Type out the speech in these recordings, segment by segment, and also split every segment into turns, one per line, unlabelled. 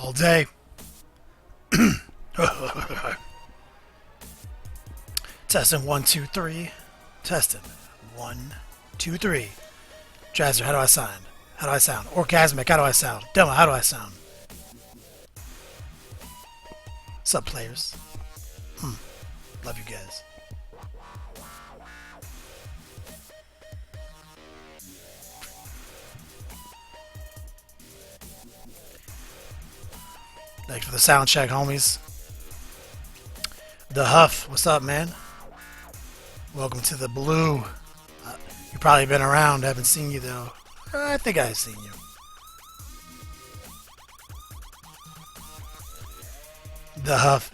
All day. Testing 1, 2, 3. Testing 1, 2, 3. Jazzer, how do I sound? How do I sound? Orgasmic, how do I sound? Demo, how do I sound? What's up, players? Love you guys. Thanks for the sound check, homies. The Huff, what's up, man? Welcome to the Blue. You've probably been around, haven't seen you though. I think I've seen you. The Huff.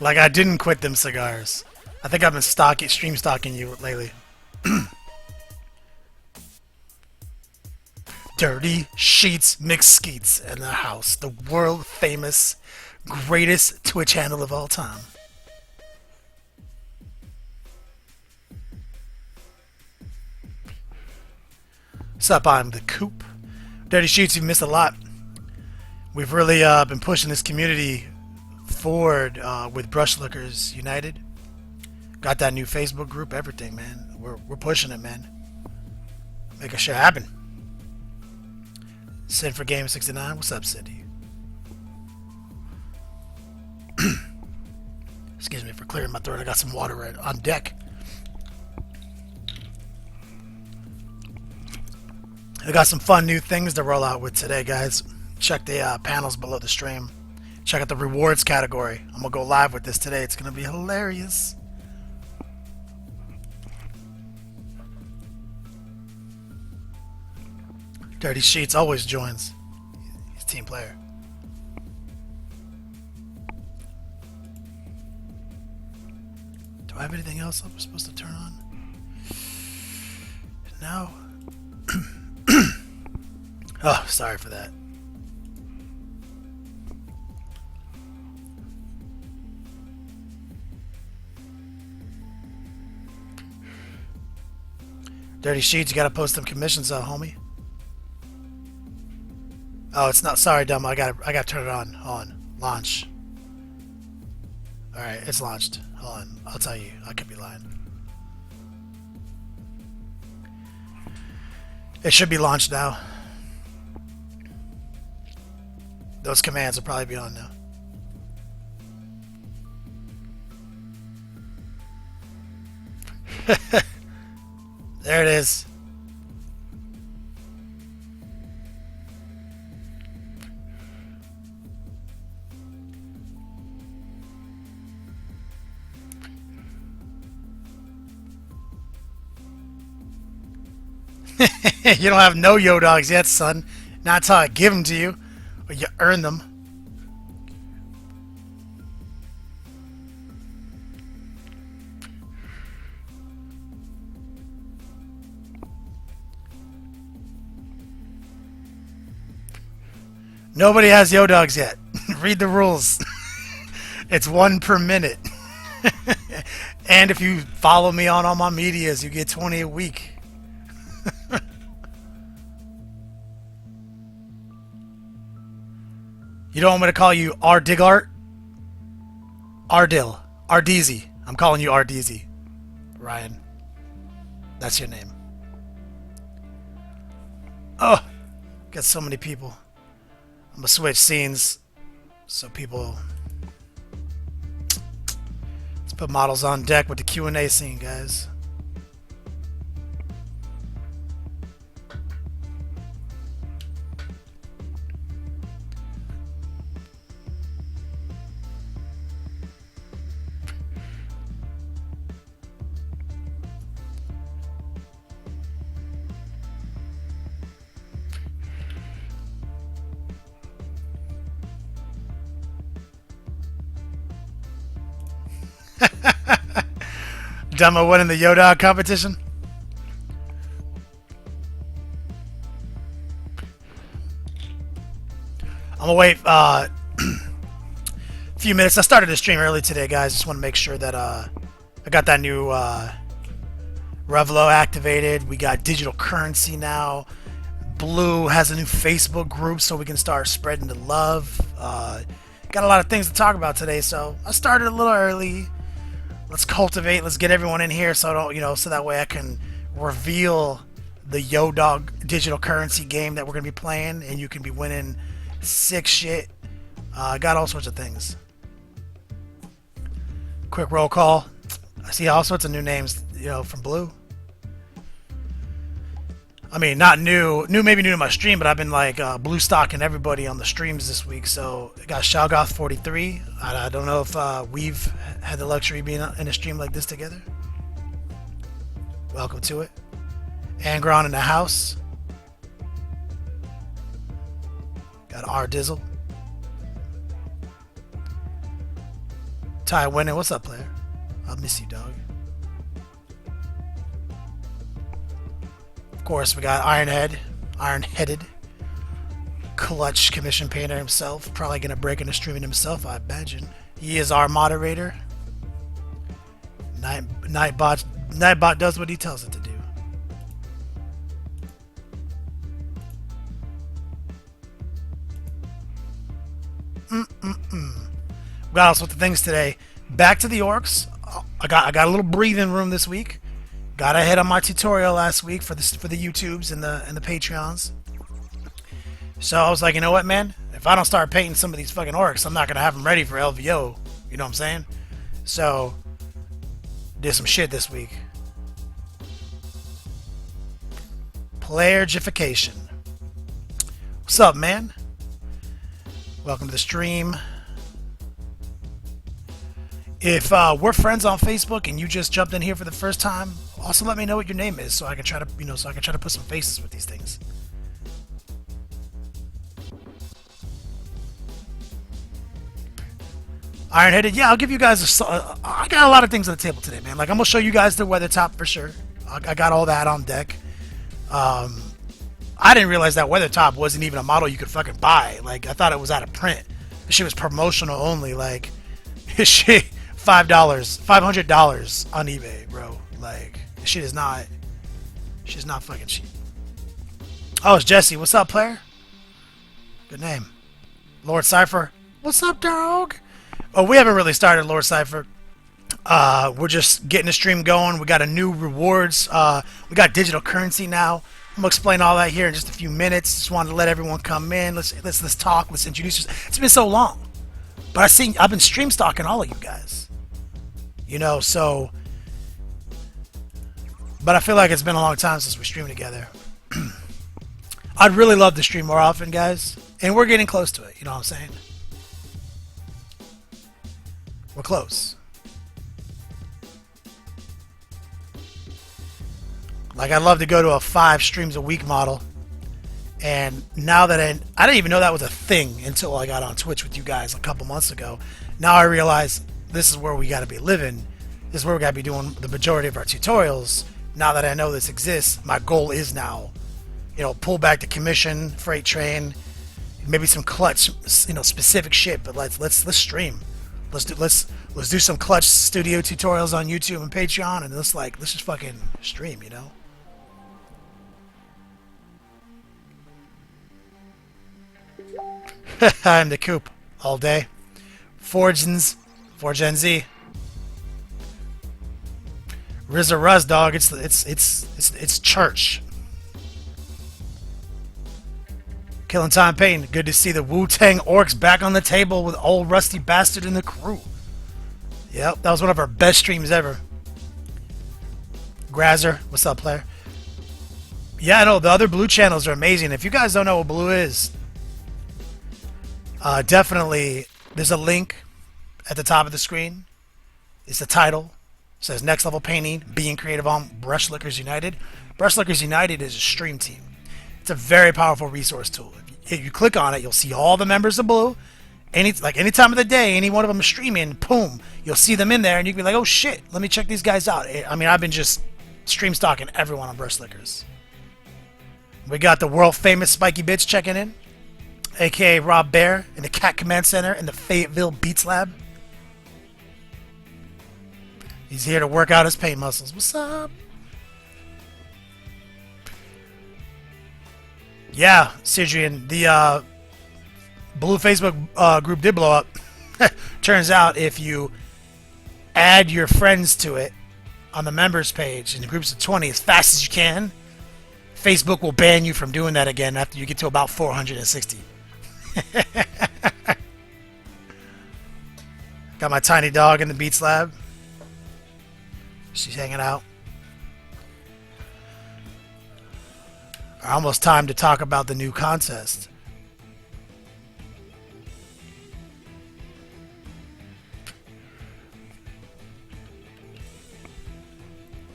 Like I didn't quit them cigars. I think I've been stream stalking you lately. Dirty Sheets Mixed Skeets in the house. The world famous greatest Twitch handle of all time. What's up? I'm the Coop. Dirty Sheets, you've missed a lot. We've really been pushing this community forward with Brushlookers United. Got that new Facebook group, everything, man. We're pushing it, man. Making shit happen. Sid for Game 69. What's up, Cindy? Excuse me for clearing my throat. I got some water on deck. I got some fun new things to roll out with today, guys. Check the panels below the stream. Check out the rewards category. I'm gonna go live with this today. It's gonna be hilarious. Dirty Sheets always joins. He's a team player. Do I have anything else I'm supposed to turn on? No. Oh, sorry for that. Dirty Sheets, you gotta post them commissions out, homie. Oh, it's not. Sorry, dumb. I gotta turn it on. Hold on. Launch. All right, it's launched. Hold on. I'll tell you. I could be lying. It should be launched now. Those commands will probably be on now. There it is. You don't have no yo dogs yet, son. Not until I give them to you, or you earn them. Nobody has yo dogs yet. Read the rules. It's 1 per minute. And if you follow me on all my medias, you get 20 a week. You don't want me to call you Ardigart? Ardil. Ardeezy. I'm calling you Ardeezy. Ryan. That's your name. Oh, got so many people. I'm gonna switch scenes so people. Let's put models on deck with the Q&A scene, guys. Demo winning the Yoda competition. I'm gonna wait a few minutes. I started the stream early today, guys. Just want to make sure that I got that new Revlo activated. We got digital currency now. Blue has a new Facebook group so we can start spreading the love. Got a lot of things to talk about today, so I started a little early. Let's cultivate. Let's get everyone in here so so that way I can reveal the Yo Dog digital currency game that we're gonna be playing, and you can be winning sick shit. Got all sorts of things. Quick roll call. I see all sorts of new names, from Blue. I mean, not new, maybe new to my stream, but I've been like blue stocking everybody on the streams this week. So I got Shalgoth 43. I don't know if we've had the luxury of being in a stream like this together. Welcome to it. Angron in the house. Got R Dizzle. Ty winning. What's up, player? I'll miss you, dog. Of course, we got Iron-headed, clutch commission painter himself. Probably gonna break into streaming himself, I imagine. He is our moderator. Nightbot does what he tells it to do. We got all sorts of things today. Back to the Orks. I got a little breathing room this week. Got ahead on my tutorial last week for the YouTubes and the Patreons. So I was like, you know what, man? If I don't start painting some of these fucking Orks, I'm not gonna have them ready for LVO. You know what I'm saying? So did some shit this week. Playergification. What's up, man? Welcome to the stream. If we're friends on Facebook and you just jumped in here for the first time, also let me know what your name is so I can try to, put some faces with these things. Iron-headed, yeah, I'll give you guys I got a lot of things on the table today, man. Like, I'm gonna show you guys the weather top for sure. I got all that on deck. I didn't realize that weather top wasn't even a model you could fucking buy. Like, I thought it was out of print. This shit was promotional only. Like, this shit, $500 on eBay, bro. Like, this shit is not fucking cheap. Oh, it's Jesse. What's up, player? Good name. Lord Cypher. What's up, dog? Oh, we haven't really started, Lord Cypher. We're just getting the stream going. We got a new rewards. We got digital currency now. I'm gonna explain all that here in just a few minutes. Just wanted to let everyone come in. Let's talk. Let's introduce yourself. It's been so long, but I've been stream stalking all of you guys. So. But I feel like it's been a long time since we streamed together. I'd really love to stream more often, guys. And we're getting close to it. You know what I'm saying? We're close. Like, I'd love to go to a 5 streams a week model. And now that I didn't even know that was a thing until I got on Twitch with you guys a couple months ago. Now I realize this is where we got to be living. This is where we got to be doing the majority of our tutorials. Now that I know this exists, my goal is now, pull back the commission, freight train, maybe some clutch, specific shit. But let's stream. Let's do some clutch studio tutorials on YouTube and Patreon, and let's just fucking stream, I'm the coop all day. For Gen Z. Rizza Ruz, dog. It's church. Killing Time Pain. Good to see the Wu-Tang Orks back on the table with old Rusty Bastard and the crew. Yep, that was one of our best streams ever. Grazer, what's up, player? Yeah, no, the other Blue channels are amazing. If you guys don't know what Blue is, definitely there's a link at the top of the screen. It's the title. It says Next Level Painting, being creative on Brushlickers United. Brushlickers United is a stream team. It's a very powerful resource tool. If you click on it, you'll see all the members of Blue. Any time of the day, any one of them is streaming, boom, you'll see them in there, and you can be like, oh shit, let me check these guys out. I mean, I've been just stream stalking everyone on Brushlickers. We got the world famous Spiky Bitch checking in, aka Rob Bear in the Cat Command Center in the Fayetteville Beats Lab. He's here to work out his pain muscles. What's up? Yeah, Sidrian, the blue Facebook group did blow up. Turns out if you add your friends to it on the members page in groups of 20 as fast as you can, Facebook will ban you from doing that again after you get to about 460. Got my tiny dog in the Beats Lab. She's hanging out. Almost time to talk about the new contest.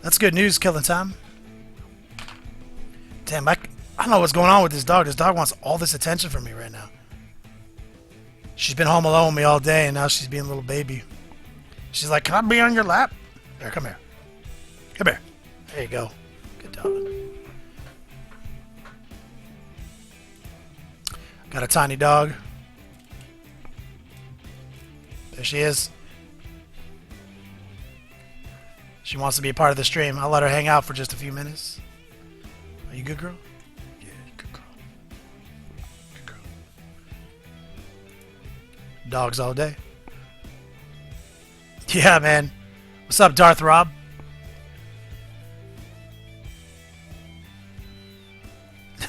That's good news, Killing Time. Damn, I don't know what's going on with this dog. This dog wants all this attention from me right now. She's been home alone with me all day, and now she's being a little baby. She's like, can I be on your lap? Here, come here. Come here. There you go. Good dog. Got a tiny dog. There she is. She wants to be a part of the stream. I'll let her hang out for just a few minutes. Are you good, girl? Yeah, good girl. Good girl. Dogs all day. Yeah, man. What's up, Darth Rob?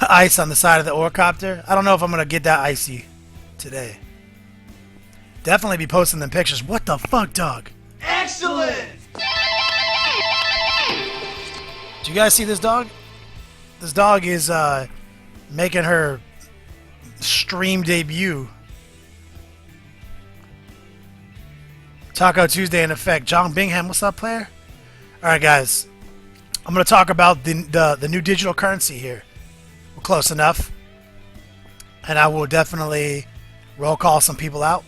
Ice on the side of the Orcopter. I don't know if I'm going to get that icy today. Definitely be posting them pictures. What the fuck, dog?
Excellent!
Do you guys see this dog? This dog is making her stream debut. Taco Tuesday in effect. John Bingham, what's up, player? Alright, guys. I'm going to talk about the new digital currency here. We're close enough. And I will definitely roll call some people out.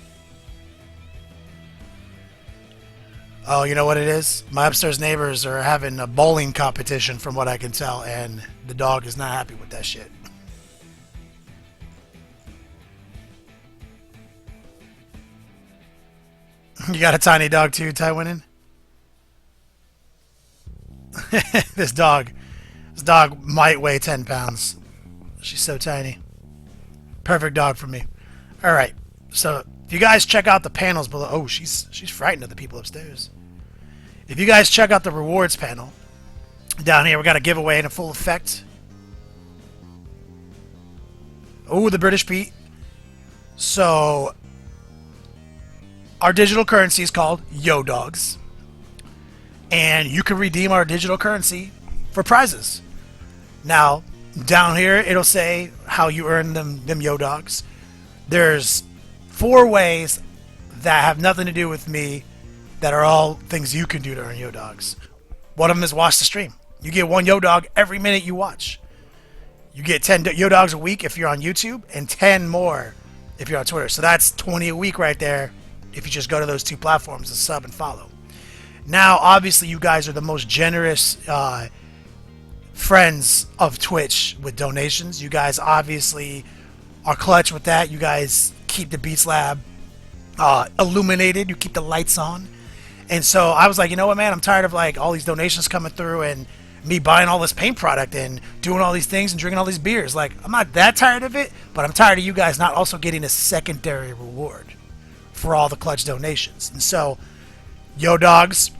Oh, you know what it is? My upstairs neighbors are having a bowling competition from what I can tell, and the dog is not happy with that shit. You got a tiny dog too, Tywinin? This dog might weigh 10 pounds. She's so tiny. Perfect dog for me. Alright, so if you guys check out the panels below... Oh, she's frightened of the people upstairs. If you guys check out the rewards panel, down here we got a giveaway in full effect. Oh, the British Pete. So, our digital currency is called Yo Dogs. And you can redeem our digital currency for prizes. Now, down here it'll say how you earn them Yo Dogs. There's 4 ways that have nothing to do with me that are all things you can do to earn Yo Dogs. One of them is watch the stream. You get 1 Yo Dog every minute you watch. You get 10 Yo Dogs a week if you're on YouTube, and 10 more if you're on Twitter. So that's 20 a week right there if you just go to those 2 platforms and sub and follow. Now, obviously, you guys are the most generous friends of Twitch with donations. You guys obviously are clutch with that. You guys keep the Beats Lab illuminated. You keep the lights on. And so I was like, you know what, man? I'm tired of like all these donations coming through and me buying all this paint product and doing all these things and drinking all these beers. Like, I'm not that tired of it, but I'm tired of you guys not also getting a secondary reward for all the clutch donations. And so, Yo Dogs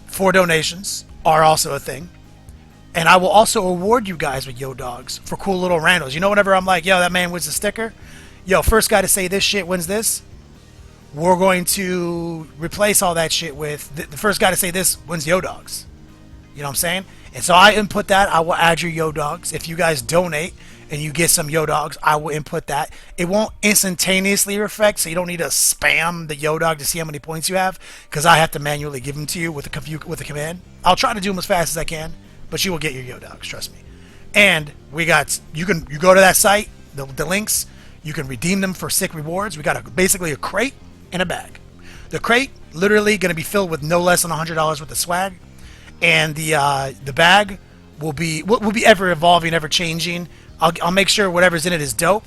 for donations are also a thing. And I will also award you guys with Yo Dogs for cool little randos. You know, whenever I'm like, yo, that man wins a sticker. Yo, first guy to say this shit wins this. We're going to replace all that shit with the first guy to say this wins Yo Dogs. You know what I'm saying? And so I input that. I will add your Yo Dogs. If you guys donate and you get some Yo Dogs, I will input that. It won't instantaneously reflect, so you don't need to spam the Yo Dog to see how many points you have, because I have to manually give them to you with a command. I'll try to do them as fast as I can, but you will get your Yo Dogs, trust me. And we got you go to that site, the links. You can redeem them for sick rewards. We got basically a crate and a bag. The crate literally going to be filled with no less than $100 worth of swag, and the bag will be ever evolving, ever changing. I'll make sure whatever's in it is dope,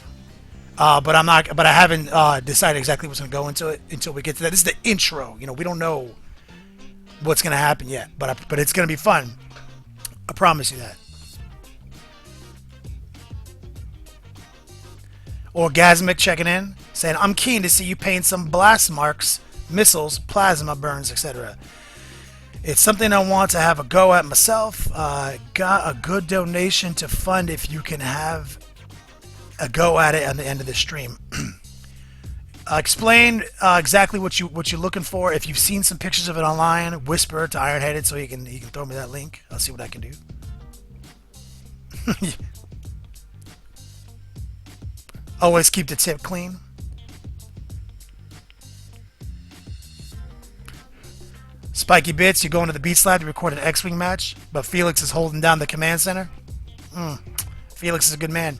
but I haven't decided exactly what's going to go into it until we get to that. This is the intro. You know, we don't know what's going to happen yet, but it's going to be fun. I promise you that. Orgasmic checking in, saying, I'm keen to see you paint some blast marks, missiles, plasma burns, etc. It's something I want to have a go at myself. Got a good donation to fund if you can have a go at it at the end of the stream. Explain exactly what you're looking for. If you've seen some pictures of it online, whisper to Ironheaded so he can throw me that link. I'll see what I can do. Always keep the tip clean. Spiky Bits, you go into the Beat Slab to record an X-Wing match, but Felix is holding down the command center. Felix is a good man.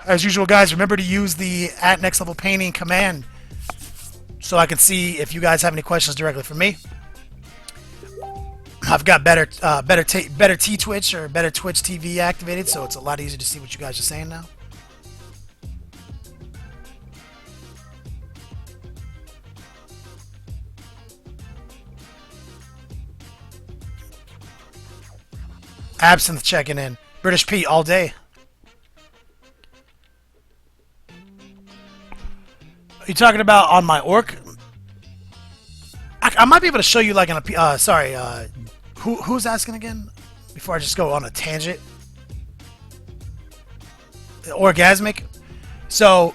As usual, guys, remember to use the @NextLevelPainting command so I can see if you guys have any questions directly for me. I've got better T-Twitch or better Twitch TV activated, so it's a lot easier to see what you guys are saying now. Absinthe checking in. British Pete all day. Are you talking about on my orc? I might be able to show you like who's asking again? Before I just go on a tangent. Orgasmic. So,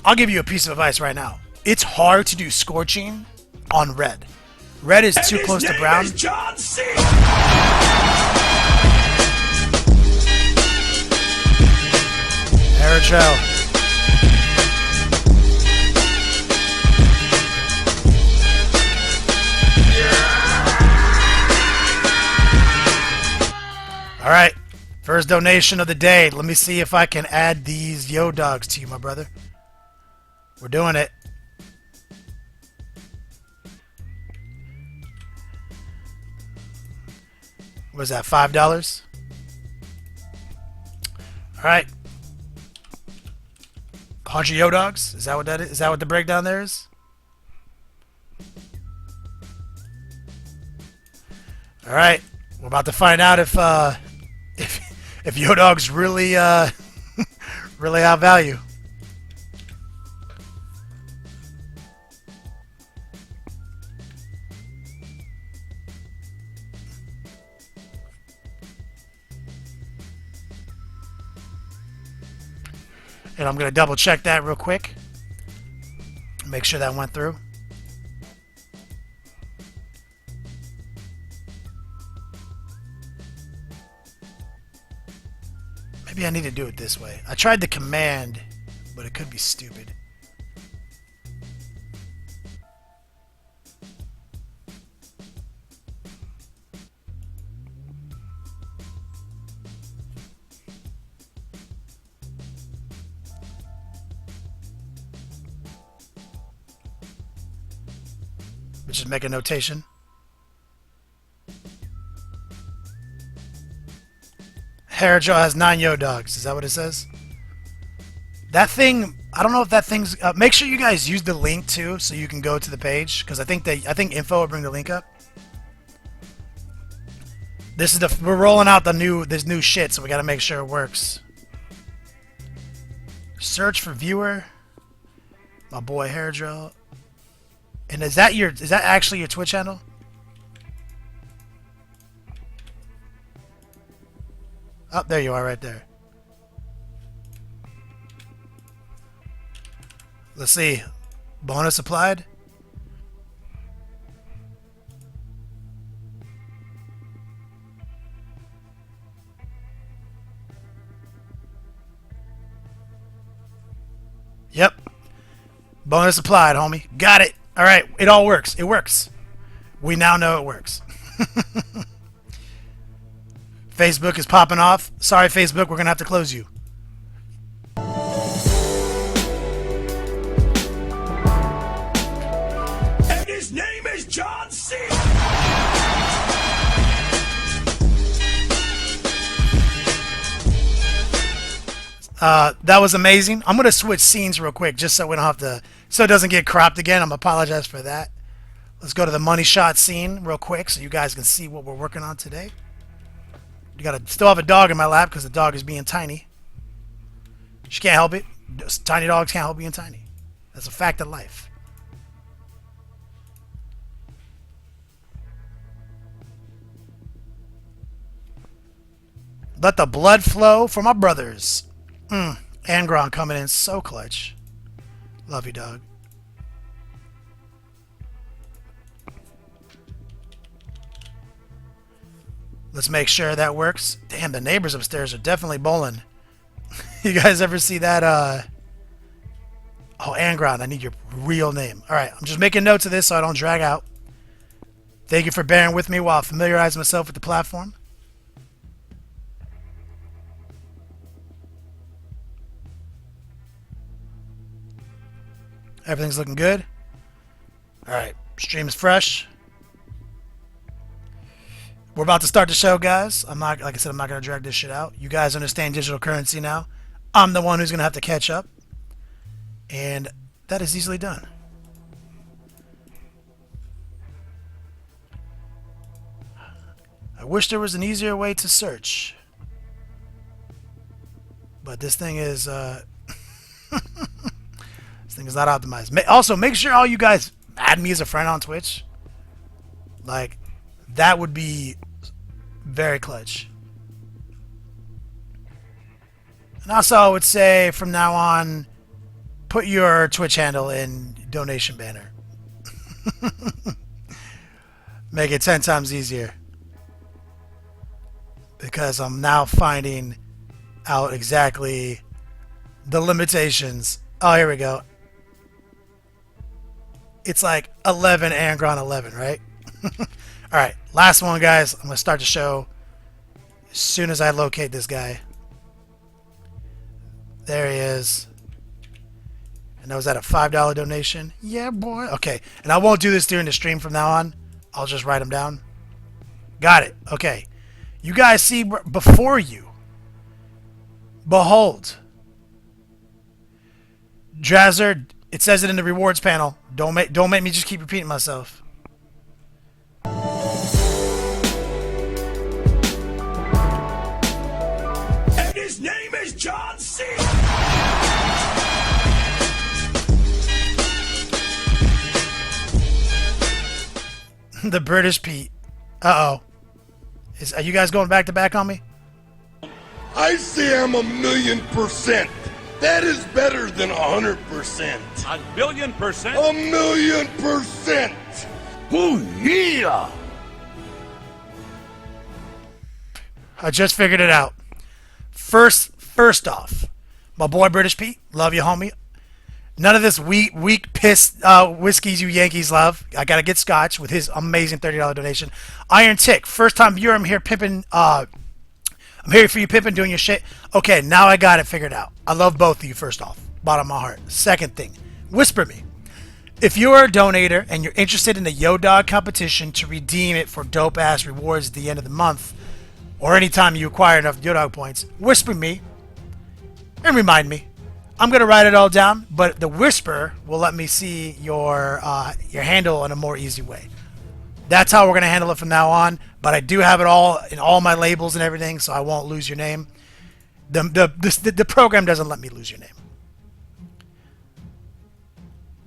I'll give you a piece of advice right now. It's hard to do scorching on red. Red is too close to brown.
John C.
Aerotrail. Alright, first donation of the day. Let me see if I can add these yo dogs to you, my brother. We're doing it. What is that, $5? Alright. 100 yo dogs? Is that what that is? Is that what the breakdown there is? Alright. We're about to find out if yo dogs really really have value. And I'm going to double check that real quick. Make sure that went through. Maybe I need to do it this way. I tried the command, but it could be stupid. Let's just make a notation. Harajo has 9 yo dogs. Is that what it says? That thing, I don't know if that thing's. Make sure you guys use the link too, so you can go to the page, because I think info will bring the link up. This is we're rolling out this new shit, so we got to make sure it works. Search for viewer. My boy Harajo. And is that actually your Twitch channel? Oh, there you are, right there. Let's see. Bonus applied. Yep. Bonus applied, homie. Got it. All right. It all works. It works. We now know it works. Facebook is popping off. Sorry, Facebook, we're going to have to close you.
And his name is John C.
That was amazing. I'm going to switch scenes real quick just so we don't have to, so it doesn't get cropped again. I'm going to apologize for that. Let's go to the money shot scene real quick so you guys can see what we're working on today. You gotta still have a dog in my lap because the dog is being tiny. She can't help it. Tiny dogs can't help being tiny. That's a fact of life. Let the blood flow for my brothers. Angron coming in so clutch. Love you, dog. Let's make sure that works. Damn, the neighbors upstairs are definitely bowling. You guys ever see that? Oh, Angron, I need your real name. All right, I'm just making notes of this so I don't drag out. Thank you for bearing with me while I familiarize myself with the platform. Everything's looking good. All right, stream is fresh. We're about to start the show, guys. Like I said, I'm not going to drag this shit out. You guys understand digital currency now. I'm the one who's going to have to catch up. And that is easily done. I wish there was an easier way to search. But this thing is this thing is not optimized. Also, make sure all you guys add me as a friend on Twitch. Like, that would be very clutch. And also, I would say from now on, put your Twitch handle in donation banner. Make it 10 times easier. Because I'm now finding out exactly the limitations. Oh, here we go. It's like 11 Angron 11, right? Alright, last one, guys. I'm going to start the show as soon as I locate this guy. There he is. And was that a $5 donation? Yeah, boy. Okay, and I won't do this during the stream from now on. I'll just write them down. Got it. Okay. You guys see before you. Behold. Drazzer, it says it in the rewards panel. Don't make me just keep repeating myself.
And his name is John C.
The British Pete. Uh-oh. Are you guys going back to back on me?
I say I'm 1,000,000%. That is better than 100%.
1,000,000%?
1,000,000%.
Oh, yeah!
I just figured it out. First off, my boy British Pete, love you, homie. None of this weak piss whiskeys you Yankees love. I gotta get Scotch with his amazing $30 donation. Iron Tick, first time viewer. I'm here pimping. I'm here for you pimping, doing your shit. Okay, now I got it figured out. I love both of you. First off, bottom of my heart. Second thing, whisper me. If you are a donator and you're interested in the Yo Dog competition to redeem it for dope ass rewards at the end of the month, or anytime you acquire enough Yo Dog points, whisper me and remind me. I'm gonna write it all down, but the whisper will let me see your handle in a more easy way. That's how we're gonna handle it from now on. But I do have it all in all my labels and everything, so I won't lose your name. The program doesn't let me lose your name.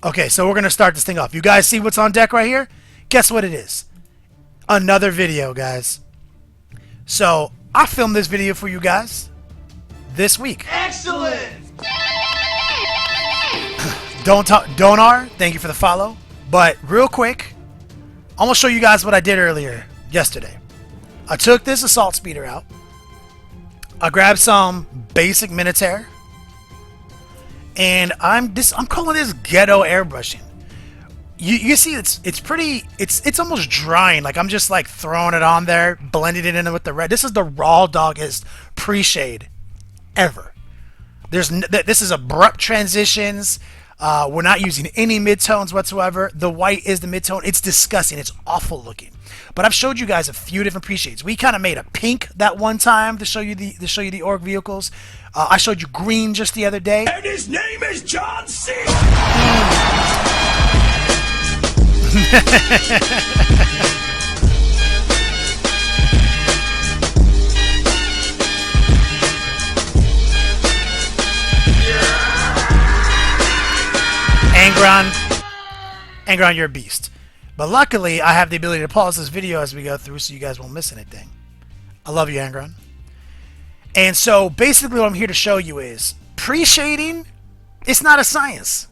Okay, so we're gonna start this thing off. You guys see what's on deck right here? Guess what it is? Another video, guys. So I filmed this video for you guys this week.
Excellent!
Donar, thank you for the follow. But real quick, I'm gonna show you guys what I did earlier yesterday. I took this assault speeder out. I grabbed some basic Minotaur, and I'm calling this ghetto airbrushing. You see, it's almost drying. Like I'm just like throwing it on there, blending it in with the red. This is the raw doggest pre-shade ever. This is abrupt transitions. We're not using any midtones whatsoever. The white is the midtone. It's disgusting. It's awful looking. But I've showed you guys a few different pre-shades. We kind of made a pink that one time to show you the orc vehicles. I showed you green just the other day.
And his name is John C.
Angron, you're a beast. But luckily, I have the ability to pause this video as we go through so you guys won't miss anything. I love you, Angron. And so, basically what I'm here to show you is, pre-shading, it's not a science.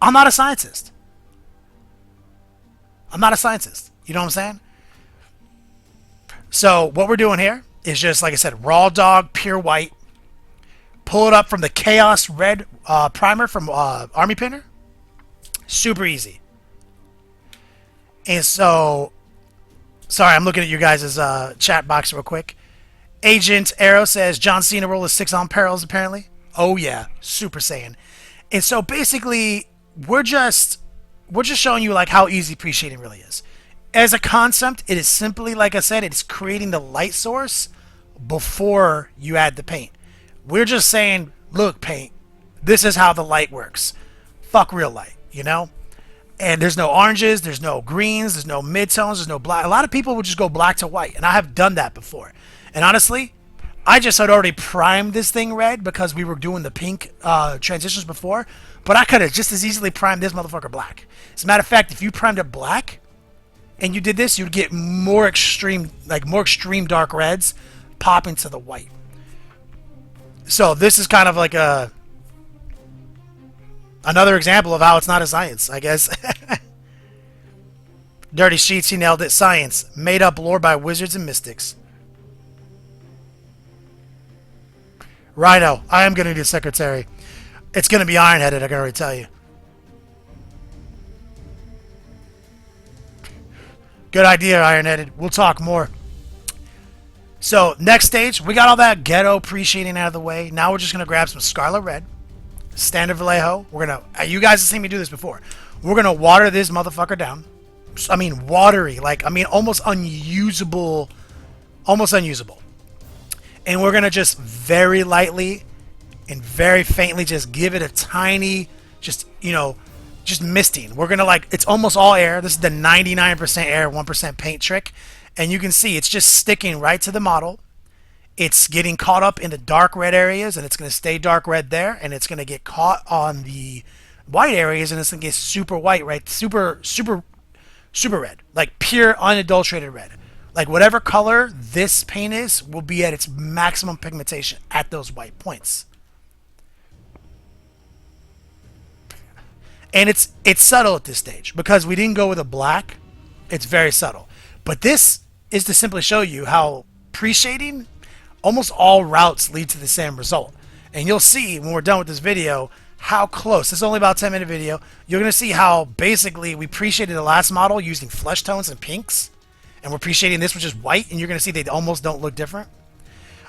I'm not a scientist. I'm not a scientist. You know what I'm saying? So, what we're doing here is just, like I said, raw dog, pure white. Pull it up from the Chaos Red primer from Army Pinner. Super easy. And so, sorry, I'm looking at you guys' chat box real quick. Agent Arrow says John Cena roll is 6 on perils, apparently. Oh, yeah. Super Saiyan. And so, basically, we're just showing you, like, how easy pre-shading really is. As a concept, it is simply, like I said, it's creating the light source before you add the paint. We're just saying, look, paint, this is how the light works. Fuck real light, you know? And there's no oranges, there's no greens, there's no midtones, there's no black. A lot of people would just go black to white, and I have done that before. And honestly, I just had already primed this thing red because we were doing the pink transitions before, but I could have just as easily primed this motherfucker black. As a matter of fact, if you primed it black and you did this, you'd get more extreme dark reds pop into the white. So this is kind of like another example of how it's not a science, I guess. Dirty Sheets, he nailed it. Science. Made up lore by wizards and mystics. Rhino, I am going to need a secretary. It's going to be iron-headed, I can already tell you. Good idea, iron-headed. We'll talk more. So, next stage, we got all that ghetto pre-shading out of the way. Now we're just going to grab some Scarlet Red. Standard Vallejo. We're going to... You guys have seen me do this before. We're going to water this motherfucker down. I mean, watery. Almost unusable. Almost unusable. And we're going to just very lightly and very faintly just give it a tiny... Just misting. We're going to, it's almost all air. This is the 99% air, 1% paint trick. And you can see it's just sticking right to the model. It's getting caught up in the dark red areas, and it's going to stay dark red there, and it's going to get caught on the white areas, and it's going to get super white, right? Super red. Like pure, unadulterated red. Like whatever color this paint is will be at its maximum pigmentation at those white points. And it's subtle at this stage because we didn't go with a black. It's very subtle. But this is to simply show you how pre-shading, almost all routes lead to the same result. And you'll see when we're done with this video how close. This is only about a 10-minute video. You're going to see how basically we pre-shaded the last model using flesh tones and pinks. And we're pre-shading this, which is white. And you're going to see they almost don't look different.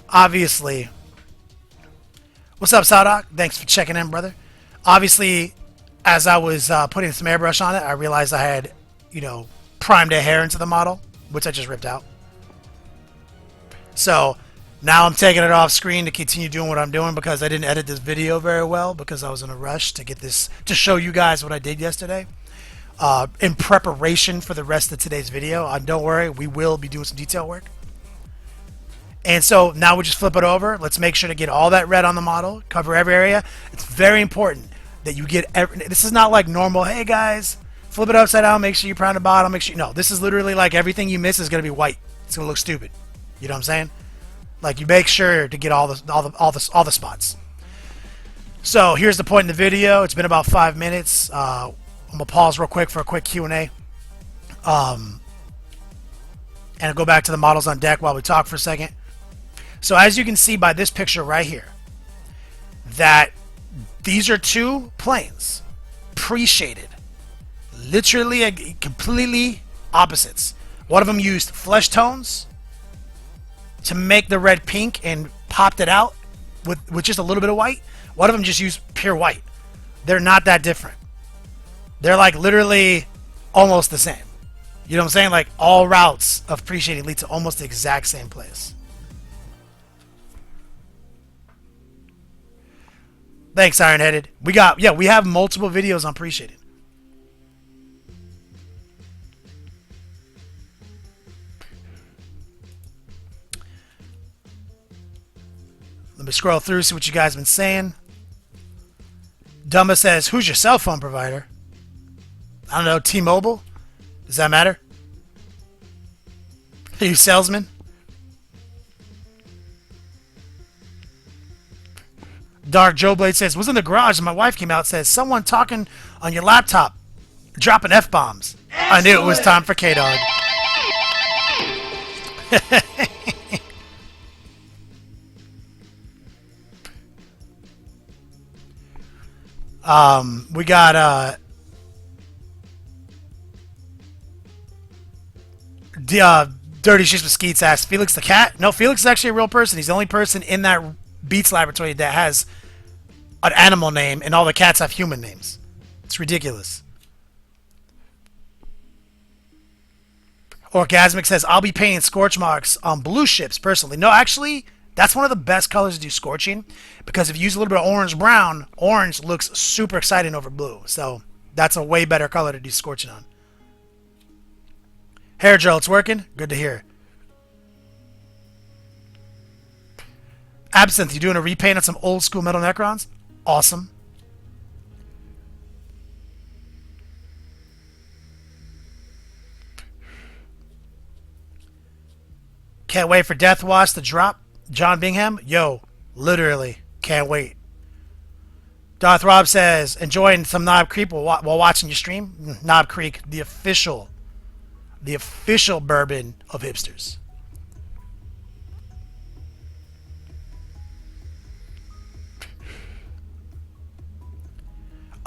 Obviously. What's up, Sadak? Thanks for checking in, brother. Obviously, as I was putting some airbrush on it, I realized I had, primed a hair into the model, which I just ripped out. So now I'm taking it off screen to continue doing what I'm doing because I didn't edit this video very well because I was in a rush to get this to show you guys what I did yesterday in preparation for the rest of today's video. Don't worry, we will be doing some detail work. And so now we just flip it over. Let's make sure to get all that red on the model, cover every area. It's very important that you get this is not like normal, hey guys, flip it upside down, make sure you prime the bottom, make sure no, this is literally like everything you miss is going to be white. It's going to look stupid. You know what I'm saying? Like you make sure to get all the spots. So here's the point in the video. It's been about 5 minutes. I'm gonna pause real quick for a quick Q&A. And I'll go back to the models on deck while we talk for a second. So as you can see by this picture right here, that these are two planes pre-shaded, literally completely opposites. One of them used flesh tones to make the red pink and popped it out with just a little bit of white. One of them just used pure white. They're not that different. They're like literally almost the same. You know what I'm saying? Like all routes of pre-shading lead to almost the exact same place. Thanks, Ironheaded. We have multiple videos on pre-shading. Let me scroll through, see what you guys have been saying. Dumba says, who's your cell phone provider? I don't know, T-Mobile? Does that matter? Are you salesman? Dark Joe Blade says, was in the garage and my wife came out, says, someone talking on your laptop, dropping F-bombs. I knew it was time for K-Dog. We got, Dirty Shits with Skeets asked, Felix the cat? No, Felix is actually a real person. He's the only person in that Beats laboratory that has an animal name, and all the cats have human names. It's ridiculous. Orgasmic says, I'll be painting scorch marks on blue ships personally. No, actually, that's one of the best colors to do scorching, because if you use a little bit of orange-brown, orange looks super exciting over blue. So that's a way better color to do scorching on. Hair gel, it's working? Good to hear. Absinthe, you doing a repaint on some old school metal Necrons? Awesome. Can't wait for Death Watch to drop. John Bingham, yo, literally, can't wait. Darth Rob says, enjoying some Knob Creek while watching your stream? Knob Creek, the official bourbon of hipsters.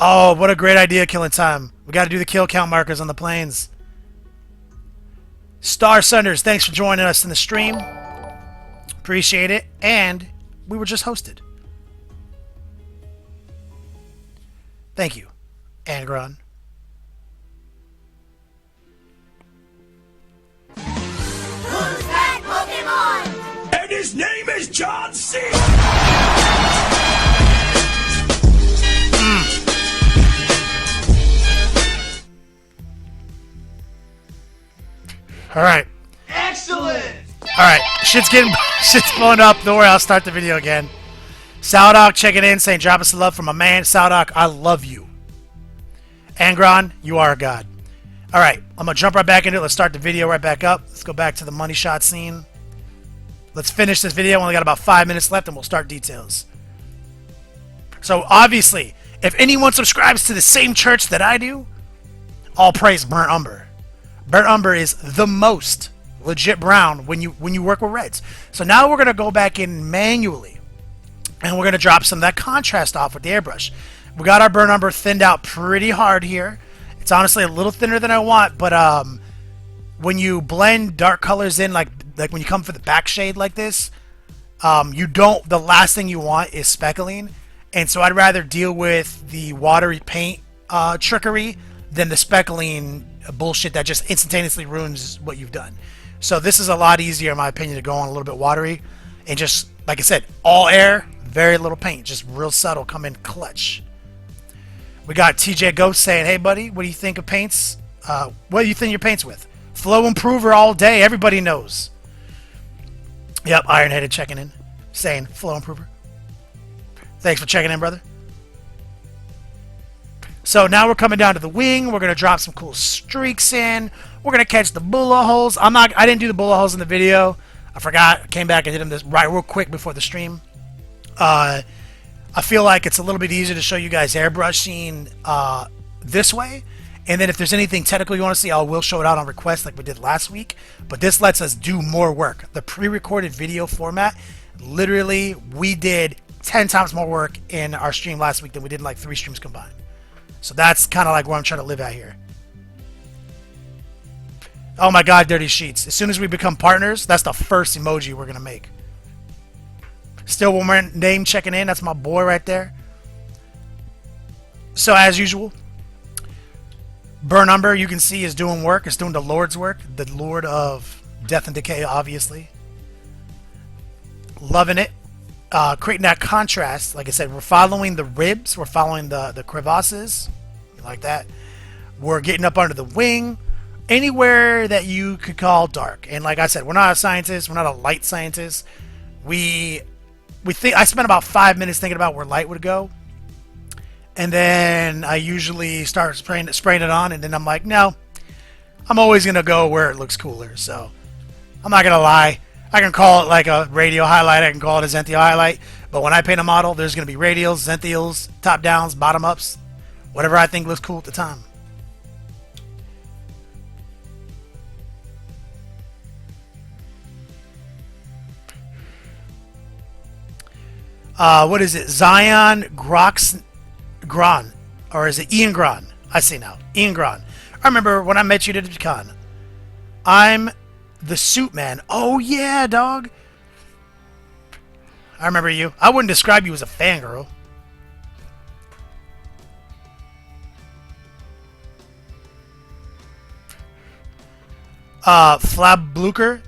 Oh, what a great idea, Killing Time. We got to do the kill count markers on the planes. Star Sunders, thanks for joining us in the stream. Appreciate it. And we were just hosted. Thank you, Angron.
Who's that Pokemon?
And his name is John C.
All right.
Excellent.
All right. Shit's blowing up. Don't worry, I'll start the video again. Saldoc checking in, saying drop us a love from my man. Saldoc, I love you. Angron, you are a god. All right. I'm going to jump right back into it. Let's start the video right back up. Let's go back to the money shot scene. Let's finish this video. We only got about 5 minutes left, and we'll start details. So, obviously, if anyone subscribes to the same church that I do, all praise Burnt Umber. Burnt Umber is the most legit brown when you work with reds. So now we're going to go back in manually, and we're going to drop some of that contrast off with the airbrush. We got our Burnt Umber thinned out pretty hard here. It's honestly a little thinner than I want, but when you blend dark colors in, like when you come for the back shade like this, the last thing you want is speckling. And so I'd rather deal with the watery paint trickery than the speckling bullshit that just instantaneously ruins what you've done. So this is a lot easier, in my opinion, to go on a little bit watery, and just, like I said, all air, very little paint, just real subtle, come in clutch. We got TJ Ghost saying, hey buddy, what do you think of paints? What do you think your paints with? Flow improver all day, everybody knows. Yep, Ironheaded checking in, saying flow improver. Thanks for checking in, brother. So now we're coming down to the wing. We're going to drop some cool streaks in. We're going to catch the bullet holes. I didn't do the bullet holes in the video. I forgot. I came back and did them this real quick before the stream. I feel like it's a little bit easier to show you guys airbrushing this way. And then if there's anything technical you want to see, I will show it out on request like we did last week. But this lets us do more work. The pre-recorded video format, literally, we did 10 times more work in our stream last week than we did in like 3 streams combined. So that's kind of like where I'm trying to live at here. Oh my god, Dirty Sheets. As soon as we become partners, that's the first emoji we're going to make. Still one more name checking in. That's my boy right there. So as usual, Burnt Umber, you can see, is doing work. It's doing the Lord's work. The Lord of Death and Decay, obviously. Loving it. Creating that contrast. Like I said, we're following the ribs. We're following the crevasses. Like that. We're getting up under the wing. Anywhere that you could call dark. And like I said, we're not a scientist. We're not a light scientist. We think I spent about 5 minutes thinking about where light would go. and then I usually start spraying it on, and then I'm like, no, I'm always gonna go where it looks cooler. So I'm not gonna lie. I can call it like a radial highlight. I can call it a Zenthio highlight. But when I paint a model, there's gonna be radials, Zenthials, top downs, bottom ups, whatever I think looks cool at the time. What is it? Zion Gron. Or is it Ian Gron? I see now. Ian Gron. I remember when I met you at the con. I'm the suit man. Oh, yeah, dog. I remember you. I wouldn't describe you as a fangirl. Flab Blucher.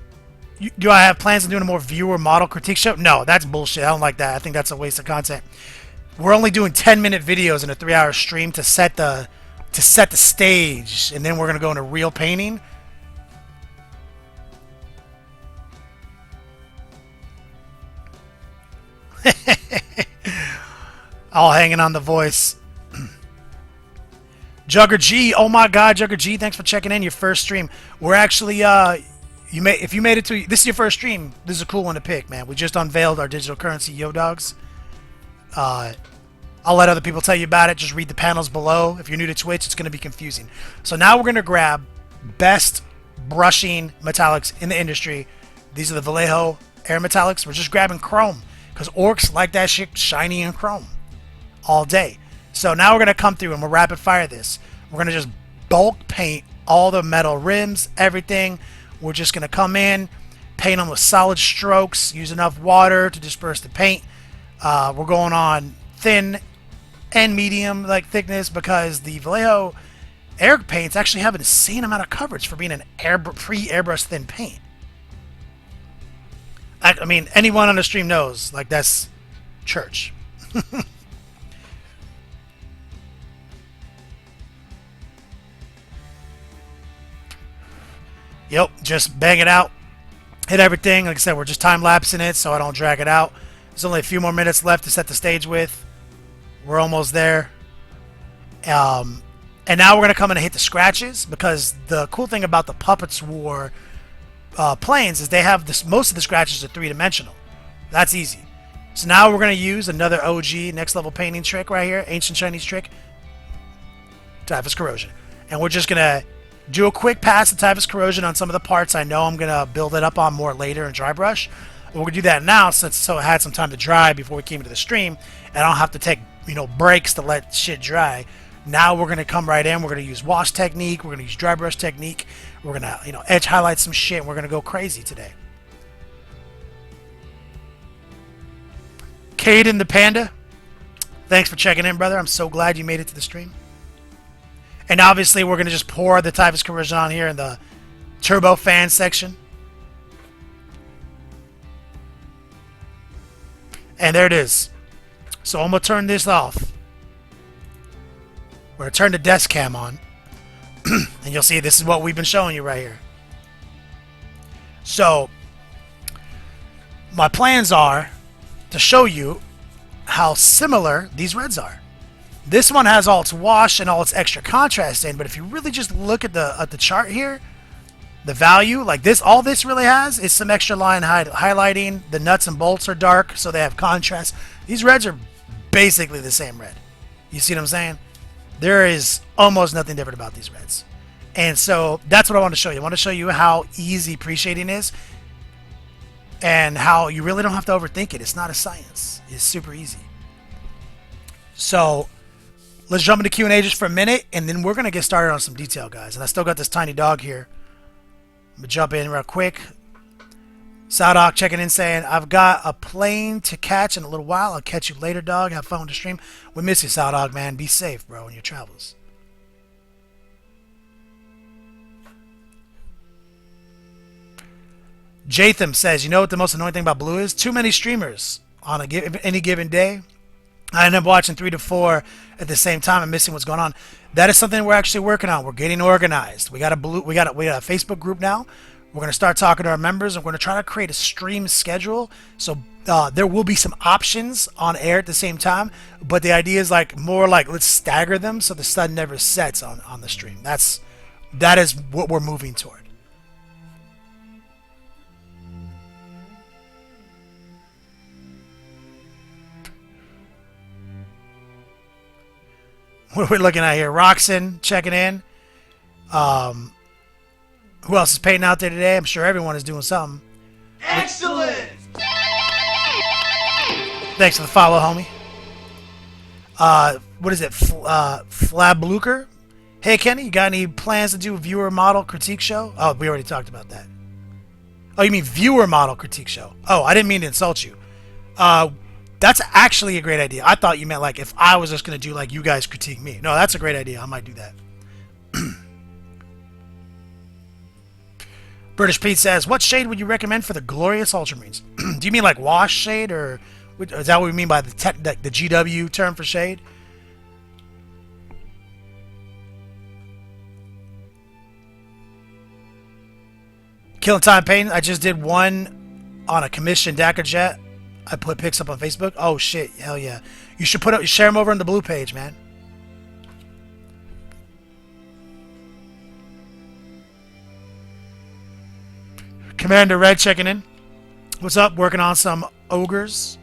Do I have plans on doing a more viewer model critique show? No, that's bullshit. I don't like that. I think that's a waste of content. We're only doing 10-minute videos in a 3-hour stream to set the stage, and then we're gonna go into real painting. All hanging on the voice. Jugger G, oh my God, Jugger G, thanks for checking in. Your first stream. We're actually if you made it to this is your first stream, this is a cool one to pick, man. We just unveiled our digital currency, Yo Dogs. I'll let other people tell you about it. Just read the panels below. If you're new to Twitch, it's going to be confusing. So now we're going to grab best brushing metallics in the industry. These are the Vallejo Air Metallics. We're just grabbing chrome because orcs like that shit shiny and chrome all day. So now we're going to come through and we'll rapid fire this. We're going to just bulk paint all the metal rims, everything. We're just going to come in, paint them with solid strokes, use enough water to disperse the paint. We're going on thin and medium like thickness because the Vallejo air paints actually have an insane amount of coverage for being an pre-airbrush thin paint. I mean, anyone on the stream knows, like, that's church. Yep, just bang it out. Hit everything. Like I said, we're just time-lapsing it so I don't drag it out. There's only a few more minutes left to set the stage with. We're almost there. And now we're going to come in and hit the scratches because the cool thing about the Puppets War planes is they have this, most of the scratches are three-dimensional. That's easy. So now we're going to use another OG next level painting trick right here, ancient Chinese trick, typhus corrosion. And we're just going to do a quick pass of typhus corrosion on some of the parts I know I'm going to build it up on more later in dry brush. We're going to do that now so it had some time to dry before we came to the stream, and I don't have to take, breaks to let shit dry. Now we're going to come right in. We're going to use wash technique. We're going to use dry brush technique. We're going to, edge highlight some shit, and we're going to go crazy today. Caden the Panda, thanks for checking in, brother. I'm so glad you made it to the stream. And obviously, we're going to just pour the typhus corrosion on here in the turbo fan section. And there it is. So I'm going to turn this off. We're going to turn the desk cam on. And you'll see this is what we've been showing you right here. So my plans are to show you how similar these reds are. This one has all its wash and all its extra contrast in, but if you really just look at the chart here, the value, like this, all this really has is some extra line highlighting. The nuts and bolts are dark, so they have contrast. These reds are basically the same red. You see what I'm saying? There is almost nothing different about these reds. And so that's what I want to show you. I want to show you how easy pre-shading is and how you really don't have to overthink it. It's not a science. It's super easy. So let's jump into Q&A just for a minute, and then we're going to get started on some detail, guys. And I still got this tiny dog here. I'm going to jump in real quick. Sadok checking in saying, I've got a plane to catch in a little while. I'll catch you later, dog. Have fun with the stream. We miss you, Sadok, man. Be safe, bro, in your travels. Jatham says, you know what the most annoying thing about Blue is? Too many streamers on any given day. I end up watching 3 to 4 at the same time and missing what's going on. That is something we're actually working on. We're getting organized. We got a Facebook group now We're going to start talking to our members. And we're going to try to create a stream schedule. So there will be some options on air at the same time. But the idea is like more like let's stagger them so the sun never sets on the stream. That is what we're moving toward. What are we looking at here? Roxon checking in. Who else is painting out there today? I'm sure everyone is doing something.
Excellent!
Thanks for the follow, homie. What is it? Flabluker? Hey, Kenny, you got any plans to do a viewer model critique show? Oh, we already talked about that. Oh, you mean viewer model critique show? Oh, I didn't mean to insult you. That's actually a great idea. I thought you meant like if I was just going to do like you guys critique me. No, that's a great idea. I might do that. British Pete says, what shade would you recommend for the glorious Ultramarines? Do you mean like wash shade, or is that what we mean by the GW term for shade? Killing Time Pain. I just did one on a commissioned DACA jet. I put pics up on Facebook. Oh shit, hell yeah! You should share them over on the blue page, man. Commander Red checking in. What's up? Working on some ogres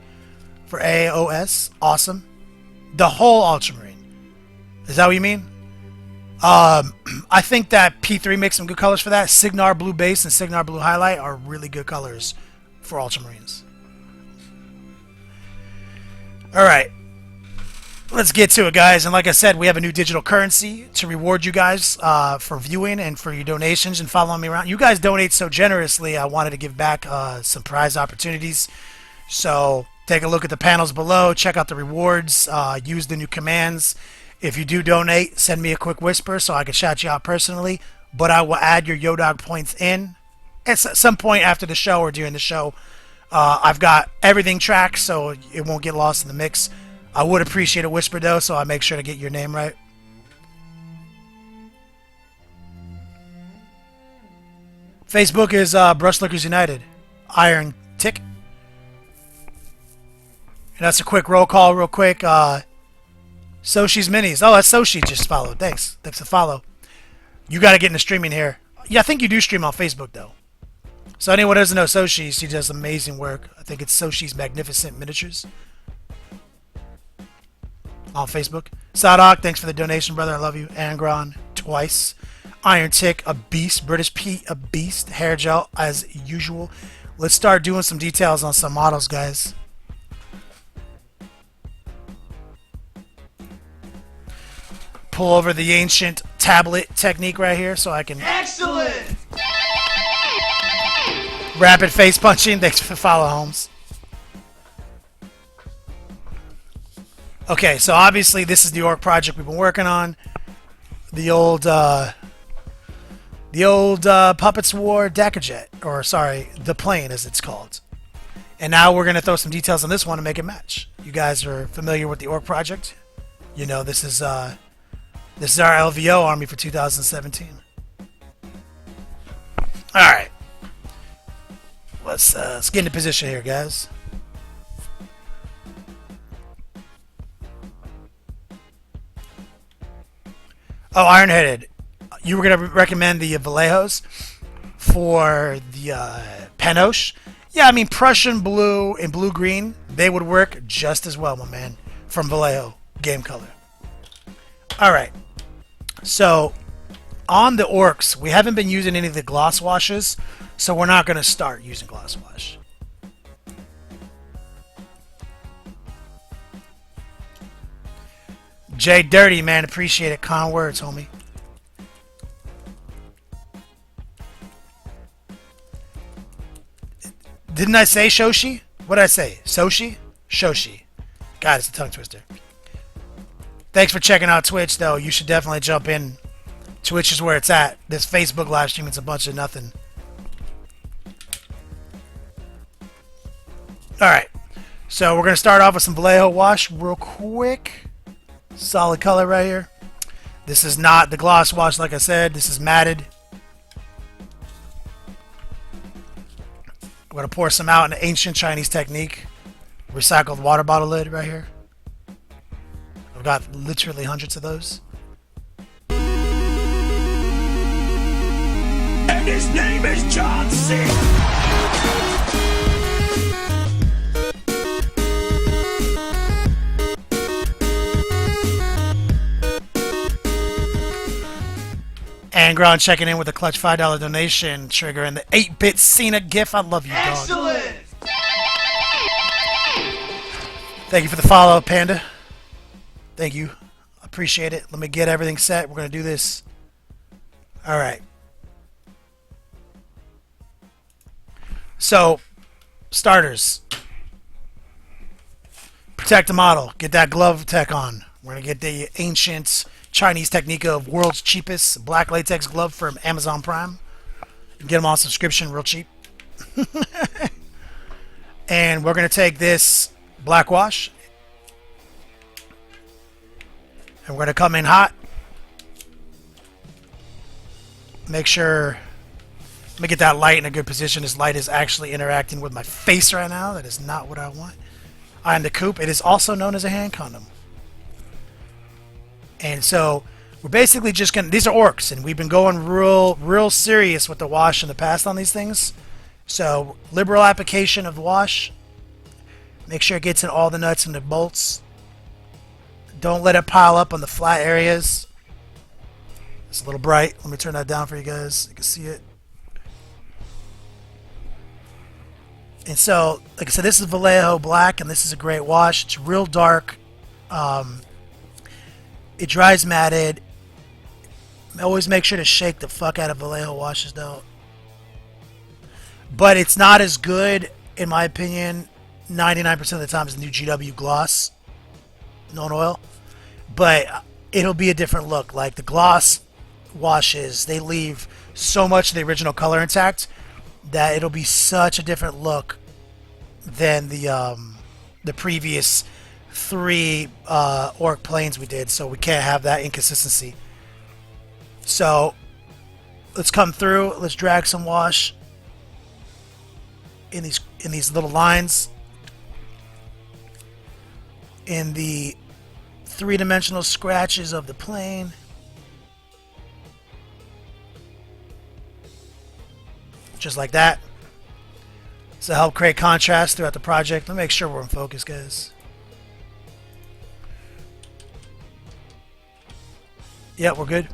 for AOS. Awesome. The whole Ultramarine. Is that what you mean? I think that P3 makes some good colors for that. Signar Blue Base and Signar Blue Highlight are really good colors for Ultramarines. Alright, let's get to it, guys. And like I said, we have a new digital currency to reward you guys for viewing and for your donations and following me around. You guys donate so generously, I wanted to give back some prize opportunities. So take a look at the panels below, check out the rewards, use the new commands. If you do donate, send me a quick whisper so I can shout you out personally. But I will add your Yodog points in at some point after the show or during the show. I've got everything tracked so it won't get lost in the mix. I would appreciate a whisper though, so I make sure to get your name right. Facebook is Brushlickers United. Iron Tick. And that's a quick roll call real quick. Soshi's Minis. Oh, that's Soshi just followed. Thanks. Thanks for follow. You got to get into streaming here. Yeah, I think you do stream on Facebook though. So anyone who doesn't know Soshi, she does amazing work. I think it's Soshi's Magnificent Miniatures on Facebook. Sadak, thanks for the donation, brother. I love you. Angron, twice. Iron Tick, a beast. British Pete, a beast. Hair Gel, as usual. Let's start doing some details on some models, guys. Pull over the ancient tablet technique right here so I can...
Excellent!
Rapid face punching. Thanks for the follow, Holmes. Okay, so obviously this is the Ork project we've been working on. The old Puppets War Dakajet, or sorry, the plane as it's called. And now we're gonna throw some details on this one to make it match. You guys are familiar with the Ork project. You know this is our LVO army for 2017. All right. Let's get into position here, guys. Oh, Ironheaded. You were going to recommend the Vallejos for the Panoche. Yeah, I mean, Prussian blue and blue-green, they would work just as well, my man, from Vallejo game color. All right. So, on the Orks, we haven't been using any of the gloss washes, so we're not going to start using gloss wash. Jay Dirty, man, appreciate it. Kind words, homie. Didn't I say Shoshi? What did I say? Soshi? Shoshi. God, it's a tongue twister. Thanks for checking out Twitch, though. You should definitely jump in. Twitch is where it's at. This Facebook live stream is a bunch of nothing. Alright. So we're going to start off with some Vallejo wash real quick. Solid color right here. This is not the gloss wash, like I said. This is matted. I'm going to pour some out in an ancient Chinese technique. Recycled water bottle lid right here. I've got literally hundreds of those.
And his name is John C.
And Ground checking in with a clutch $5 donation, triggering the 8-bit Cena gif. I love you, dog.
Excellent.
Thank you for the follow, Panda. Thank you. Appreciate it. Let me get everything set. We're going to do this. All right. So, starters. Protect the model. Get that glove tech on. We're going to get the ancient Chinese technique of world's cheapest black latex glove from Amazon Prime. Get them on subscription real cheap. And we're going to take this black wash. And we're going to come in hot. Make sure... Let me get that light in a good position. This light is actually interacting with my face right now. That is not what I want. On the coupe, it is also known as a hand condom. And so we're basically just going to... These are Orks, and we've been going real serious with the wash in the past on these things. So liberal application of the wash. Make sure it gets in all the nuts and the bolts. Don't let it pile up on the flat areas. It's a little bright. Let me turn that down for you guys. You can see it. And so, like I said, this is Vallejo black, and this is a great wash. It's real dark. It dries matted. Always make sure to shake the fuck out of Vallejo washes, though. But it's not as good, in my opinion, 99% of the time as the new GW gloss. Non oil. But it'll be a different look. Like the gloss washes, they leave so much of the original color intact that it'll be such a different look than the previous 3 Ork planes we did, so we can't have that inconsistency. So let's come through, let's drag some wash in these little lines, in the 3-dimensional scratches of the plane. Just like that. So help create contrast throughout the project. Let me make sure we're in focus, guys. Yeah, we're good.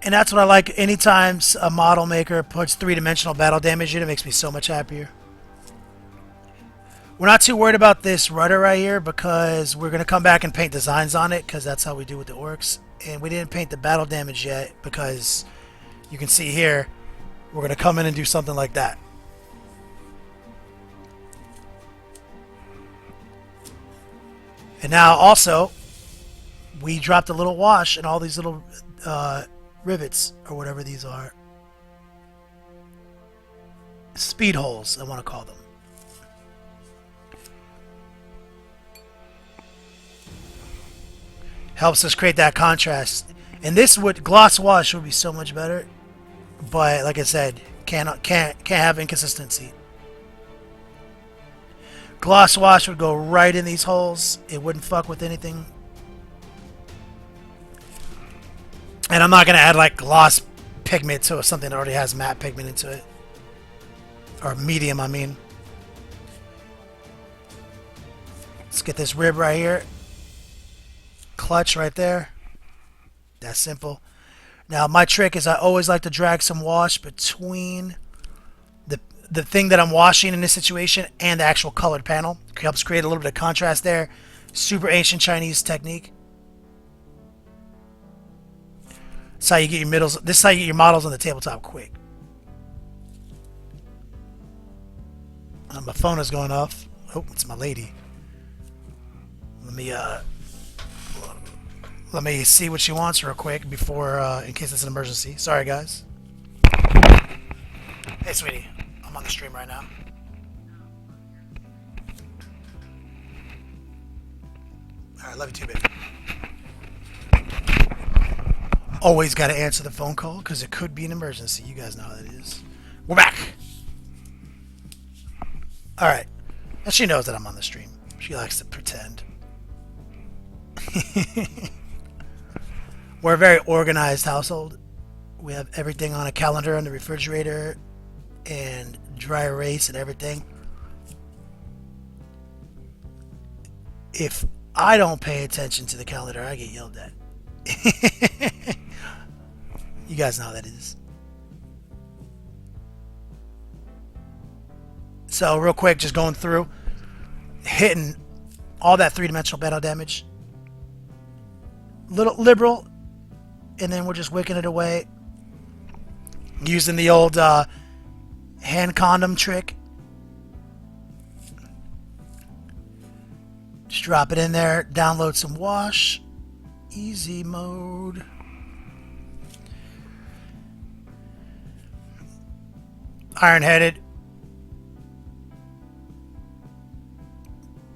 And that's what I like. Anytime a model maker puts 3-dimensional battle damage in, it makes me so much happier. We're not too worried about this rudder right here because we're going to come back and paint designs on it because that's how we do with the Orks. And we didn't paint the battle damage yet because you can see here we're going to come in and do something like that. And now also we dropped a little wash in all these little rivets or whatever these are. Speed holes, I want to call them. Helps us create that contrast. And this would gloss wash would be so much better, but like I said, can't have inconsistency. Gloss wash would go right in these holes. It wouldn't fuck with anything. And I'm not gonna add like gloss pigment to something that already has matte pigment into it, or medium, I mean. Let's get this rib right here. Clutch right there. That's simple. Now my trick is I always like to drag some wash between the thing that I'm washing in this situation and the actual colored panel. It helps create a little bit of contrast there. Super ancient Chinese technique. This is how you get your middles. This is how you get your models on the tabletop quick. My phone is going off. Oh, it's my lady. Let me see what she wants real quick before, in case it's an emergency. Sorry, guys. Hey, sweetie. I'm on the stream right now. Alright, love you too, baby. Always got to answer the phone call because it could be an emergency. You guys know how that is. We're back. Alright. And she knows that I'm on the stream. She likes to pretend. We're a very organized household. We have everything on a calendar on the refrigerator and dry erase and everything. If I don't pay attention to the calendar, I get yelled at. You guys know how that is. So real quick, just going through, hitting all that three-dimensional battle damage. Little liberal, and then we're just wicking it away. Using the old hand condom trick. Just drop it in there, download some wash. Easy mode. Iron-headed.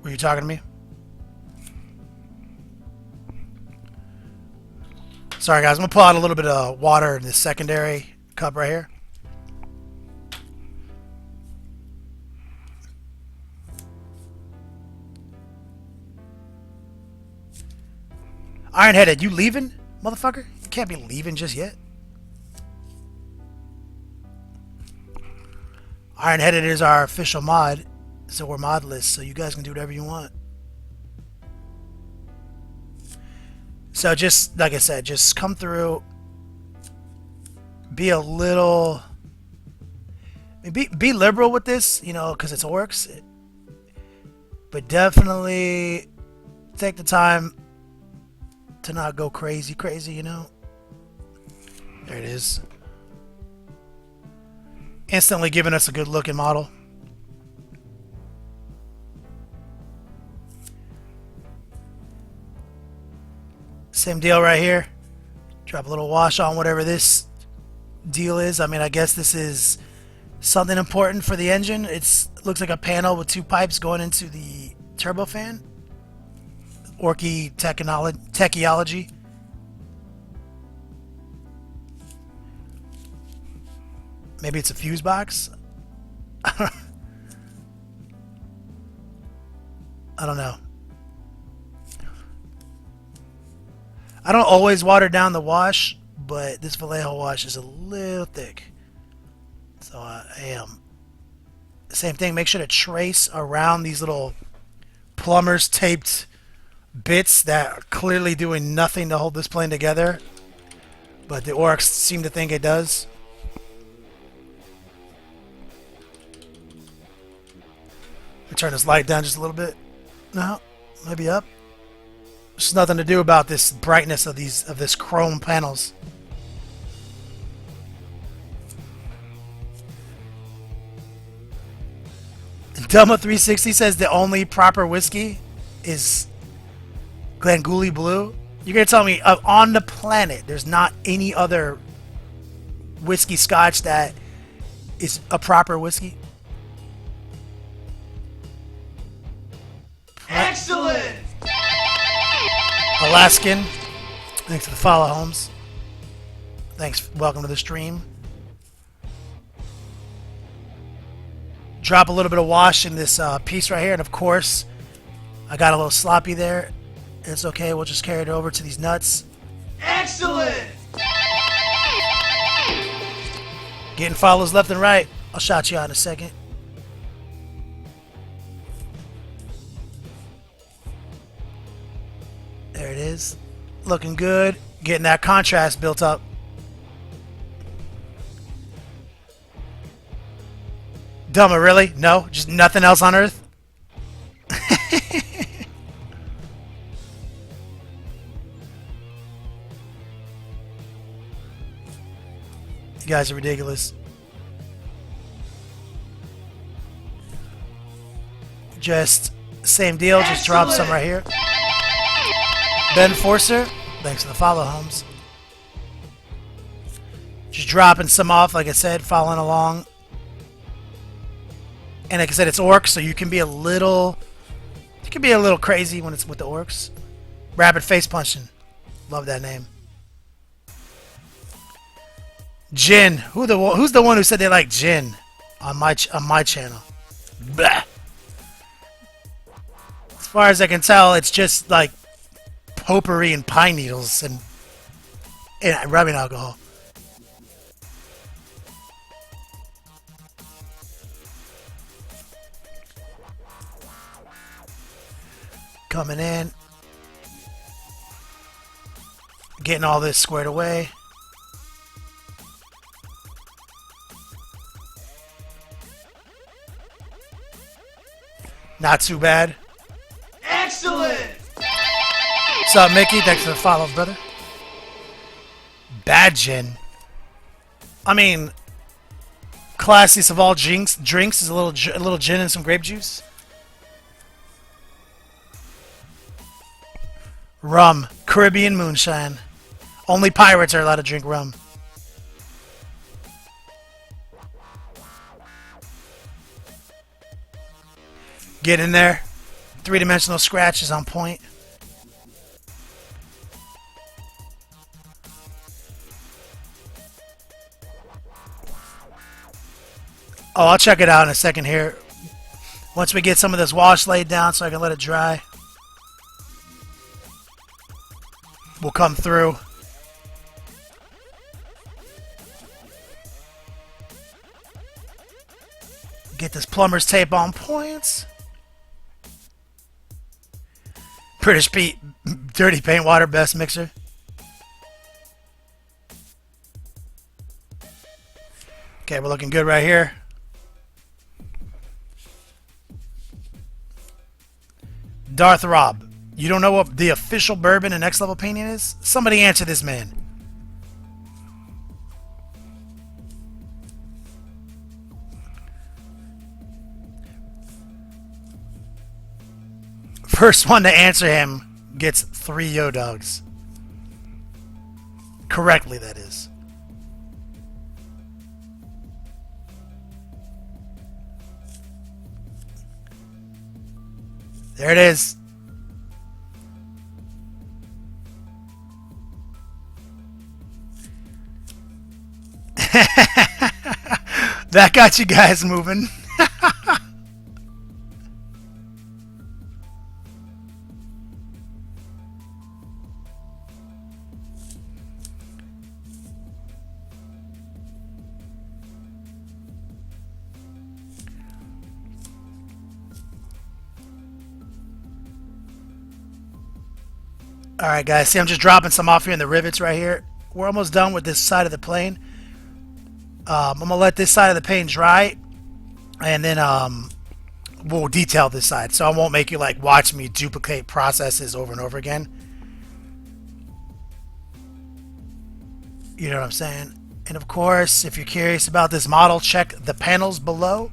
Were you talking to me? Sorry guys, I'm going to pull out a little bit of water in this secondary cup right here. Iron-headed, you leaving, motherfucker? You can't be leaving just yet. Iron-headed is our official mod, so we're modless, so you guys can do whatever you want. So just, like I said, just come through, be a little, be liberal with this, you know, because it's Orks, but definitely take the time to not go crazy, you know. There it is. Instantly giving us a good looking model. Same deal right here. Drop a little wash on whatever this deal is. I mean, I guess this is something important for the engine. It looks like a panel with two pipes going into the turbofan. Orky techiology. Maybe it's a fuse box. I don't know. I don't always water down the wash, but this Vallejo wash is a little thick. So I am. Same thing, make sure to trace around these little plumber's taped bits that are clearly doing nothing to hold this plane together. But the Orks seem to think it does. Let me turn this light down just a little bit. No, maybe up. There's nothing to do about this brightness of this chrome panels. Delma360 says the only proper whiskey is Glanguli Blue. You're gonna tell me on the planet there's not any other whiskey scotch that is a proper whiskey?
Excellent!
Alaskan, thanks for the follow, Holmes. Thanks, welcome to the stream. Drop a little bit of wash in this piece right here, and of course, I got a little sloppy there. It's okay, we'll just carry it over to these nuts.
Excellent!
Getting follows left and right. I'll shout you out in a second. There it is. Looking good. Getting that contrast built up. Dumber, really? No? Just nothing else on Earth? You guys are ridiculous. Just same deal. Just drop some right here. Ben Forcer, thanks for the follow, Holmes. Just dropping some off, like I said, following along. And like I said, it's Orcs, so you can be a little crazy when it's with the Orcs. Rapid face punching. Love that name. Gin. Who's the one who said they like gin on my channel? Blah. As far as I can tell, it's just like potpourri and pine needles and rubbing alcohol. Coming in. Getting all this squared away. Not too bad.
Excellent!
What's up, Mickey? Thanks for the follow, brother. Bad gin. I mean, classiest of all drinks is a little gin and some grape juice. Rum. Caribbean moonshine. Only pirates are allowed to drink rum. Get in there. Three-dimensional scratch is on point. Oh, I'll check it out in a second here. Once we get some of this wash laid down so I can let it dry. We'll come through. Get this plumber's tape on points. British Pete, dirty paint water, best mixer. Okay, we're looking good right here. Darth Rob, you don't know what the official bourbon and next level painting is? Somebody answer this man. First one to answer him gets 3 yo dogs. Correctly, that is. There it is. That got you guys moving. Alright guys, see I'm just dropping some off here in the rivets right here. We're almost done with this side of the plane. I'm going to let this side of the plane dry. And then we'll detail this side. So I won't make you like watch me duplicate processes over and over again. You know what I'm saying? And of course, if you're curious about this model, check the panels below.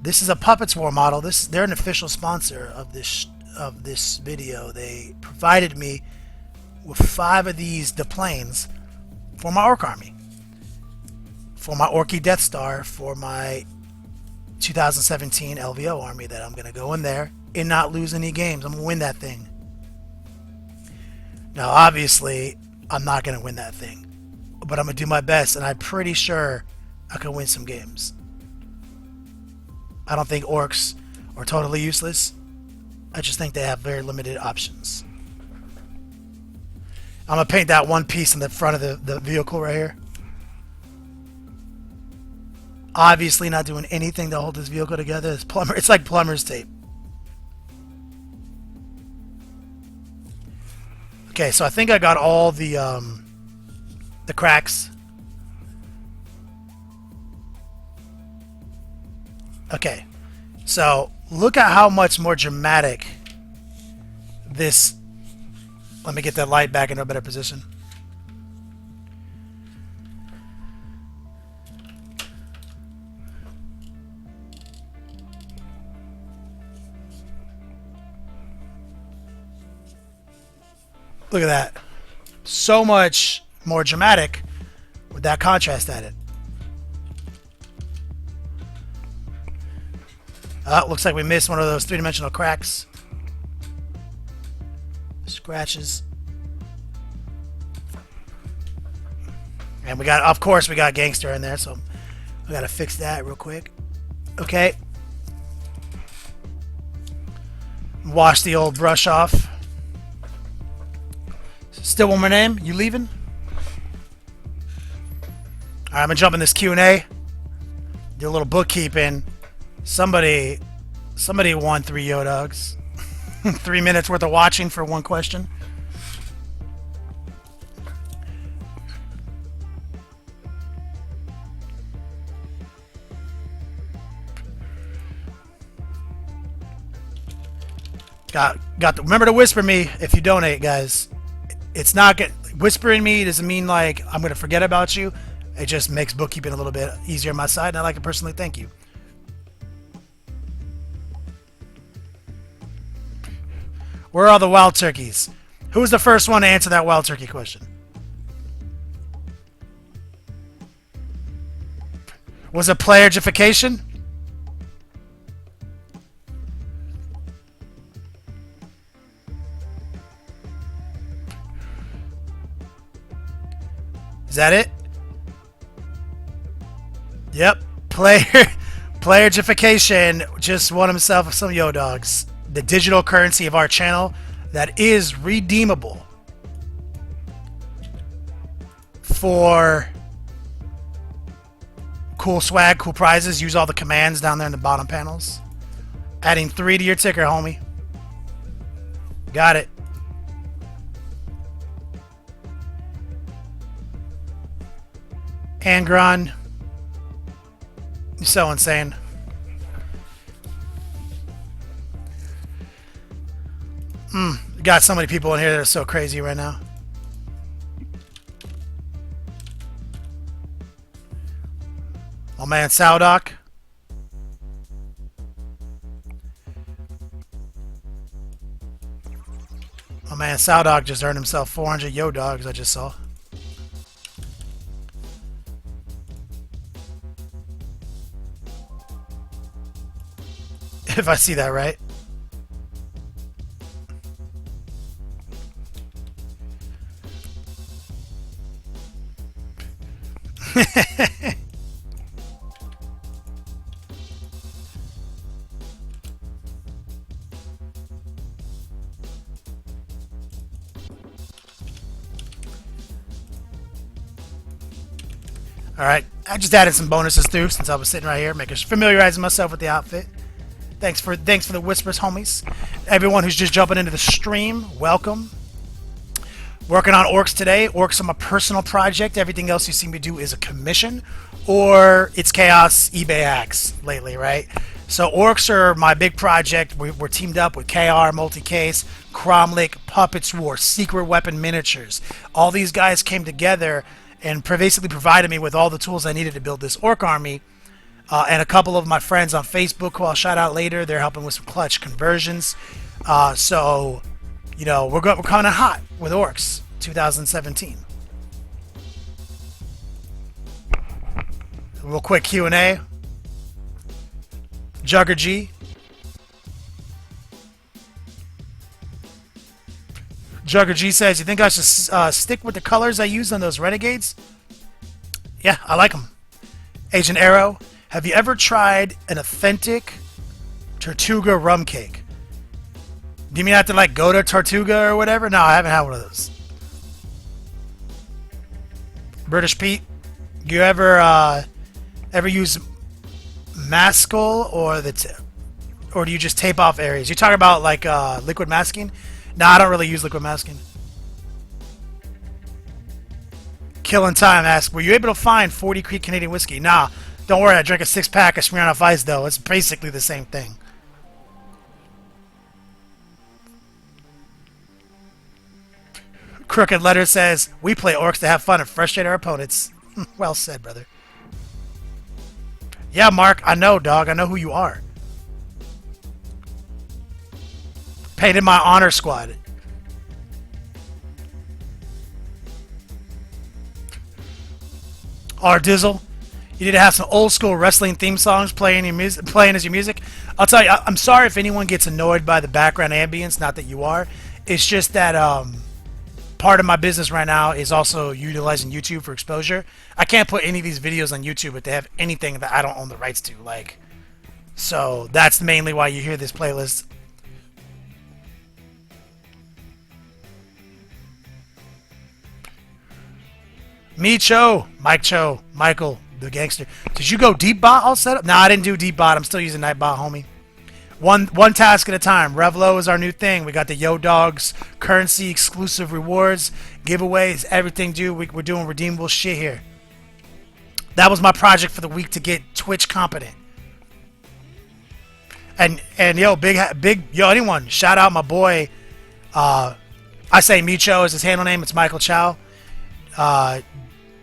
This is a Puppets War model. They're an official sponsor of this video. They provided me with 5 of these deplanes for my Ork army, for my Orky Death Star, for my 2017 LVO army that I'm gonna go in there and not lose any games. I'm gonna win that thing. Now obviously I'm not gonna win that thing, but I'm gonna do my best, and I'm pretty sure I can win some games. I don't think Orks are totally useless. I just think they have very limited options. I'm going to paint that one piece in the front of the vehicle right here. Obviously not doing anything to hold this vehicle together. It's like plumber's tape. Okay, so I think I got all the cracks. Okay, so look at how much more dramatic this... Let me get that light back into a better position. Look at that. So much more dramatic with that contrast added. Looks like we missed one of those three-dimensional cracks. Scratches. And we got, of course, we got Gangster in there, so I gotta fix that real quick. Okay. Wash the old brush off. Still one more name? You leaving? Alright, I'm gonna jump in this Q&A. Do a little bookkeeping. Somebody won 3 Yo-Dogs. 3 minutes worth of watching for one question. Remember to whisper me if you donate, guys. It's not good. Whispering me doesn't mean like I'm gonna forget about you. It just makes bookkeeping a little bit easier on my side, and I'd like to personally thank you. Where are all the wild turkeys? Who was the first one to answer that wild turkey question? Was it playerification? Is that it? Yep. Playerification just won himself some Yo-Dogs. The digital currency of our channel that is redeemable for cool swag, cool prizes. Use all the commands down there in the bottom panels. Adding 3 to your ticker, homie. Got it. Angron. You're so insane. Got so many people in here that are so crazy right now. Oh man, Sowdock. Oh man, Sowdock just earned himself 400 Yo-Dogs, I just saw. If I see that right. Alright, I just added some bonuses through since I was sitting right here, familiarizing myself with the outfit. Thanks for the whispers, homies. Everyone who's just jumping into the stream, welcome. Working on Orks today. Orks are my personal project. Everything else you see me do is a commission, or it's chaos eBay hacks lately, right? So Orks are my big project. We're teamed up with KR, Multicase, Kromlech, Puppets War, Secret Weapon Miniatures. All these guys came together and basically provided me with all the tools I needed to build this Ork army. And a couple of my friends on Facebook who I'll shout out later. They're helping with some clutch conversions. So, you know, we're coming in hot with Orks 2017. A real quick Q&A. Jugger G. Jugger G says, you think I should stick with the colors I used on those Renegades? Yeah, I like them. Agent Arrow, have you ever tried an authentic Tortuga rum cake? Do you mean I have to like go to Tortuga or whatever? No, I haven't had one of those. British Pete, do you ever use Maskell or or do you just tape off areas? You talking about like liquid masking? No, I don't really use liquid masking. Killing Time asks, were you able to find 40 Creek Canadian whiskey? Nah, don't worry, I drank a 6-pack of Smirnoff Ice though. It's basically the same thing. Crooked Letter says, we play Orks to have fun and frustrate our opponents. Well said, brother. Yeah, Mark, I know, dog. I know who you are. Painted my honor squad. R Dizzle, you need to have some old school wrestling theme songs playing as your music. I'll tell you, I'm sorry if anyone gets annoyed by the background ambience. Not that you are. It's just that part of my business right now is also utilizing YouTube for exposure. I can't put any of these videos on YouTube if they have anything that I don't own the rights to. Like, so that's mainly why you hear this playlist. Me Cho, Mike Cho, Michael, the gangster. Did you go deep bot all set up? No, I didn't do deep bot. I'm still using night bot, homie. One task at a time. Revlo is our new thing. We got the Yo Dogs currency, exclusive rewards, giveaways, everything, dude. We're doing redeemable shit here. That was my project for the week, to get Twitch competent. And yo, yo, anyone, shout out my boy. I say Micho is his handle name. It's Michael Chow.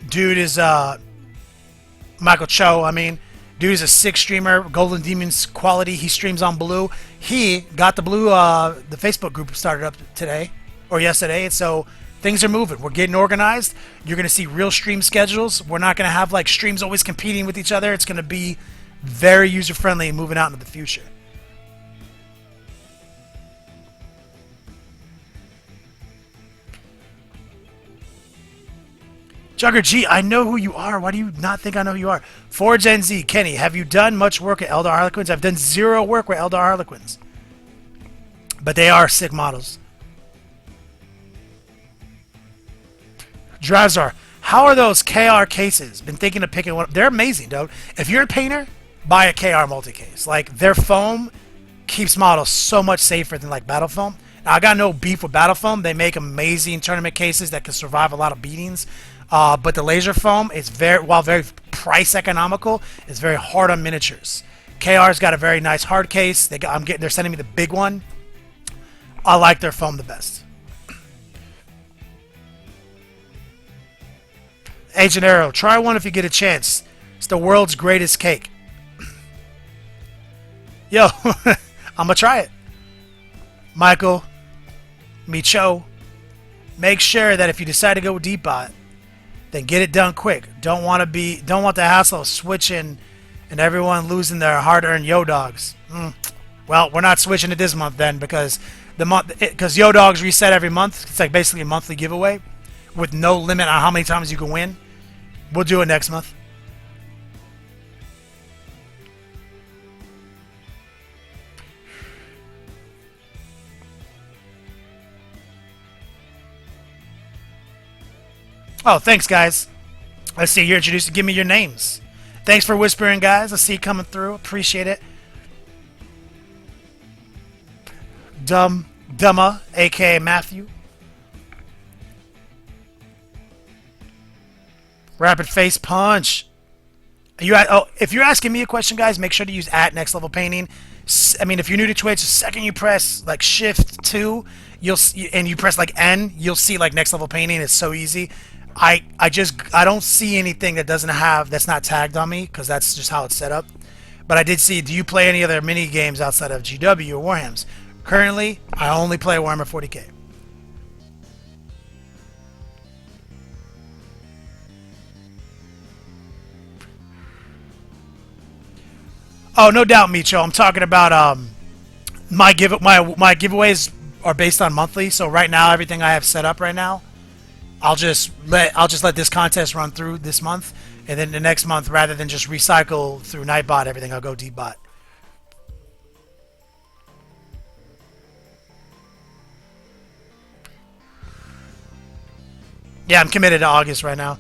Dude is Michael Cho. I mean, dude is a sick streamer. Golden Demons quality. He streams on Blue. He got the Blue the Facebook group started up today or yesterday, and so things are moving. We're getting organized. You're gonna see real stream schedules. We're not gonna have like streams always competing with each other. It's gonna be very user friendly and moving out into the future. Jugger G, I know who you are. Why do you not think I know who you are? Forge NZ, Kenny, have you done much work with Elder Harlequins? I've done zero work with Elder Harlequins. But they are sick models. Drazar, how are those KR cases? Been thinking of picking one up. They're amazing, dude. If you're a painter, buy a KR multi-case. Like, their foam keeps models so much safer than, like, battle foam. Now, I got no beef with battle foam. They make amazing tournament cases that can survive a lot of beatings. But the laser foam is while very price economical, it's very hard on miniatures. KR's got a very nice hard case. They're sending me the big one. I like their foam the best. Agent Arrow, try one if you get a chance. It's the world's greatest cake. Yo, I'm gonna try it. Michael, Micho, make sure that if you decide to go with deep bot, then get it done quick. Don't want the hassle of switching and everyone losing their hard-earned Yo Dogs. Well, we're not switching it this month then, because Yo Dogs reset every month. It's like basically a monthly giveaway with no limit on how many times you can win. We'll do it next month. Oh, thanks, guys. Let's see, you're introduced. Give me your names. Thanks for whispering, guys. I see it coming through. Appreciate it. Dumma, a.k.a. Matthew. Rapid Face Punch. If you're asking me a question, guys, make sure to use @NextLevelPainting. I mean, if you're new to Twitch, the second you press like Shift 2, and you press like N, you'll see like Next Level Painting. It's so easy. I don't see anything that's not tagged on me, because that's just how it's set up. But I did see, do you play any other mini games outside of GW or Warhams? Currently, I only play Warhammer 40k. Oh, no doubt, Micho. I'm talking about my giveaways are based on monthly. So right now, everything I have set up right now, I'll just let this contest run through this month, and then the next month, rather than just recycle through Nightbot everything, I'll go deep bot. Yeah, I'm committed to August right now.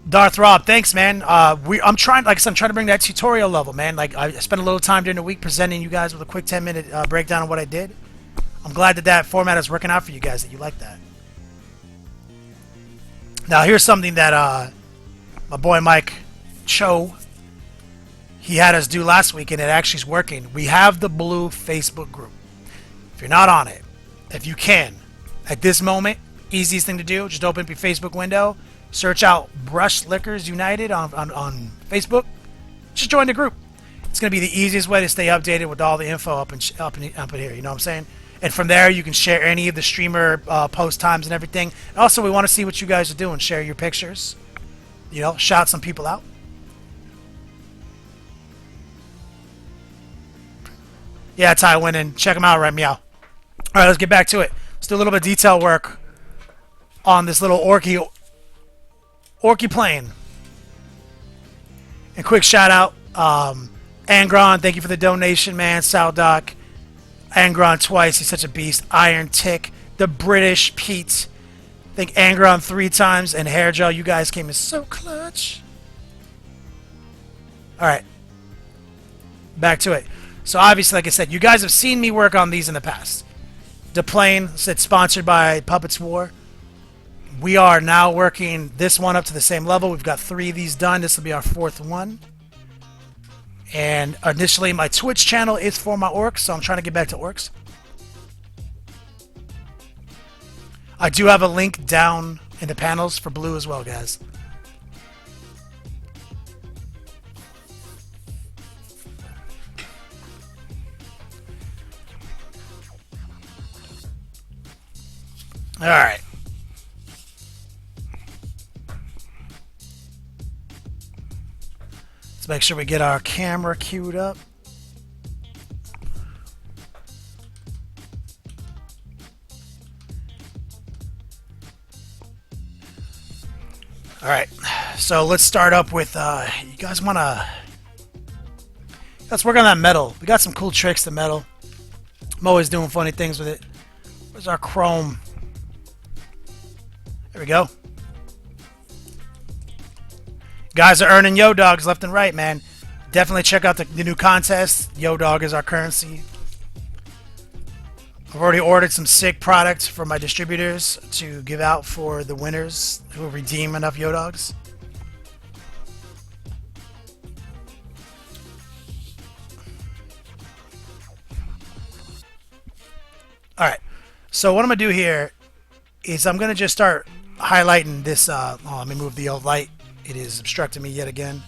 Darth Rob, thanks, man. I'm trying, like I said, I'm trying to bring that tutorial level, man. Like, I spent a little time during the week presenting you guys with a quick 10-minute breakdown of what I did. I'm glad that format is working out for you guys, that you like that. Now, here's something that my boy Mike Cho, he had us do last week, and it actually is working. We have the Blue Facebook group. If you're not on it, if you can, at this moment, easiest thing to do, just open up your Facebook window, search out Brush Lickers United on Facebook. Just join the group. It's going to be the easiest way to stay updated with all the info up in here. You know what I'm saying? And from there, you can share any of the streamer post times and everything. Also, we want to see what you guys are doing. Share your pictures. You know, shout some people out. Yeah, Ty went in. Check them out, right? Meow. All right, let's get back to it. do a little bit of detail work on this little orky plane. And quick shout out, Angron, thank you for the donation, man. Saldoc, Angron twice, he's such a beast. Iron Tick, the British Pete, thank Angron 3 times, and Hair Gel, you guys came in so clutch. Alright, back to it. So obviously, like I said, you guys have seen me work on these in the past. The plane said sponsored by Puppets War. We are now working this one up to the same level. We've got 3 of these done. This will be our 4th one. And initially, my Twitch channel is for my Orks, so I'm trying to get back to Orks. I do have a link down in the panels for blue as well, guys. All right. Let's make sure we get our camera queued up. All right. So let's start up with, you guys want to... Let's work on that metal. We got some cool tricks to metal. I'm always doing funny things with it. Where's our chrome? There we go. Guys are earning Yo Dogs left and right, man. Definitely check out the new contest. Yo Dog is our currency. I've already ordered some sick products for my distributors to give out for the winners who redeem enough Yo Dogs. Alright, so what I'm going to do here is I'm going to just start highlighting this. Let me move the old light. It is obstructing me yet again.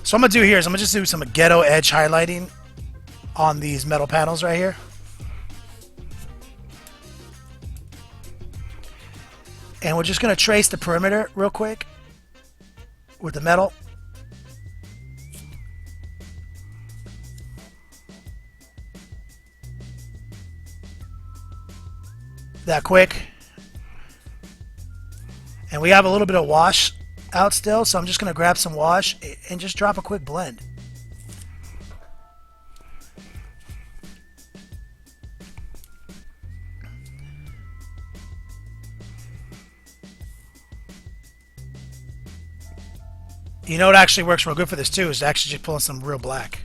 So what I'm going to do here is I'm going to just do some ghetto edge highlighting on these metal panels right here. And we're just going to trace the perimeter real quick with the metal. That quick. And we have a little bit of wash out still, so I'm just going to grab some wash and just drop a quick blend. You know what actually works real good for this too is actually just pulling some real black.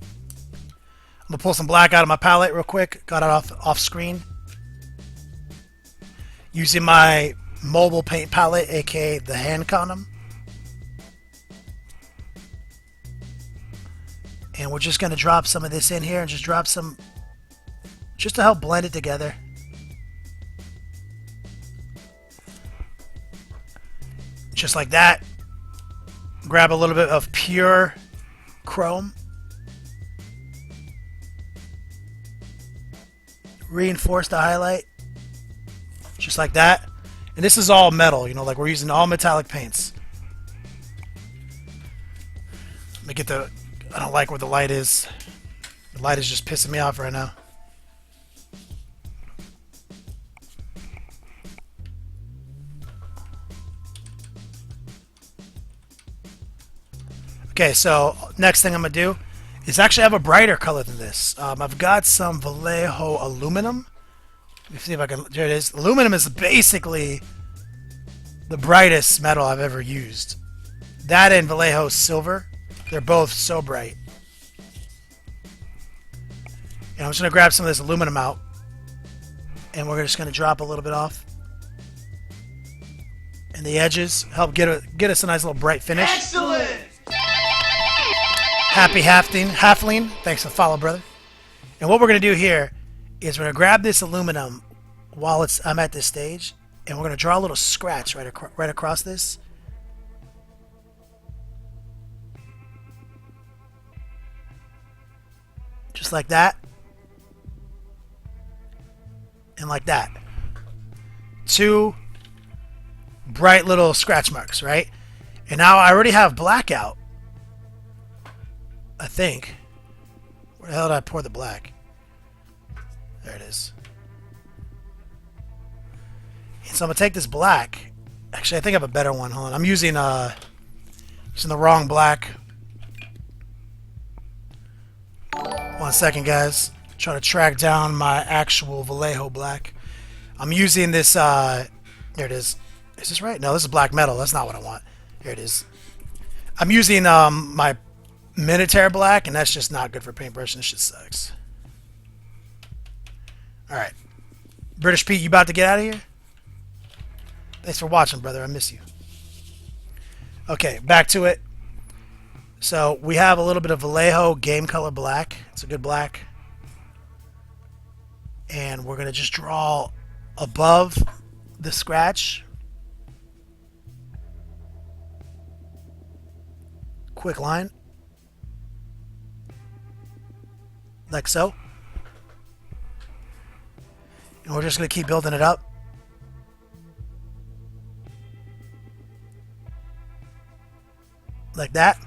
I'm going to pull some black out of my palette real quick. Got it off screen. Using my mobile paint palette, aka the hand condom. And we're just going to drop some of this in here and just drop some, just to help blend it together. Just like that. Grab a little bit of pure chrome. Reinforce the highlight. Just like that. And this is all metal, you know, like we're using all metallic paints. Let me get the... I don't like where the light is. The light is just pissing me off right now. Okay, so next thing I'm going to do is actually have a brighter color than this. I've got some Vallejo aluminum. Let me see if I can... There it is. Aluminum is basically the brightest metal I've ever used. That and Vallejo silver. They're both so bright. And I'm just going to grab some of this aluminum out. And we're just going to drop a little bit off. And the edges help get us a nice little bright finish.
Excellent!
Happy Halfling. Thanks for the follow, brother. And what we're going to do here is we're going to grab this aluminum while I'm at this stage, and we're going to draw a little scratch right across this. Just like that. And like that. 2 bright little scratch marks, right? And now I already have black out. I think. Where the hell did I pour the black? There it is. And so I'm gonna take this black. Actually, I think I have a better one. Hold on. I'm using the wrong black. 1 second, guys. Trying to track down my actual Vallejo black. I'm using this. There it is. Is this right? No, this is black metal. That's not what I want. Here it is. I'm using my Minotaur black, and that's just not good for paintbrushing. This shit sucks. Alright. British Pete, you about to get out of here? Thanks for watching, brother. I miss you. Okay, back to it. So, we have a little bit of Vallejo game color black. It's a good black. And we're going to just draw above the scratch. Quick line. Like so. And we're just going to keep building it up. Like that.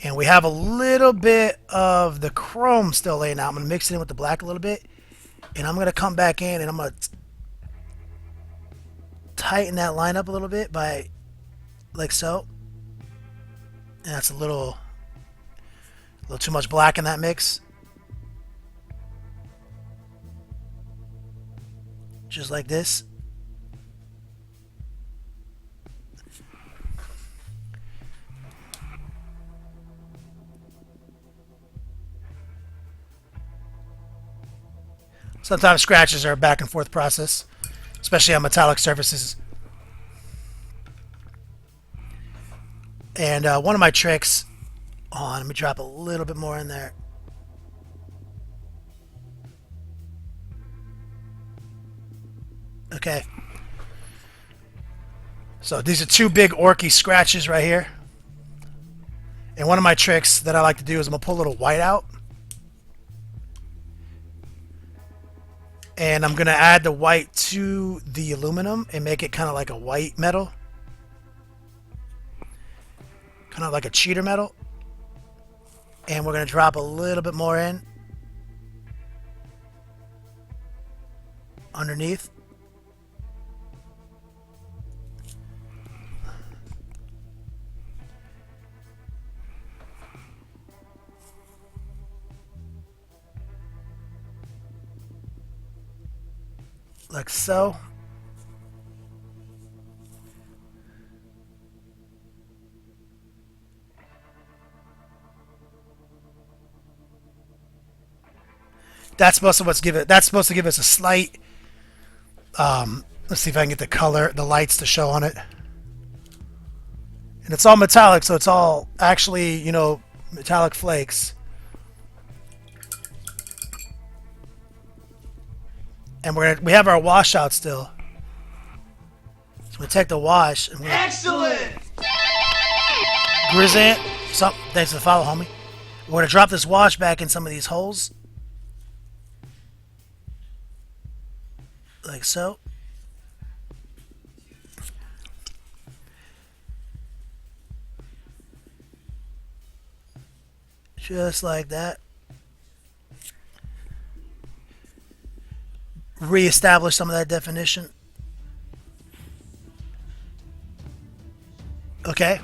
And we have a little bit of the chrome still laying out. I'm going to mix it in with the black a little bit. And I'm going to come back in and I'm going to tighten that line up a little bit by like so. And that's a little too much black in that mix. Just like this. Sometimes scratches are a back and forth process, especially on metallic surfaces. And one of my tricks, let me drop a little bit more in there. Okay. So these are two big orky scratches right here. And one of my tricks that I like to do is I'm going to pull a little white out. And I'm going to add the white to the aluminum and make it kind of like a white metal. Kind of like a cheater metal. And we're going to drop a little bit more in. Underneath. Like so. That's supposed to give us a slight let's see if I can get the lights to show on it. And it's all metallic, so it's all actually, you know, metallic flakes. And we have our washout still. So we take the wash and
Excellent!
Grizzant. Thanks for the follow, homie. We're gonna drop this wash back in some of these holes. Like so. Just like that. Reestablish some of that definition. Okay.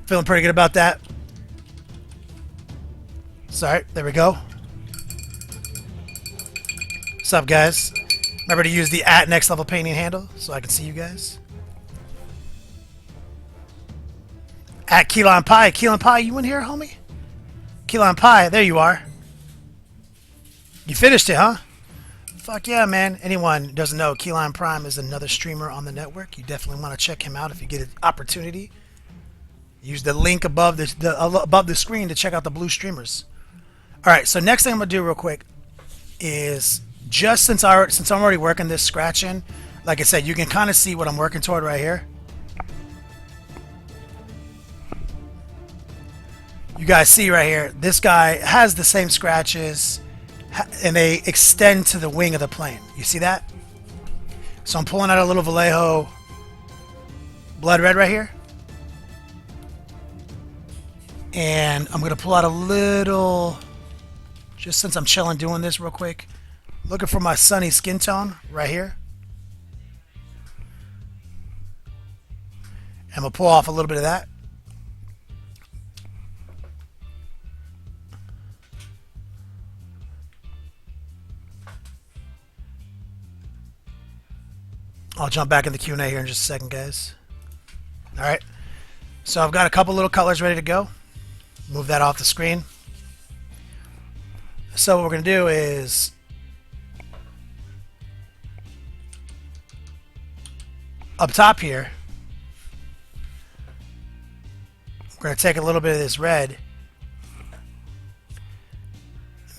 Feeling pretty good about that. Sorry, there we go. What's up, guys? Remember to use the @nextlevel painting handle so I can see you guys. @Keylon Pie. Keylon Pie, you in here, homie? Keylon Pie, there you are. You finished it, huh? Fuck yeah, man. Anyone who doesn't know, Keyline Prime is another streamer on the network. You definitely want to check him out if you get an opportunity. Use the link above the screen to check out the blue streamers. All right, so next thing I'm gonna do real quick is just since I'm already working this scratching, like I said, you can kind of see what I'm working toward right here. You guys see right here, this guy has the same scratches, and they extend to the wing of the plane. You see that? So I'm pulling out a little Vallejo blood red right here. And I'm going to pull out a little, just since I'm chilling doing this real quick, looking for my sunny skin tone right here. I'm going to pull off a little bit of that. I'll jump back in the Q&A here in just a second, guys. Alright, so I've got a couple little colors ready to go. Move that off the screen. So what we're going to do is up top here, we're going to take a little bit of this red,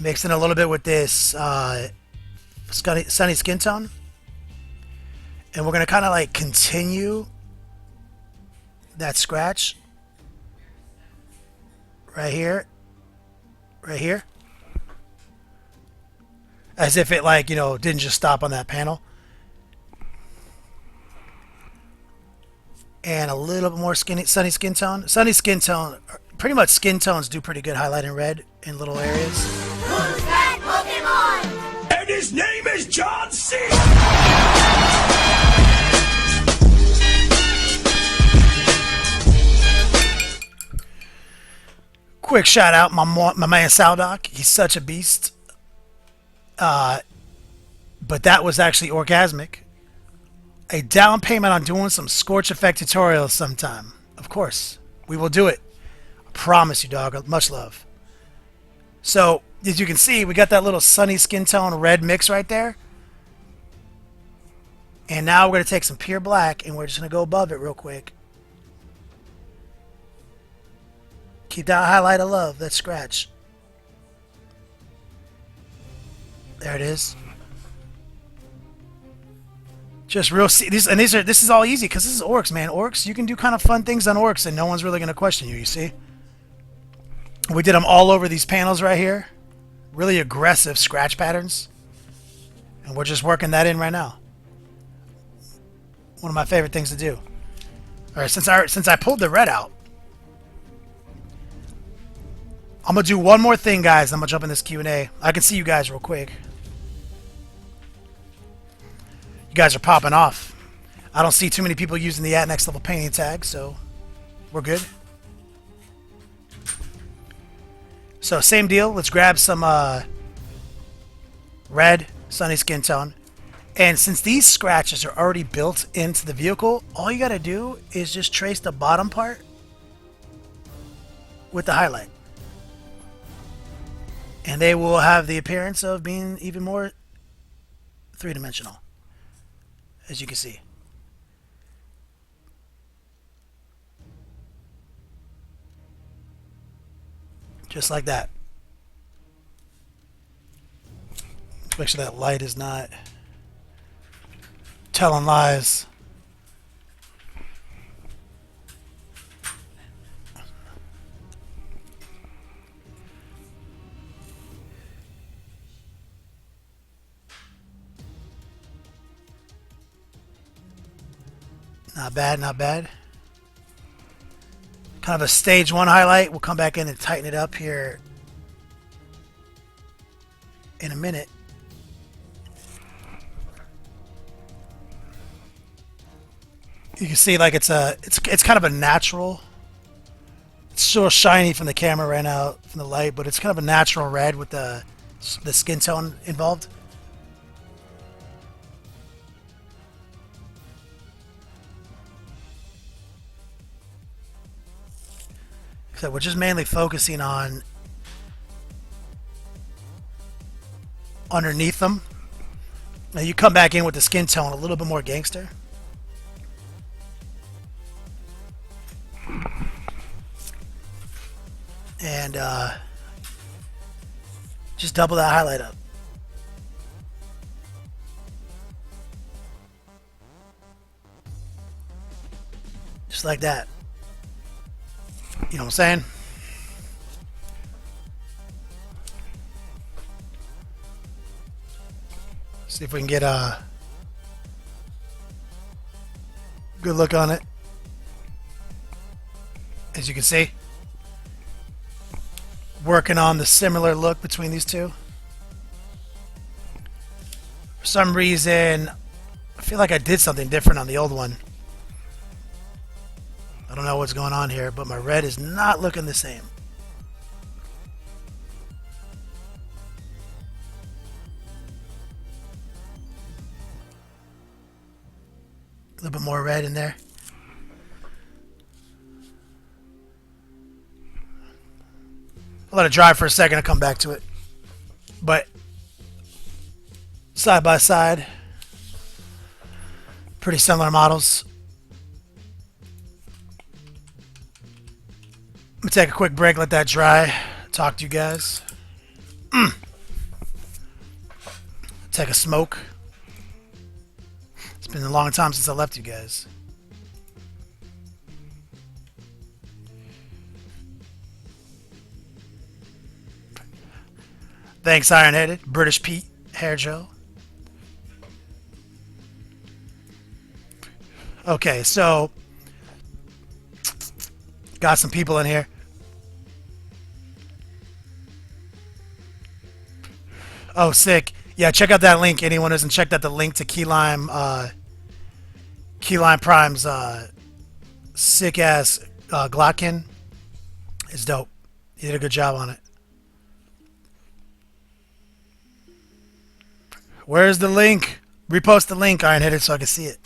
mix it a little bit with this sunny skin tone, and we're going to kind of like continue that scratch right here, as if it, like, you know, didn't just stop on that panel. And a little bit more sunny skin tone. Sunny skin tone, pretty much skin tones do pretty good highlighting red in little areas.
Who's that Pokemon?
And his name is John C.
Quick shout out, my man Saldoc. He's such a beast. But that was actually orgasmic. A down payment on doing some Scorch Effect tutorials sometime. Of course, we will do it. I promise you, dog. Much love. So, as you can see, we got that little sunny skin tone red mix right there. And now we're going to take some pure black and we're just going to go above it real quick. Keep that highlight of love, that scratch. There it is. Just real this is all easy because this is Orks, man. Orks, you can do kind of fun things on Orks and no one's really going to question you, you see? We did them all over these panels right here. Really aggressive scratch patterns. And we're just working that in right now. One of my favorite things to do. Alright, since I pulled the red out, I'm going to do one more thing, guys. I'm going to jump in this Q&A. I can see you guys real quick. You guys are popping off. I don't see too many people using the @next level painting tag, so we're good. So same deal. Let's grab some red sunny skin tone. And since these scratches are already built into the vehicle, all you got to do is just trace the bottom part with the highlight. And they will have the appearance of being even more three-dimensional, as you can see. Just like that. Make sure that light is not telling lies. Not bad, not bad. Kind of a stage 1 highlight. We'll come back in and tighten it up here in a minute. You can see like it's kind of a natural. It's so shiny from the camera right now, from the light, but it's kind of a natural red with the skin tone involved. So we're just mainly focusing on underneath them. Now you come back in with the skin tone a little bit more gangster. And just double that highlight up. Just like that. You know what I'm saying? See if we can get Good look on it. As you can see. Working on the similar look between these two. For some reason, I feel like I did something different on the old one. I don't know what's going on here, but my red is not looking the same. A little bit more red in there. I'll let it dry for a second and come back to it. But side by side, pretty similar models. I'm gonna take a quick break, let that dry, talk to you guys. Take a smoke. It's been a long time since I left you guys. Thanks, Ironheaded. British Pete, hair gel. Okay, so got some people in here. Oh, sick. Yeah, check out that link. Anyone who hasn't checked out the link to Keyline Prime's sick ass Glotkin is dope. He did a good job on it. Where's the link? Repost the link, Ironheaded, so I can see it.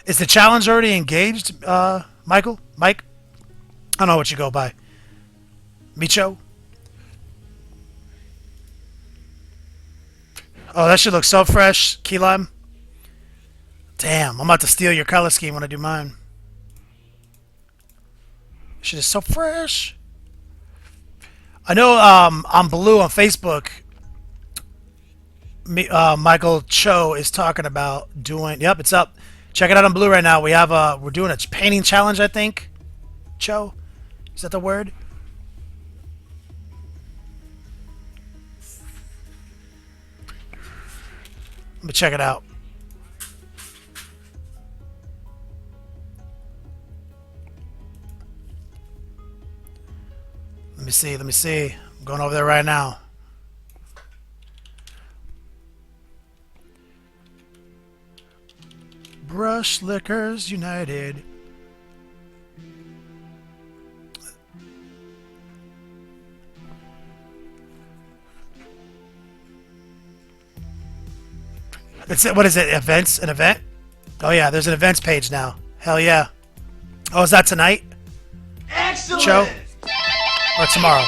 Is the challenge already engaged, Michael? Mike? I don't know what you go by. Micho? Oh, that shit looks so fresh. Key lime. Damn, I'm about to steal your color scheme when I do mine. Shit is so fresh. I know on Blue on Facebook, Michael Cho is talking about doing... Yep, it's up. Check it out on Blue right now. We're doing a painting challenge, I think. Cho? Is that the word? Let me check it out. Let me see. I'm going over there right now. Brush Lickers United. What is it? Events? An event? Oh yeah, there's an events page now. Hell yeah. Oh, is that tonight?
Excellent!
Joe? Or tomorrow?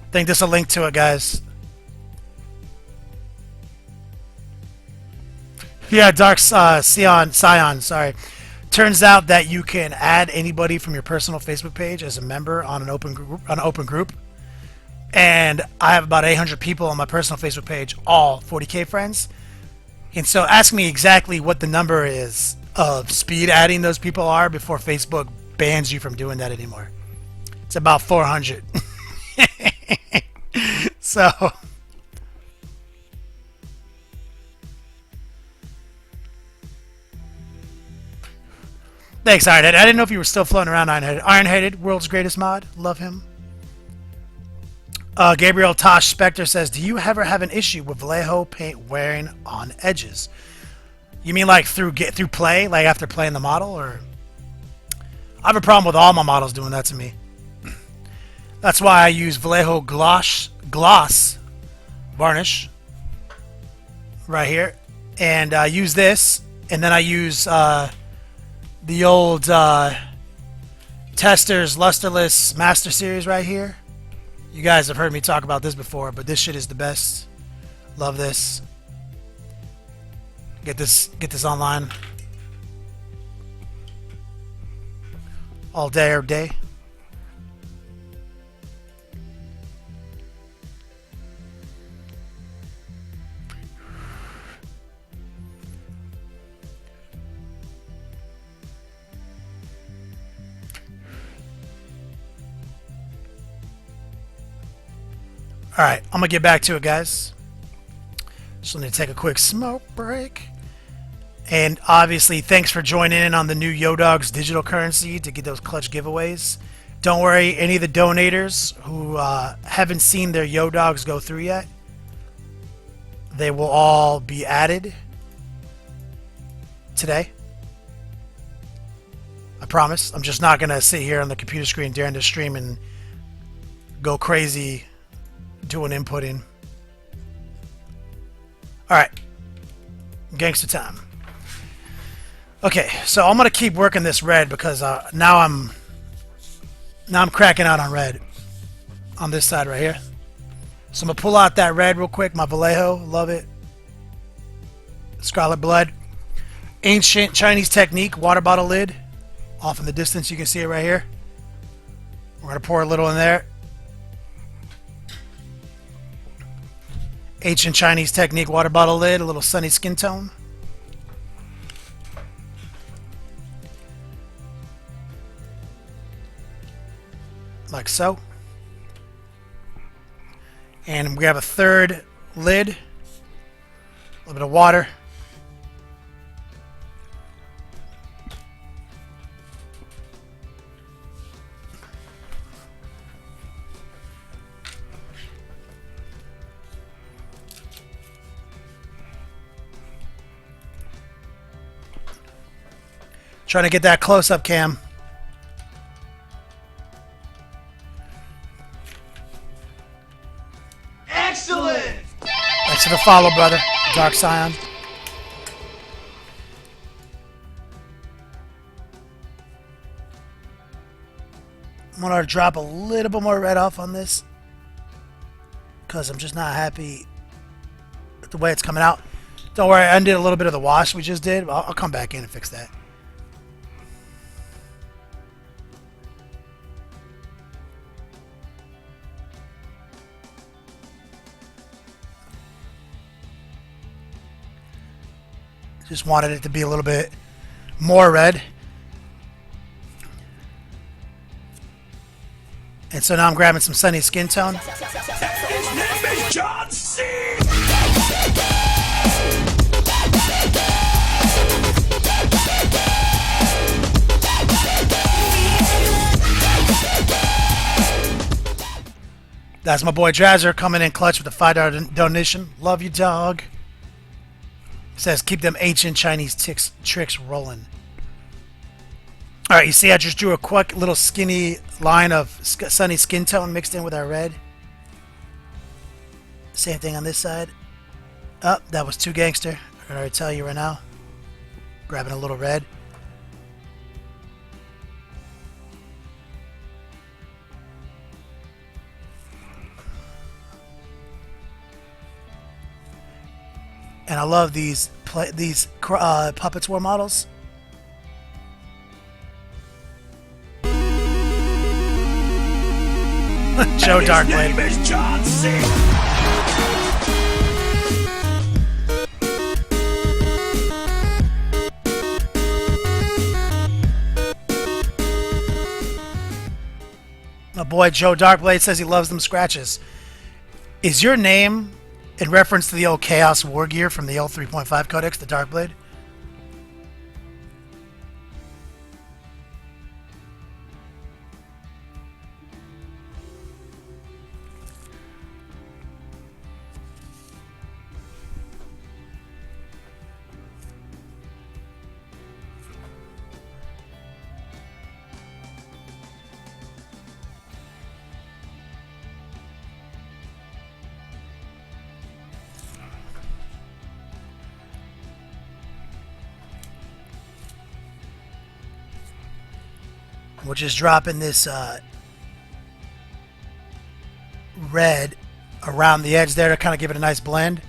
I think there's a link to it, guys. Yeah, Dark Scion, sorry. Turns out that you can add anybody from your personal Facebook page as a member on an open group. And I have about 800 people on my personal Facebook page, all 40K friends. And so ask me exactly what the number is of speed adding those people are before Facebook bans you from doing that anymore. It's about 400. So thanks, Ironhead. I didn't know if you were still floating around, Ironhead. Ironheaded, world's greatest mod. Love him. Gabriel Tosh Spectre says, do you ever have an issue with Vallejo paint wearing on edges? You mean like through play, like after playing the model? Or I have a problem with all my models doing that to me. That's why I use Vallejo gloss varnish right here, and I use this, and then I use the old Testors Lusterless Master Series right here. You guys have heard me talk about this before, but this shit is the best. Love this. Get this online all day every day. Alright, I'm gonna get back to it, guys. Just need to take a quick smoke break. And obviously, thanks for joining in on the new Yo-Dogs digital currency to get those clutch giveaways. Don't worry, any of the donators who haven't seen their Yo-Dogs go through yet, they will all be added today. I promise. I'm just not going to sit here on the computer screen during the stream and go crazy doing inputting. Alright. Gangster time. Okay, so I'm going to keep working this red because now I'm cracking out on red on this side right here. So I'm going to pull out that red real quick. My Vallejo. Love it. Scarlet Blood. Ancient Chinese technique. Water bottle lid. Off in the distance, you can see it right here. We're going to pour a little in there. Ancient Chinese technique water bottle lid. A little sunny skin tone. Like so. And we have a third lid. A little bit of water. Trying to get that close-up cam.
Excellent!
Thanks for the follow, brother. Dark Scion. I'm going to drop a little bit more red off on this because I'm just not happy with the way it's coming out. Don't worry, I undid a little bit of the wash we just did. I'll come back in and fix that. Just wanted it to be a little bit more red. And so now I'm grabbing some sunny skin tone.
His name is John C.
That's my boy Drazzer coming in clutch with a $5 donation. Love you, dog. Says keep them ancient Chinese tricks rolling. Alright, you see I just drew a quick little skinny line of sunny skin tone mixed in with our red. Same thing on this side. Oh, that was too gangster. I can already tell you right now. Grabbing a little red. And I love these Puppets War models. Joe Darkblade.
His name is John C.
My boy Joe Darkblade says he loves them scratches. Is your name in reference to the old Chaos War gear from the old 3.5 Codex, the Darkblade? We're just dropping this red around the edge there to kind of give it a nice blend.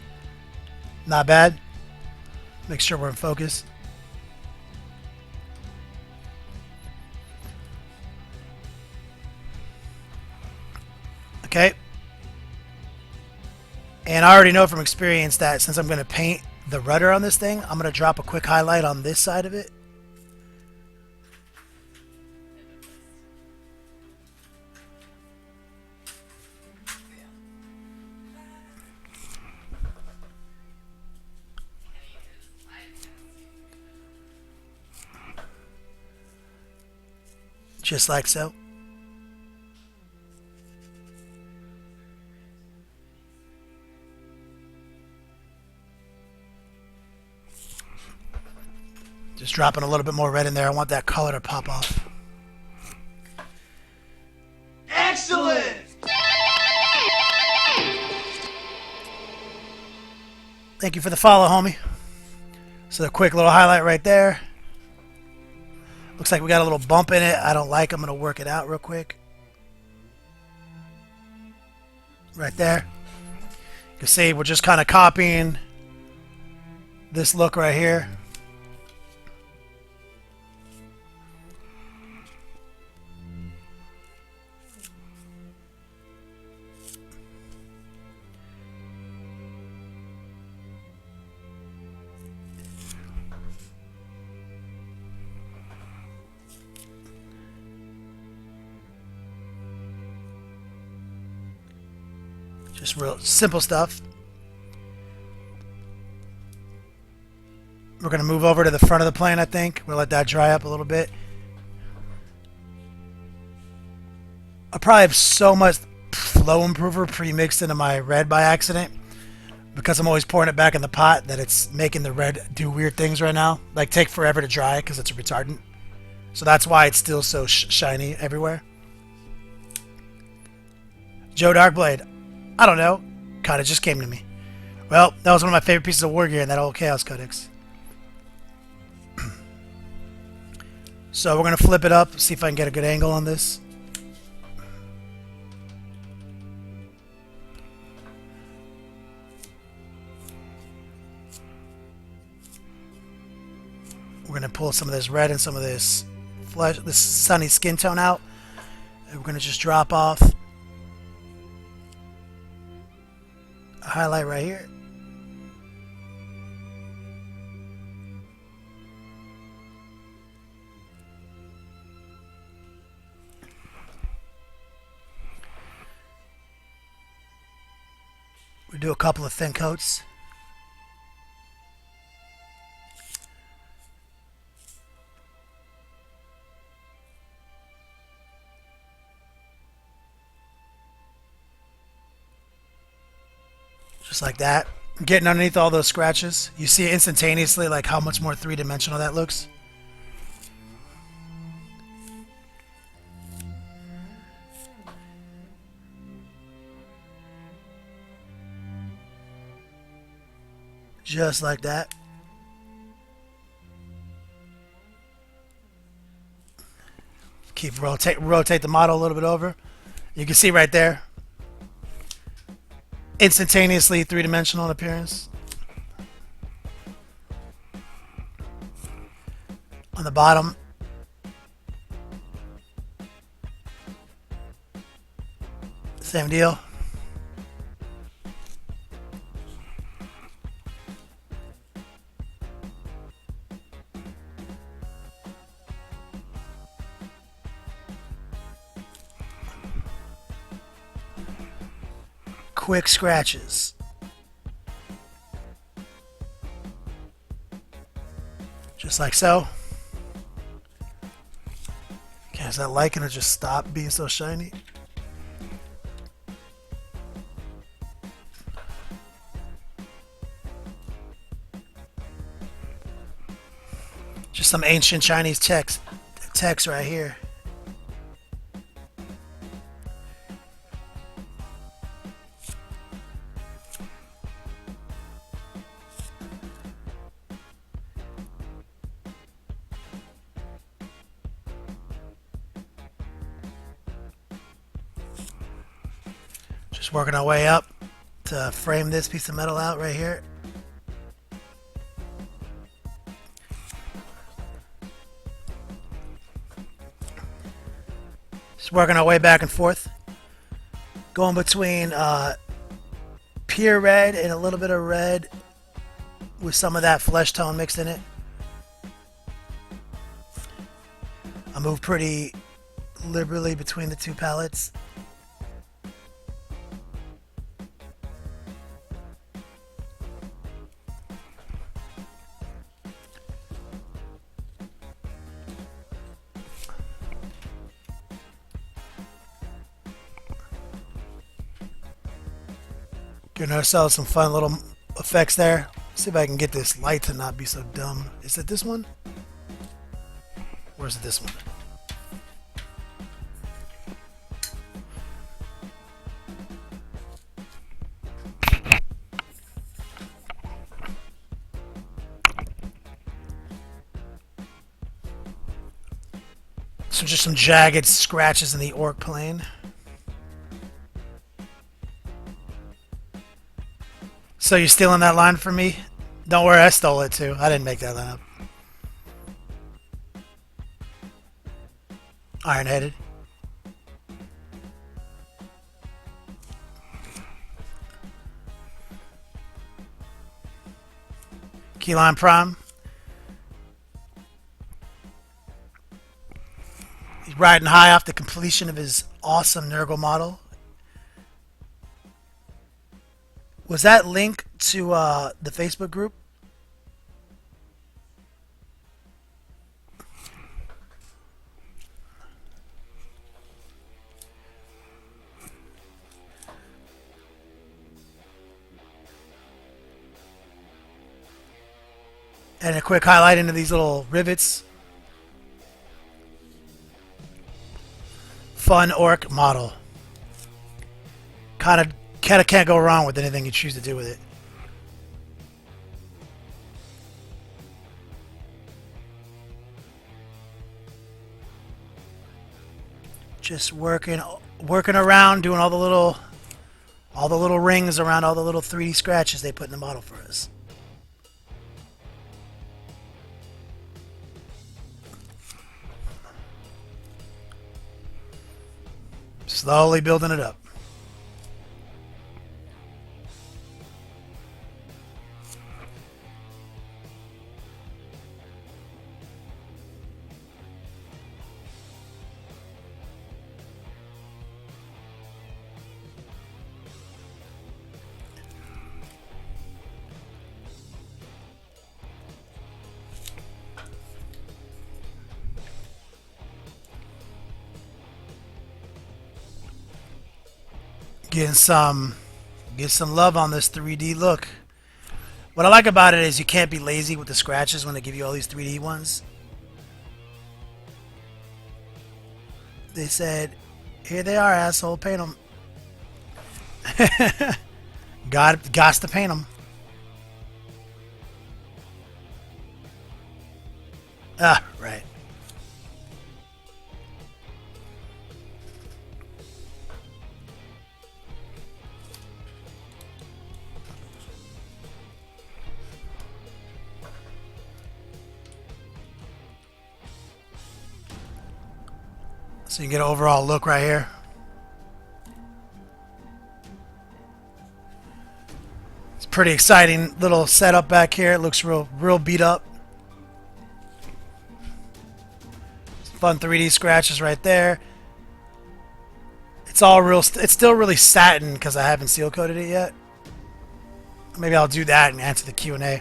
Not bad. Make sure we're in focus. Okay. And I already know from experience that since I'm going to paint the rudder on this thing, I'm going to drop a quick highlight on this side of it. Just like so. Just dropping a little bit more red in there. I want that color to pop off.
Excellent!
Thank you for the follow, homie. So a quick little highlight right there. Looks like we got a little bump in it. I don't like. I'm going to work it out real quick. Right there. You can see we're just kind of copying this look right here. Just real simple stuff. We're going to move over to the front of the plane, I think. We'll let that dry up a little bit. I probably have so much flow improver pre-mixed into my red by accident because I'm always pouring it back in the pot that it's making the red do weird things right now. Like take forever to dry because it's a retardant. So that's why it's still so shiny everywhere. Joe Darkblade. I don't know. God, it just came to me. Well, that was one of my favorite pieces of war gear in that old Chaos Codex. So we're going to flip it up, see if I can get a good angle on this. We're going to pull some of this red and some of this flesh, this sunny skin tone out. And we're going to just drop off a highlight right here. We do a couple of thin coats. Just like that. Getting underneath all those scratches. You see instantaneously like how much more three-dimensional that looks. Just like that. Keep rotate the model a little bit over. You can see right there. Instantaneously three-dimensional in appearance. On the bottom. Same deal. Quick scratches. Just like so. Okay, is that light gonna just stop being so shiny? Just some ancient Chinese text right here. Just working our way up to frame this piece of metal out right here. Just working our way back and forth. Going between pure red and a little bit of red with some of that flesh tone mixed in it. I move pretty liberally between the two palettes. Giving ourselves some fun little effects there. See if I can get this light to not be so dumb. Is it this one? Or is it this one? So just some jagged scratches in the orc plane. So you're stealing that line from me? Don't worry, I stole it too. I didn't make that line up. Iron-headed. Keyline Prime. He's riding high off the completion of his awesome Nurgle model. Was that link to the Facebook group? And a quick highlight into these little rivets. Fun orc model. Kind of can't go wrong with anything you choose to do with it. Just working around, doing all the little rings around all the little 3D scratches they put in the model for us. Slowly building it up. Get some love on this 3D look. What I like about it is you can't be lazy with the scratches when they give you all these 3D ones. They said, here they are, asshole, paint them. Gots to paint them. Ah, right. So you get an overall look right here. It's pretty exciting little setup back here. It looks real beat up. Some fun 3D scratches right there. It's all real. It's still really satin because I haven't seal coated it yet. Maybe I'll do that and answer the Q&A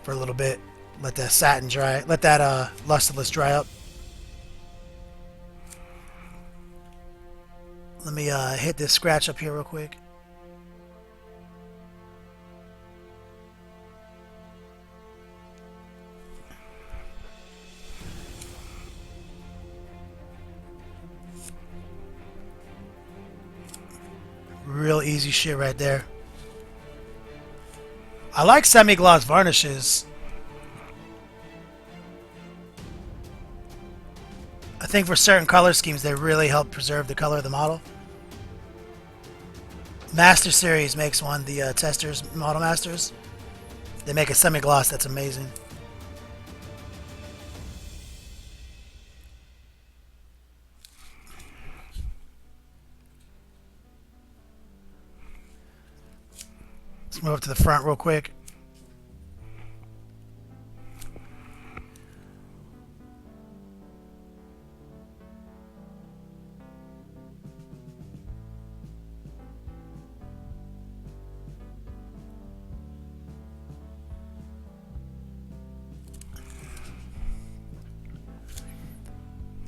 for a little bit. Let that satin dry. Let that lusterless dry up. Let me hit this scratch up here real quick. Real easy shit right there. I like semi-gloss varnishes. I think for certain color schemes they really help preserve the color of the model. Master Series makes one, the Testers, Model Masters. They make a semi-gloss that's amazing. Let's move up to the front real quick.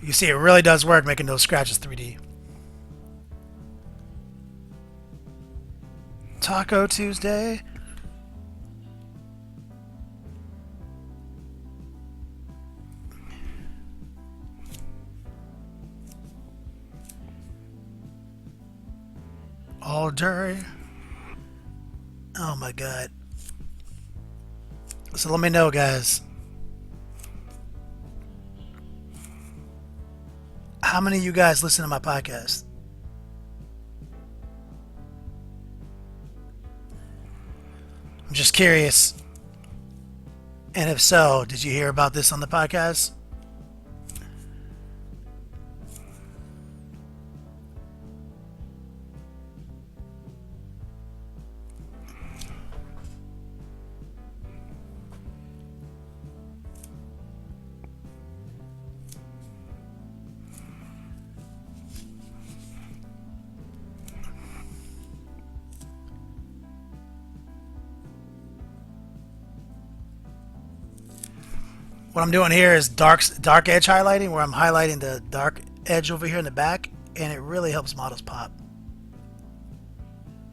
You see, it really does work making those scratches 3D. Taco Tuesday. All day. Oh my god. So let me know, guys. How many of you guys listen to my podcast? I'm just curious. And if so, did you hear about this on the podcast? What I'm doing here is dark edge highlighting, where I'm highlighting the dark edge over here in the back, and it really helps models pop.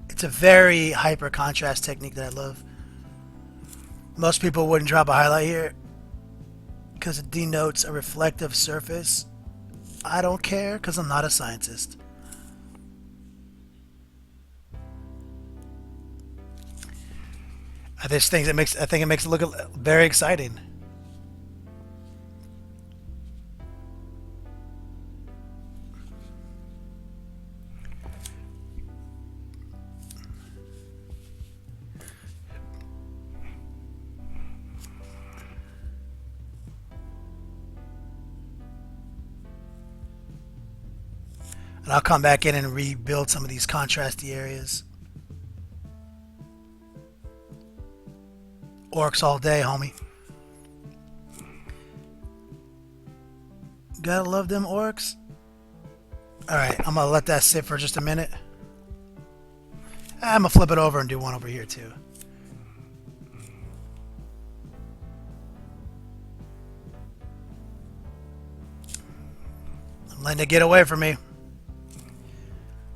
It's a very hyper contrast technique that I love. Most people wouldn't drop a highlight here because it denotes a reflective surface. I don't care because I'm not a scientist. I think it makes it look very exciting. And I'll come back in and rebuild some of these contrasty areas. Orks all day, homie. Gotta love them orks. Alright, I'm gonna let that sit for just a minute. I'm gonna flip it over and do one over here too. I'm letting it get away from me.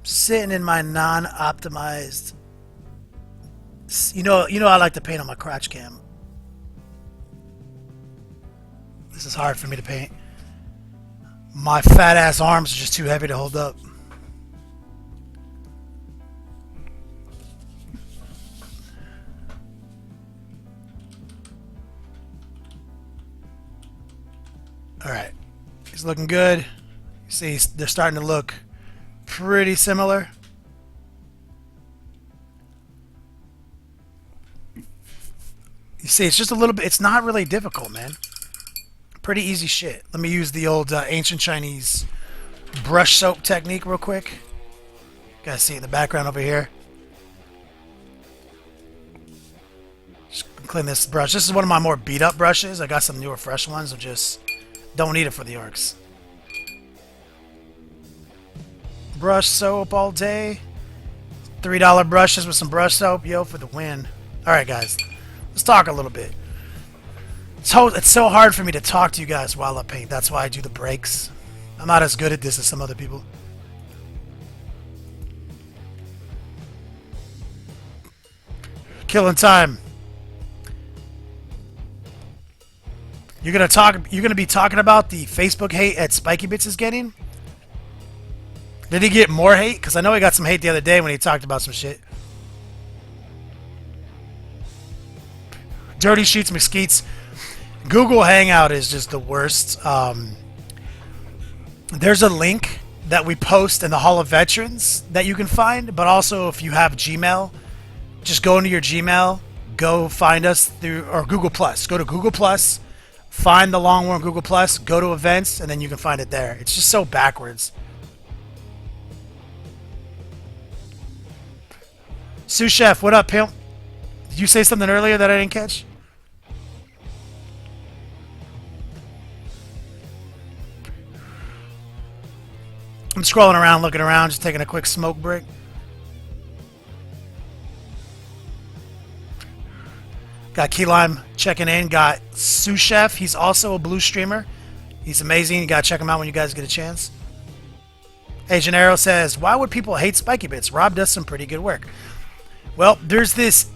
Sitting in my non-optimized. You know I like to paint on my crotch cam. This is hard for me to paint. My fat ass arms are just too heavy to hold up. Alright. He's looking good. You see, they're starting to look pretty similar. You see, it's just a little bit, it's not really difficult, man. Pretty easy shit. Let me use the old ancient Chinese brush soap technique real quick. You guys see it in the background over here. Just clean this brush. This is one of my more beat up brushes. I got some newer fresh ones. I just don't need it for the Orks. Brush soap all day. $3 brushes with some brush soap, yo, for the win. Alright, guys. Let's talk a little bit. It's so hard for me to talk to you guys while I paint. That's why I do the breaks. I'm not as good at this as some other people. Killing time. You're gonna be talking about the Facebook hate at Spiky Bits is getting? Did he get more hate? Because I know he got some hate the other day when he talked about some shit. Dirty Sheets Mesquites. Google Hangout is just the worst. There's a link that we post in the Hall of Veterans that you can find, but also if you have Gmail, just go into your Gmail, go find us through, or Google Plus. Go to Google Plus, find the Longhorn Google Plus, go to events, and then you can find it there. It's just so backwards. Sous Chef, what up, pimp? Did you say something earlier that I didn't catch? I'm scrolling around, looking around, just taking a quick smoke break. Got Key Lime checking in. Got Sous Chef. He's also a blue streamer. He's amazing. You gotta check him out when you guys get a chance. Hey, Gennaro says, why would people hate Spiky Bits? Rob does some pretty good work. Well, there's this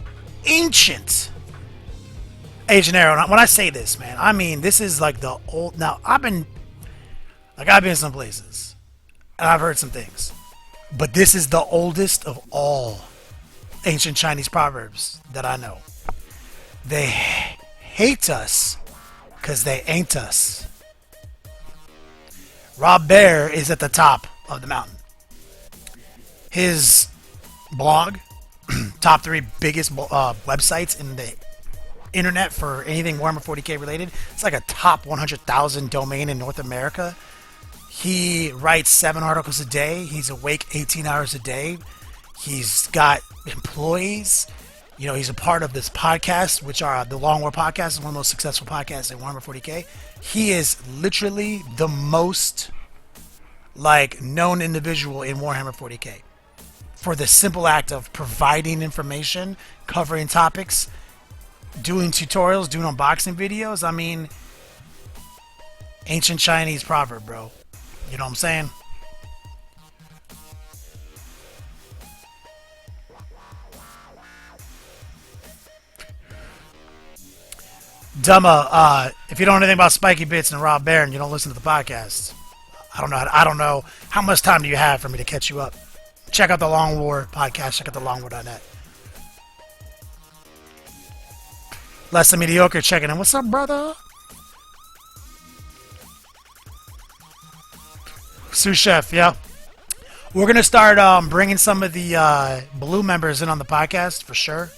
ancient Agent Arrow. When I say this, man, I mean this is like the old. Now I've been some places, and I've heard some things, but this is the oldest of all ancient Chinese proverbs that I know. They hate us because they ain't us. Rob Bear is at the top of the mountain. His blog, top 3 biggest websites in the internet for anything Warhammer 40k related. It's like a top 100,000 domain in North America. He writes 7 articles a day. He's awake 18 hours a day. He's got employees. You know, he's a part of this podcast, which are the Long War podcast, is one of the most successful podcasts in Warhammer 40k. He is literally the most known individual in Warhammer 40k for the simple act of providing information, covering topics, doing tutorials, doing unboxing videos. I mean, ancient Chinese proverb, bro. You know what I'm saying? Dumma, if you don't know anything about Spiky Bits and Rob Barron, you don't listen to the podcast. I don't know how much time do you have for me to catch you up. Check out the Long War podcast. Check out the longwar.net. Less than mediocre checking in. What's up, brother? Sous Chef, yeah. We're gonna start bringing some of the blue members in on the podcast for sure.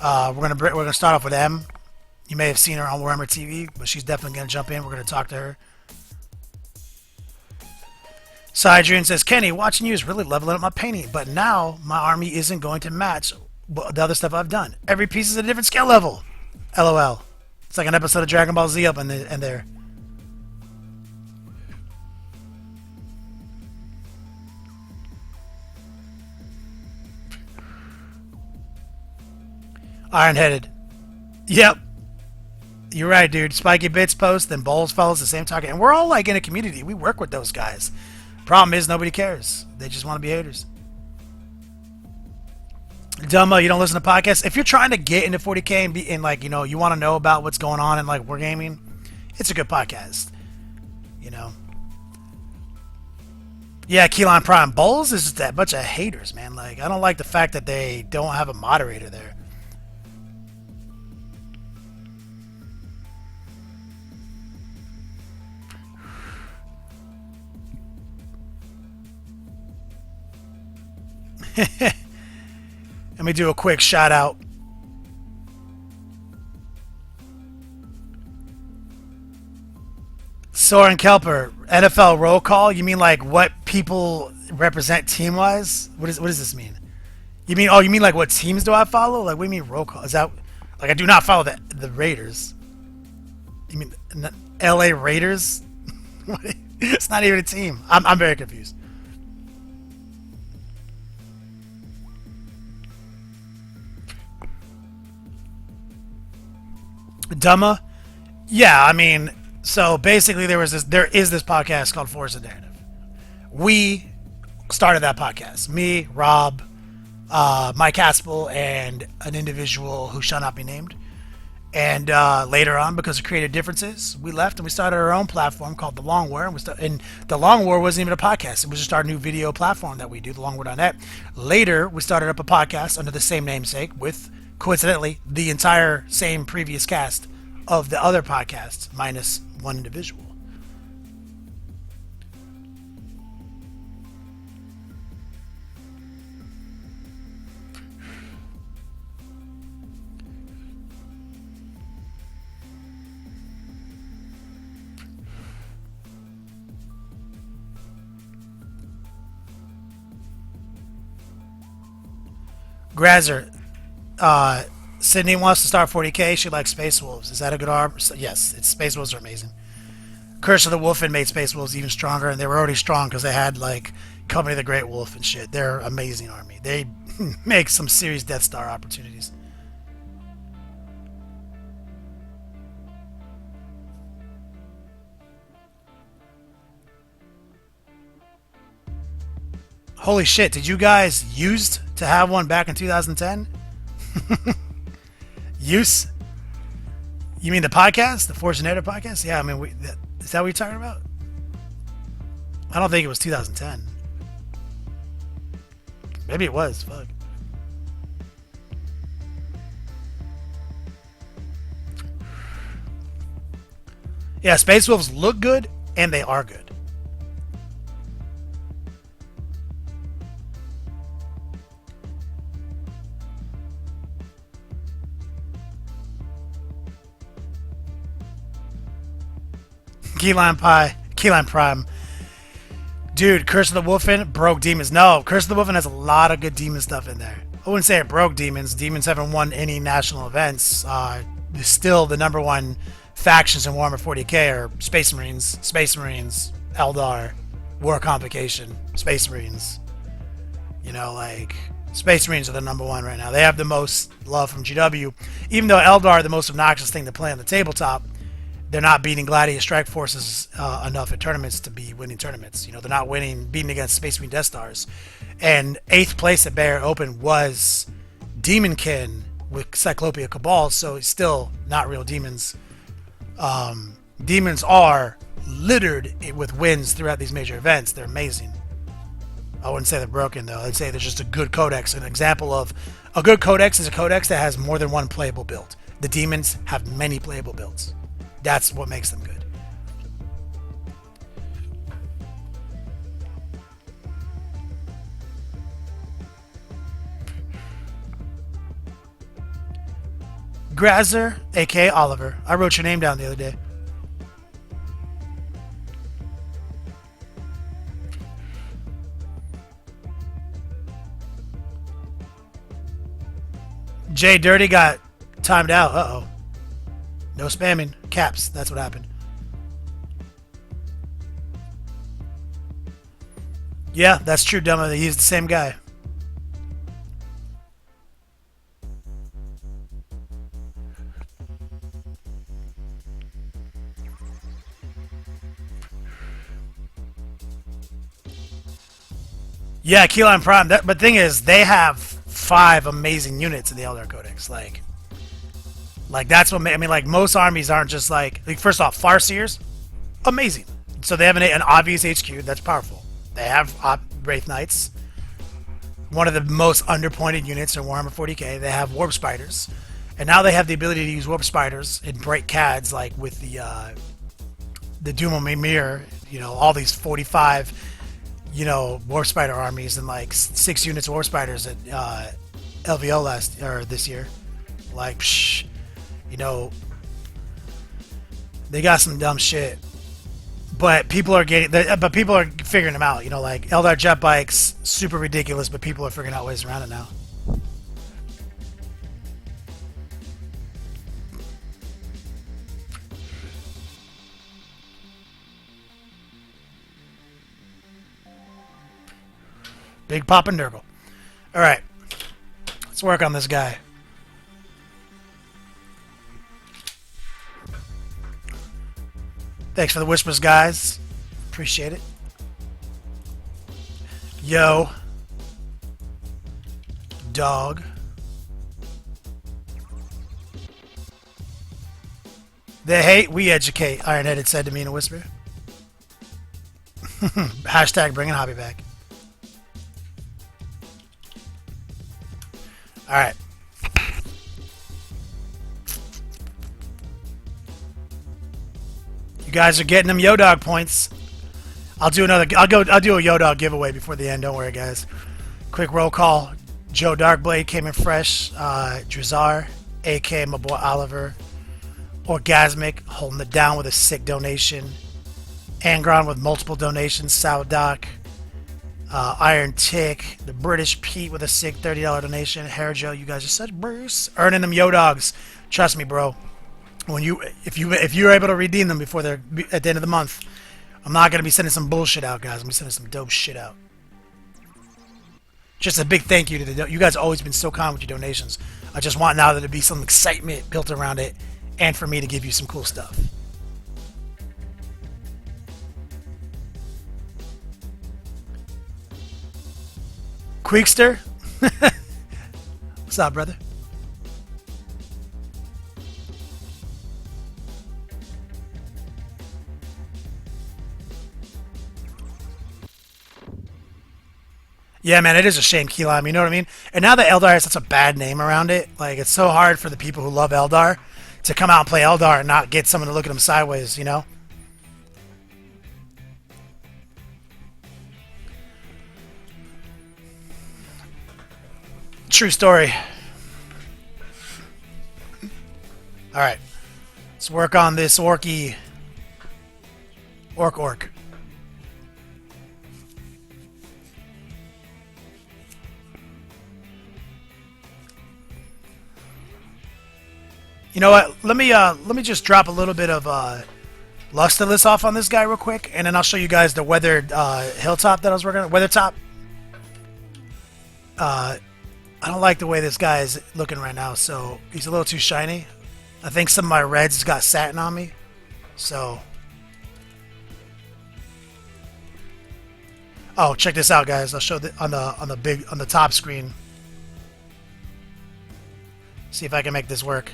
We're gonna start off with M. You may have seen her on Warhammer TV, but she's definitely gonna jump in. We're gonna talk to her. Sidrian says, Kenny, watching you is really leveling up my painting, but now my army isn't going to match the other stuff I've done. Every piece is a different skill level. LOL. It's like an episode of Dragon Ball Z up in there. Iron-headed. Yep. You're right, dude. Spiky Bits post, then Bowls follows the same target. And we're all in a community. We work with those guys. Problem is, nobody cares. They just want to be haters. Dumbo, you don't listen to podcasts. If you're trying to get into 40k and be in you want to know about what's going on in wargaming, it's a good podcast. You know. Yeah, Keyline Prime. Bowls is just that bunch of haters, man. I don't like the fact that they don't have a moderator there. Let me do a quick shout out. Soren Kelper, NFL roll call. You mean what people represent team wise? What does this mean? You mean what teams do I follow? What do you mean roll call? Is that I do not follow the Raiders? You mean LA Raiders? It's not even a team. I'm very confused. Dumma? Yeah, I mean, so basically there is this podcast called Force and Narrative. We started that podcast. Me, Rob, Mike Haspel, and an individual who shall not be named. And later on, because of creative differences, we left and we started our own platform called The Long War. And The Long War wasn't even a podcast. It was just our new video platform that we do, thelongwar.net. Later, we started up a podcast under the same namesake with, coincidentally, the entire same previous cast of the other podcasts, minus one individual. Grazer, Sydney wants to start 40k. She likes Space Wolves. Is that a good arm? Yes, Space Wolves are amazing. Curse of the Wolfen made Space Wolves even stronger, and they were already strong because they had Company of the Great Wolf and shit. They're an amazing army. They make some serious Death Star opportunities. Holy shit, did you guys used to have one back in 2010? Use? You mean the podcast? The Forge and Editor podcast? Yeah, I mean, is that what you're talking about? I don't think it was 2010. Maybe it was. Fuck. Yeah, Space Wolves look good, and they are good. Keyline Prime. Dude, Curse of the Wolfen broke demons. No, Curse of the Wolfen has a lot of good demon stuff in there. I wouldn't say it broke demons. Demons haven't won any national events. Still, the number one factions in Warhammer 40k are Space Marines, Eldar, War Convocation, Space Marines. You know, like, Space Marines are the number one right now. They have the most love from GW. Even though Eldar are the most obnoxious thing to play on the tabletop, they're not beating Gladiator Strike Forces enough at tournaments to be winning tournaments. You know, they're not beating against Space Marine Death Stars. And 8th place at Barrier Open was Demonkin with Cyclopia Cabal, so it's still not real demons. Demons are littered with wins throughout these major events. They're amazing. I wouldn't say they're broken, though. I'd say they're just a good codex. An example of a good codex is a codex that has more than one playable build. The demons have many playable builds. That's what makes them good. Grazer, aka Oliver. I wrote your name down the other day. Jay Dirty got timed out. Uh-oh. No spamming. Caps. That's what happened. Yeah, that's true, Dumma. He's the same guy. Yeah, Keyline Prime. But the thing is, they have 5 amazing units in the Eldar Codex. Like that's what I mean. Like most armies aren't just like first off, Farseers, amazing. So they have an obvious HQ that's powerful. They have Wraith Knights, one of the most underpointed units in Warhammer 40k. They have Warp Spiders, and now they have the ability to use Warp Spiders and break CADs like with the Doom Mimir. You know, all these 45, you know, Warp Spider armies and like 6 units of Warp Spiders at LVO this year. Like, psh. You know, they got some dumb shit, but people are figuring them out. You know, like Eldar jet bikes, super ridiculous, but people are figuring out ways around it now. Big Pop and Nurgle. All right, let's work on this guy. Thanks for the whispers, guys. Appreciate it. Yo. Dog. They hate, we educate, Ironheaded said to me in a whisper. Hashtag bringing hobby back. Alright. You guys are getting them Yo-Dog points. I'll do a Yo-Dog giveaway before the end, don't worry guys. Quick roll call. Joe Darkblade came in fresh. Drazar, AK my boy Oliver. Orgasmic holding it down with a sick donation. Angron with multiple donations. Saldoc. Iron Tick. The British Pete with a sick $30 donation. Harajo, you guys are such Bruce. Earning them Yo-Dogs. Trust me, bro. If you're able to redeem them before they're at the end of the month, I'm not gonna be sending some bullshit out, guys. I'm gonna be sending some dope shit out. Just a big thank you to you guys. Have always been so kind with your donations. I just want now there to be some excitement built around it, and for me to give you some cool stuff. Queekster, What's up, brother? Yeah, man, it is a shame, Key Lime, you know what I mean? And now that Eldar has such a bad name around it, like, it's so hard for the people who love Eldar to come out and play Eldar and not get someone to look at them sideways, you know? True story. Alright. Let's work on this orky... Orc. You know what? Let me just drop a little bit of Lusterless off on this guy real quick, and then I'll show you guys the weathered hilltop that I was working on. Weather top. I don't like the way this guy is looking right now, so he's a little too shiny. I think some of my reds got satin on me, so. Oh, check this out, guys. I'll show on the top screen. See if I can make this work.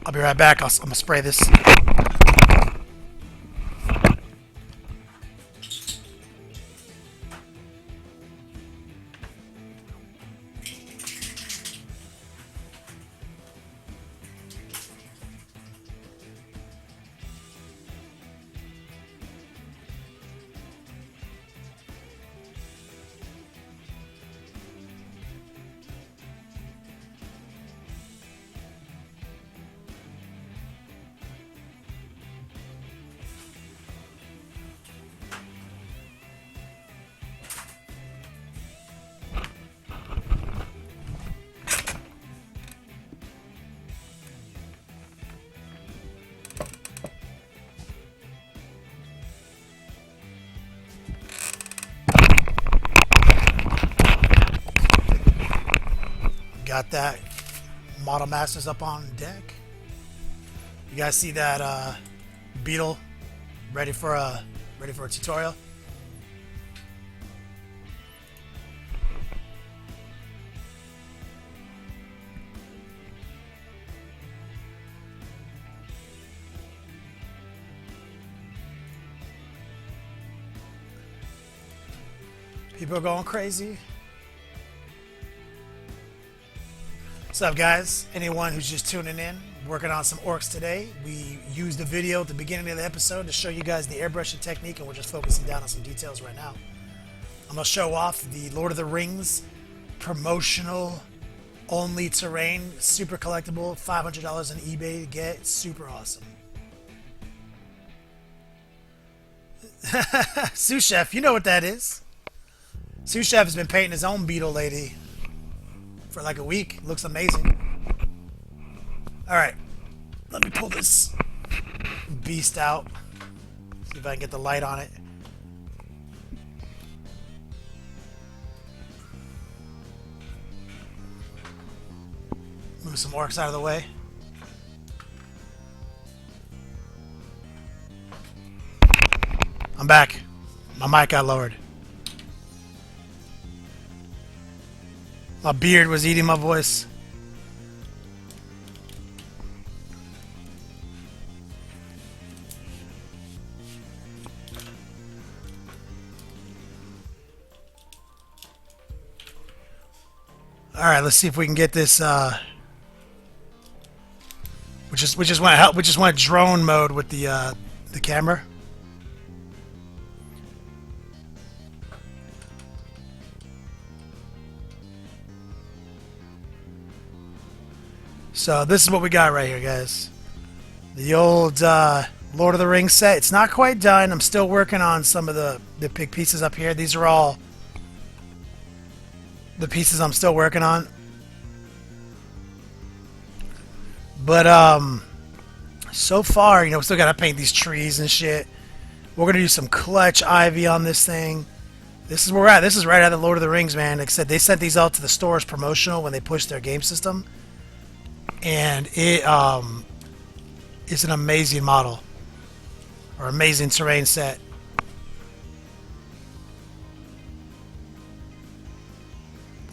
I'll be right back. I'm gonna spray this. Got that Model Masters up on deck. You guys see that beetle ready for a tutorial? People are going crazy. What's up, guys? Anyone who's just tuning in, working on some orcs today. We used a video at the beginning of the episode to show you guys the airbrushing technique, and we're just focusing down on some details right now. I'm going to show off the Lord of the Rings promotional only terrain, super collectible, $500 on eBay to get. Super awesome. Sous Chef, you know what that is. Sous Chef has been painting his own beetle lady for like a week. Looks amazing. Alright. Let me pull this beast out. See if I can get the light on it. Move some orcs out of the way. I'm back. My mic got lowered. My beard was eating my voice. All right, let's see if we can get this. We just went drone mode with the camera. So this is what we got right here, guys. The old Lord of the Rings set. It's not quite done. I'm still working on some of the big pieces up here. These are all the pieces I'm still working on. But so far, you know, we still gotta paint these trees and shit. We're gonna do some clutch ivy on this thing. This is where we're at. This is right out of the Lord of the Rings, man. Like I said, they sent these out to the stores promotional when they pushed their game system. And it is an amazing model, or amazing terrain set.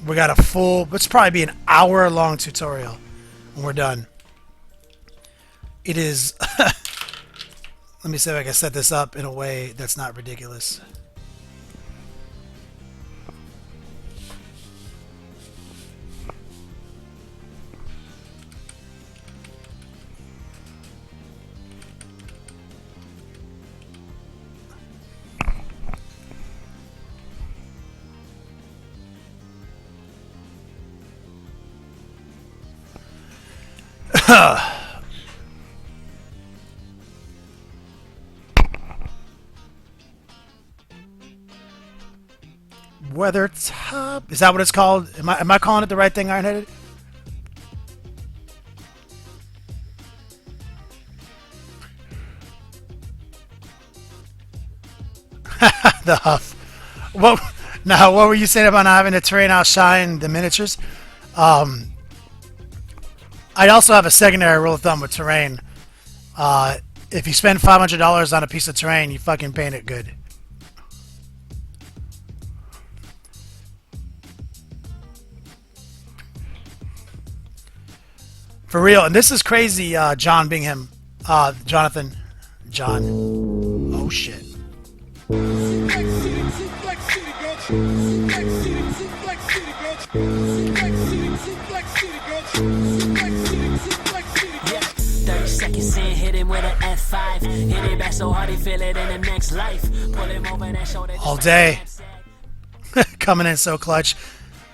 We got a full, it's probably be an hour-long tutorial when we're done. It is, let me see if I can set this up in a way that's not ridiculous. Weather top, is that what it's called? Am I calling it the right thing, Ironheaded? The huff. What? Now, what were you saying about not having the terrain outshine the miniatures? I also have a secondary rule of thumb with terrain. If you spend $500 on a piece of terrain, you fucking paint it good. For real, and this is crazy, John Bingham. Jonathan. John. Oh, shit.
Seconds in, hit him with an F5. Hit it back so hard he feel it in the next life. Pull him over that shoulder.
All day. Coming in so clutch.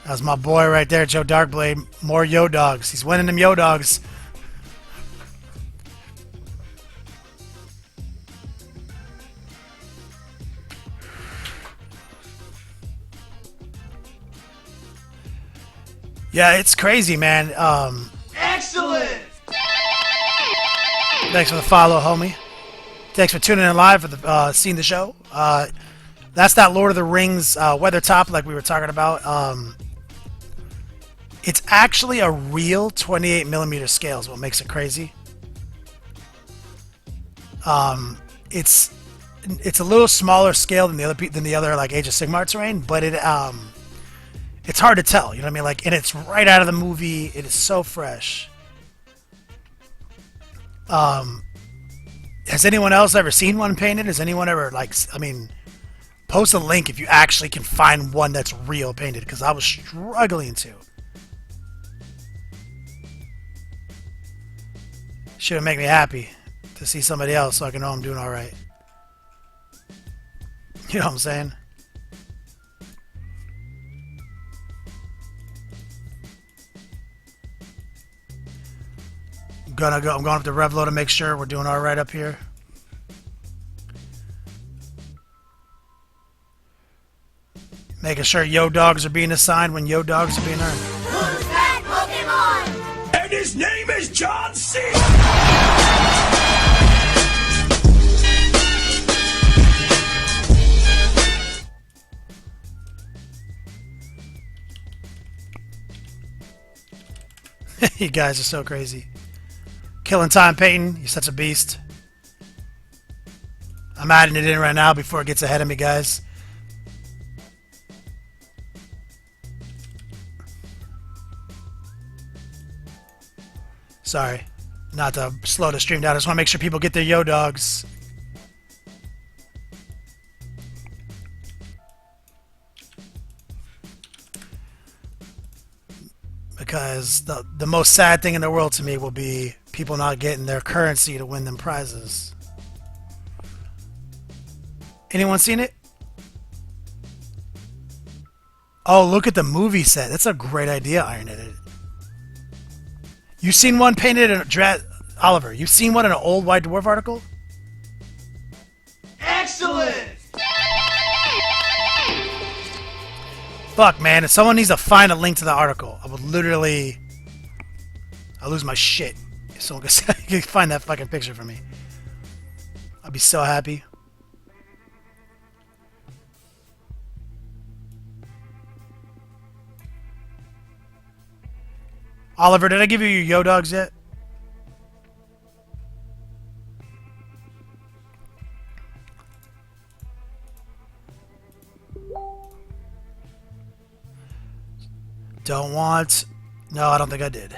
That was my boy right there, Joe Darkblade. More Yo Dogs. He's winning them Yo Dogs. Yeah, it's crazy, man.
Excellent!
Thanks for the follow, homie. Thanks for tuning in live for the seeing the show. That's that Lord of the Rings weather top like we were talking about. It's actually a real 28mm scale is what makes it crazy. It's a little smaller scale than the other like Age of Sigmar terrain, but it's hard to tell. You know what I mean? Like, and it's right out of the movie. It is so fresh. Has anyone else ever seen one painted? Has anyone ever, like, I mean, post a link if you actually can find one that's real painted, because I was struggling to. Should make me happy to see somebody else so I can know I'm doing alright. You know what I'm saying? I'm going up to Revlo to make sure we're doing alright up here. Making sure Yo Dogs are being assigned when Yo Dogs are being earned.
Who's that Pokemon?
And his name is John C.
You guys are so crazy. Killing time, Peyton. You're such a beast. I'm adding it in right now before it gets ahead of me, guys. Sorry. Not to slow the stream down. I just want to make sure people get their Yo Dogs. Because the most sad thing in the world to me will be people not getting their currency to win them prizes. Anyone seen it? Oh, look at the movie set. That's a great idea, Ironheaded. You seen one painted in Oliver, you've seen one in an old White Dwarf article?
Excellent!
Fuck, man. If someone needs to find a link to the article, I would literally... I'll lose my shit if someone can find that fucking picture for me. I'd be so happy. Oliver, did I give you your Yo Dogs yet? Don't want... No, I don't think I did.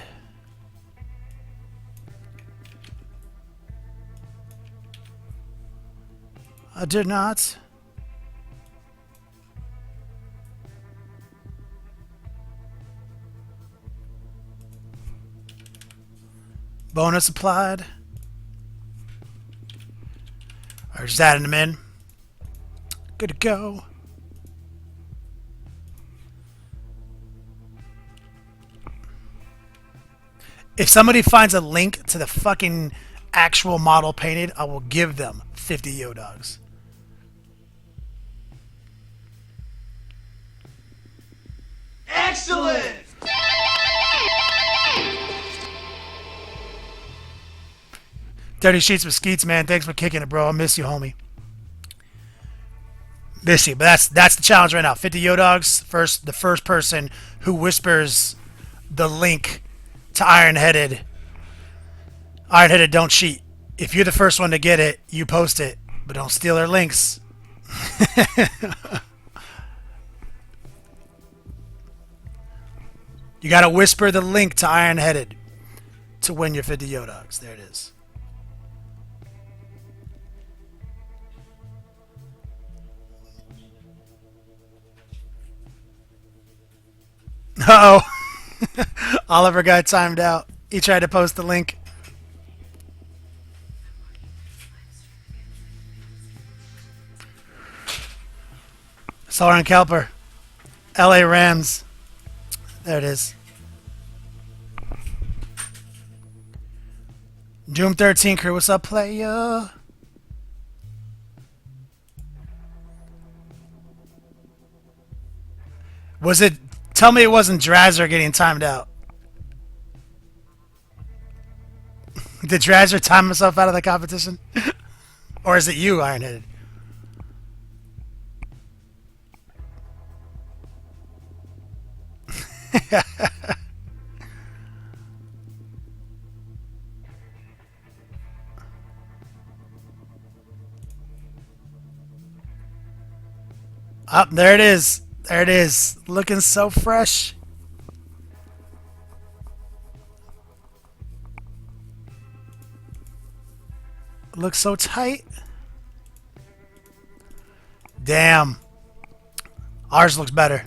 I did not. Bonus applied. Alright, just adding them in. Good to go. If somebody finds a link to the fucking actual model painted, I will give them 50 Yo-Dogs.
Excellent!
Dirty Sheets with Skeets, man. Thanks for kicking it, bro. I miss you, homie. Miss you. But that's the challenge right now. 50 Yo-Dogs. The first person who whispers the link to Ironheaded. Ironheaded, don't cheat. If you're the first one to get it, you post it. But don't steal their links. You gotta whisper the link to Ironheaded to win your 50 Yo-Dogs. There it is. Uh-oh. Oliver got timed out. He tried to post the link. Soren Kelper. LA Rams. There it is. Doom 13 crew, what's up, playa? Was it... Tell me it wasn't Drazzer getting timed out. Did Drazzer time himself out of the competition? Or is it you, Ironheaded? Up, there it is. There it is. Looking so fresh. Looks so tight. Damn. Ours looks better.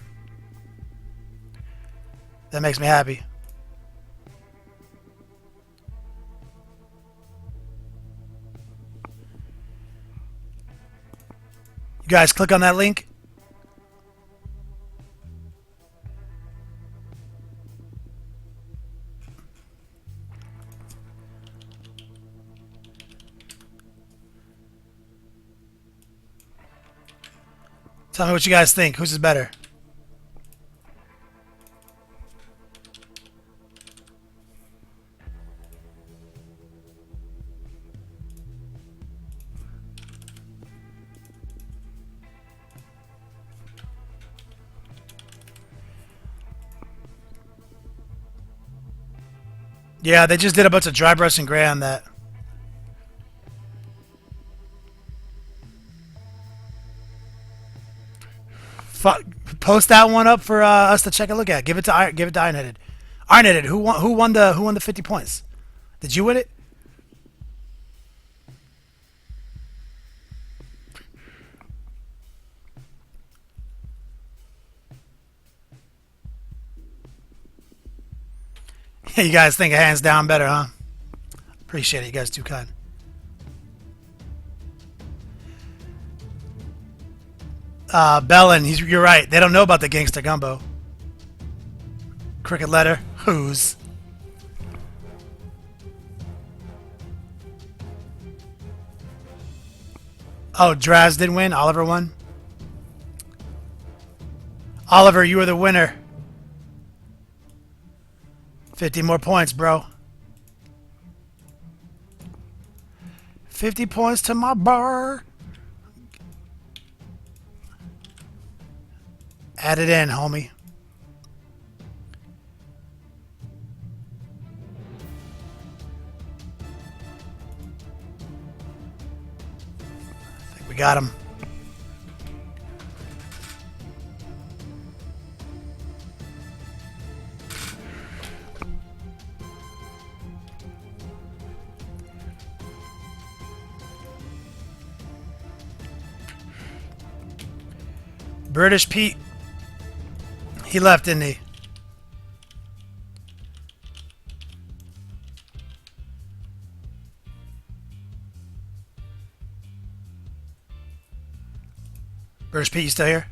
That makes me happy. You guys click on that link. Tell me what you guys think. Whose is better? Yeah, they just did a bunch of dry brush and gray on that. Post that one up for us to check a look at. Give it to Ironheaded. Ironheaded, who won the 50 points? Did you win it? You guys think a hands down better, huh? Appreciate it. You guys too kind. Bellin, you're right. They don't know about the Gangster Gumbo. Cricket letter. Who's? Oh, Draz did win. Oliver won. Oliver, you were the winner. 50 more points, bro. 50 points to my bar. Add it in, homie. I think we got him. British Pete. He left, didn't he? British Pete, you still here?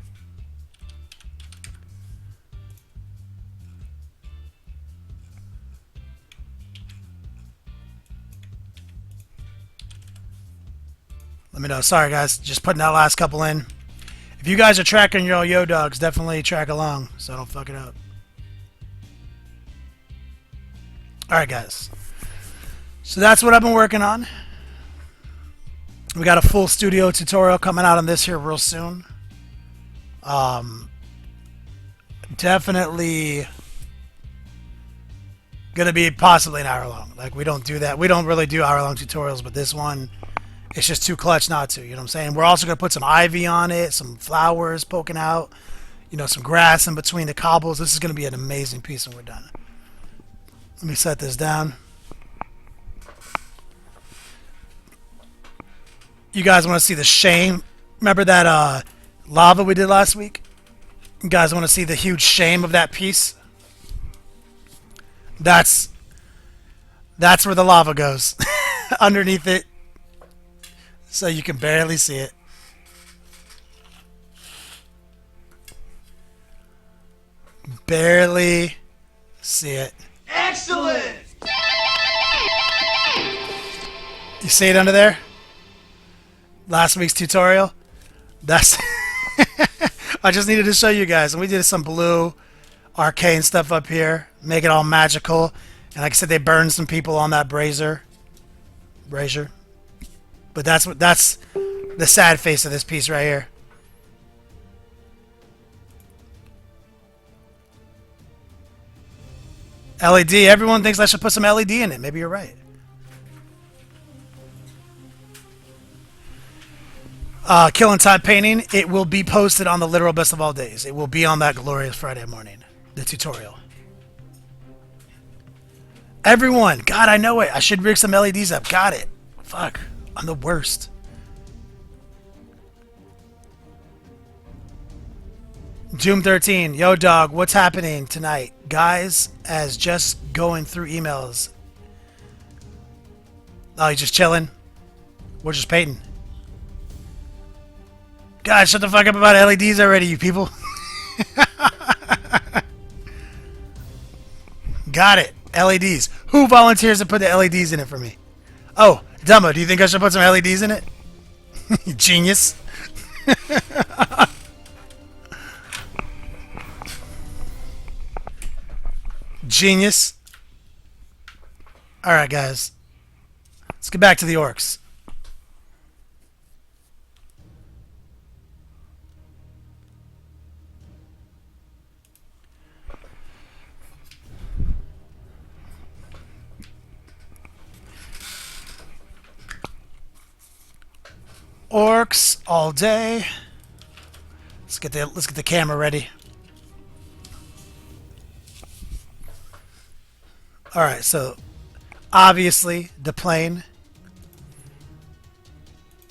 Let me know. Sorry, guys. Just putting that last couple in. If you guys are tracking your yo dogs, definitely track along so I don't fuck it up. Alright, guys. So that's what I've been working on. We got a full studio tutorial coming out on this here real soon. Definitely gonna be possibly an hour long. Like, we don't do that. We don't really do hour long tutorials, but this one, it's just too clutch not to. You know what I'm saying? We're also gonna put some ivy on it, some flowers poking out, you know, some grass in between the cobbles. This is gonna be an amazing piece when we're done. Let me set this down. You guys want to see the shame? Remember that lava we did last week? You guys want to see the huge shame of that piece? That's where the lava goes. Underneath it. So you can barely see it. Barely see it.
Excellent!
You see it under there? Last week's tutorial. That's I just needed to show you guys. And we did some blue arcane stuff up here. Make it all magical. And like I said, they burned some people on that brazier. But that's the sad face of this piece right here. LED. Everyone thinks I should put some LED in it. Maybe you're right. Killing Time Painting. It will be posted on the literal best of all days. It will be on that glorious Friday morning. The tutorial. Everyone. God, I know it. I should rig some LEDs up. Got it. Fuck. I'm the worst. Doom 13. Yo, dog. What's happening tonight? Guys, as just going through emails. Oh, you just chilling? We're just painting. God, shut the fuck up about LEDs already, you people. Got it. LEDs. Who volunteers to put the LEDs in it for me? Oh, Dumbo, do you think I should put some LEDs in it? You genius. Genius. Alright, guys. Let's get back to the orcs. Orcs all day. Let's get the camera ready. All right, so obviously the plane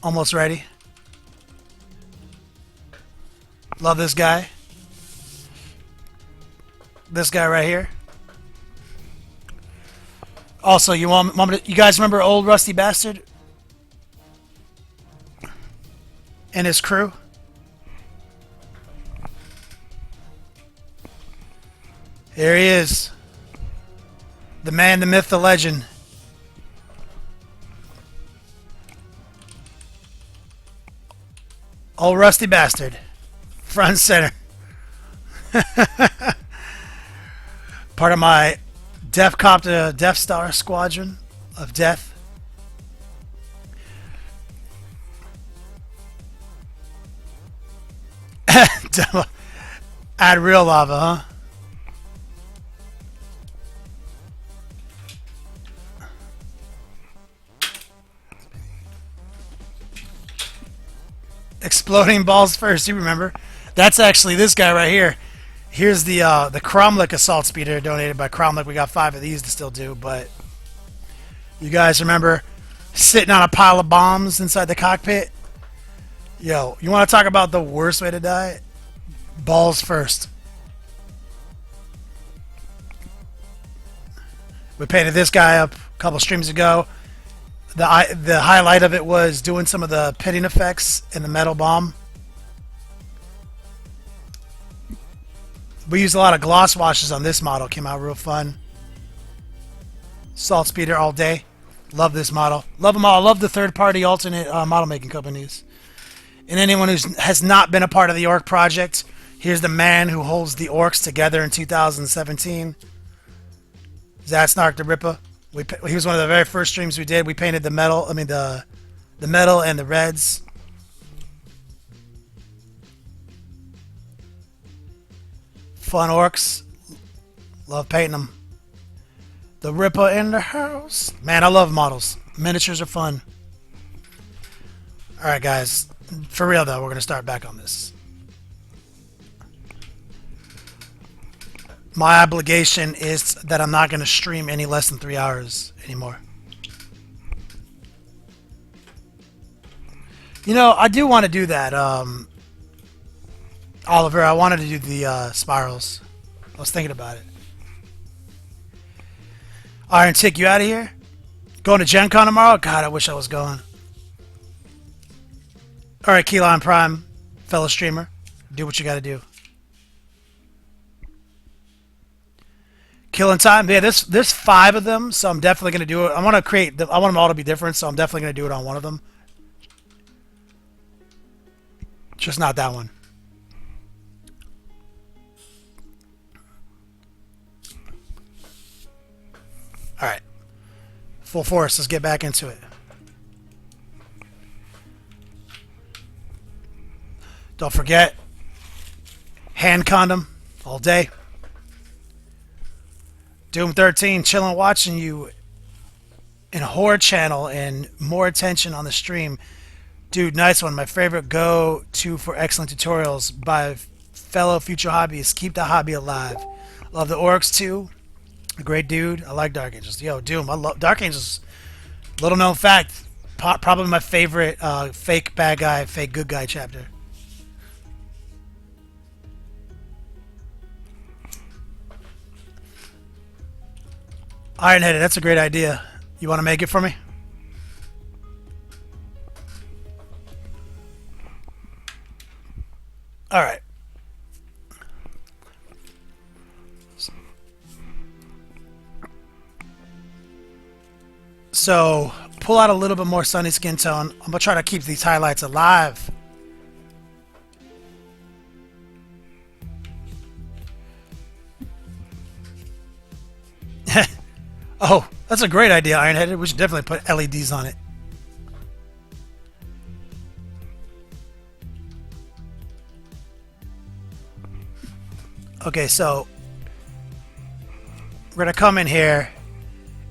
almost ready. Love this guy. This guy right here. Also, you guys remember old Rusty Bastard? And his crew. Here he is. The man, the myth, the legend. Old Rusty Bastard. Front and center. Part of my Death Copter Death Star squadron of death. Add real lava, huh? Exploding balls first, you remember? That's actually this guy right here. Here's the Kromlech assault speeder donated by Kromlech. We got 5 of these to still do, but you guys remember sitting on a pile of bombs inside the cockpit? Yo, you want to talk about the worst way to die? Balls first. We painted this guy up a couple streams ago. The highlight of it was doing some of the pitting effects in the metal bomb. We used a lot of gloss washes on this model. Came out real fun. Salt speeder all day. Love this model. Love them all. Love the third-party alternate model making companies. And anyone who has not been a part of the Ork project, here's the man who holds the Orks together in 2017. Zatsnark the Ripper. He was one of the very first streams we did. We painted the metal. I mean the metal and the reds. Fun Orks. Love painting them. The Ripper in the house. Man, I love models. Miniatures are fun. Alright, guys. For real, though, we're going to start back on this. My obligation is that I'm not going to stream any less than 3 hours anymore. You know, I do want to do that. Oliver, I wanted to do the spirals. I was thinking about it. Iron Tick, you out of here? Going to Gen Con tomorrow? God, I wish I was going. Alright, Keylon Prime, fellow streamer. Do what you gotta do. Killing time? Yeah, there's 5 of them, so I'm definitely gonna do it. I want them all to be different, so I'm definitely gonna do it on one of them. Just not that one. Alright. Full force, let's get back into it. Don't forget, hand condom all day. Doom 13, chilling, watching you in Horde channel and more attention on the stream. Dude, nice one. My favorite go-to for excellent tutorials by fellow future hobbyists. Keep the hobby alive. Love the Orks too. A great dude. I like Dark Angels. Yo, Doom, I love Dark Angels. Little known fact, probably my favorite fake bad guy, fake good guy chapter. Ironheaded, that's a great idea. You want to make it for me? Alright. So, pull out a little bit more sunny skin tone. I'm going to try to keep these highlights alive. Oh, that's a great idea, Ironheaded. We should definitely put LEDs on it. Okay, so we're going to come in here.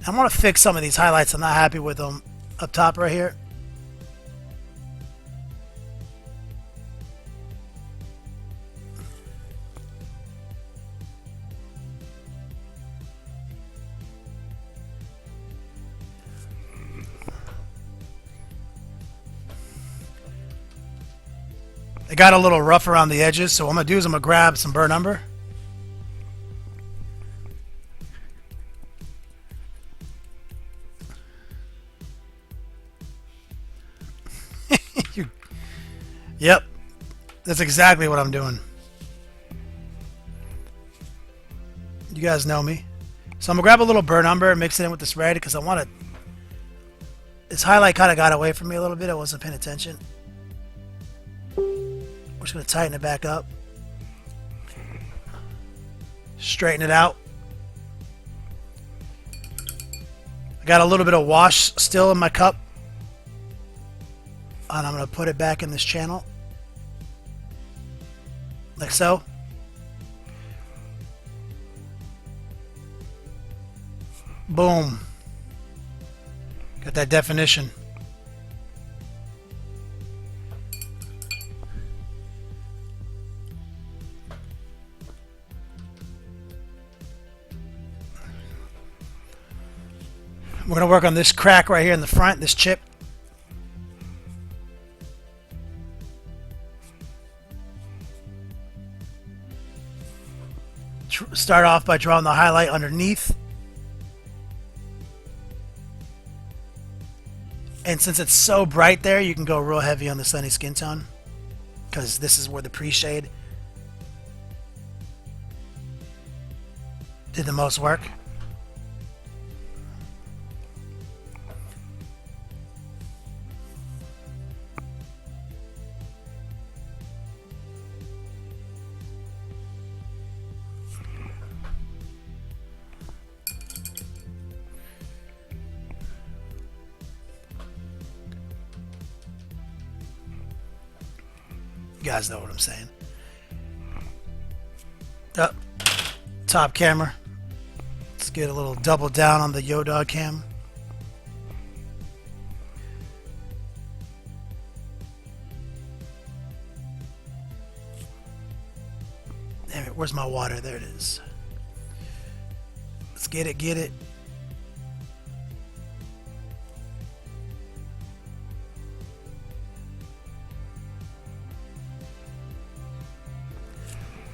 I want to fix some of these highlights. I'm not happy with them up top right here. It got a little rough around the edges, so what I'm going to do is I'm going to grab some burr number. Yep, that's exactly what I'm doing. You guys know me. So I'm going to grab a little burr number and mix it in with this red because I want to... This highlight kind of got away from me a little bit. I wasn't paying attention. We're just going to tighten it back up. Straighten it out. I got a little bit of wash still in my cup. And I'm going to put it back in this channel. Like so. Boom. Got that definition. We're going to work on this crack right here in the front, this chip. Start off by drawing the highlight underneath. And since it's so bright there, you can go real heavy on the sunny skin tone, because this is where the pre-shade did the most work. You guys know what I'm saying. Up, top camera. Let's get a little double down on the Yo-Dog cam. Damn it, where's my water? There it is. Let's get it, get it.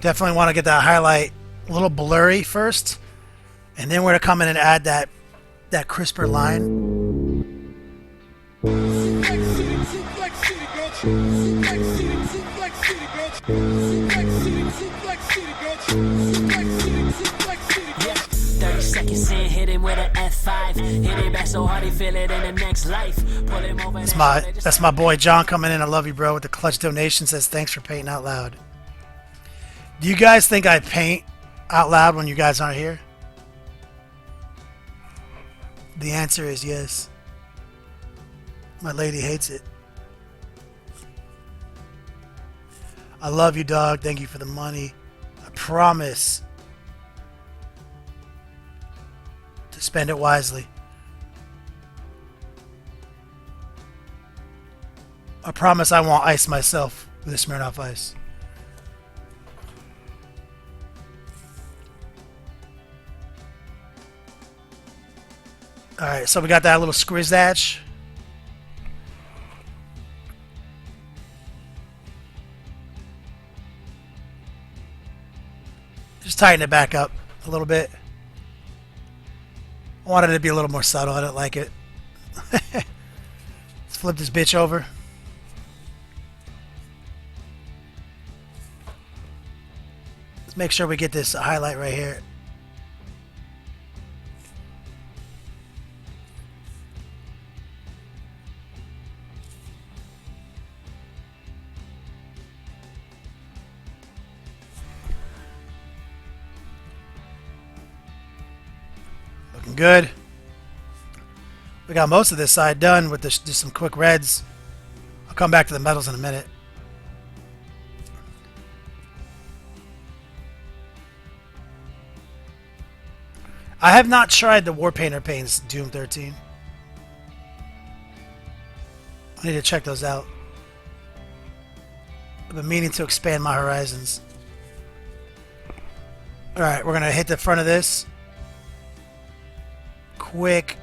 Definitely want to get that highlight a little blurry first, and then we're going to come in and add that crisper line.
Seconds in, hit him with an F5. Hit it back so hard he feel it in the next life. Pull him over.
That's my boy John coming in. I love you, bro, with the clutch donation. Says thanks for painting out loud. Do you guys think I paint out loud when you guys aren't here? The answer is yes. My lady hates it. I love you, dog. Thank you for the money. I promise to spend it wisely. I promise I won't ice myself with a Smirnoff Ice. Alright, so we got that little squizzatch. Just tighten it back up a little bit. I wanted it to be a little more subtle. I don't like it. Let's flip this bitch over. Let's make sure we get this highlight right here. Looking good. We got most of this side done with just some quick reds. I'll come back to the metals in a minute. I have not tried the Warpainter paints Doom 13. I need to check those out. I've been meaning to expand my horizons. Alright, we're going to hit the front of this. Quick,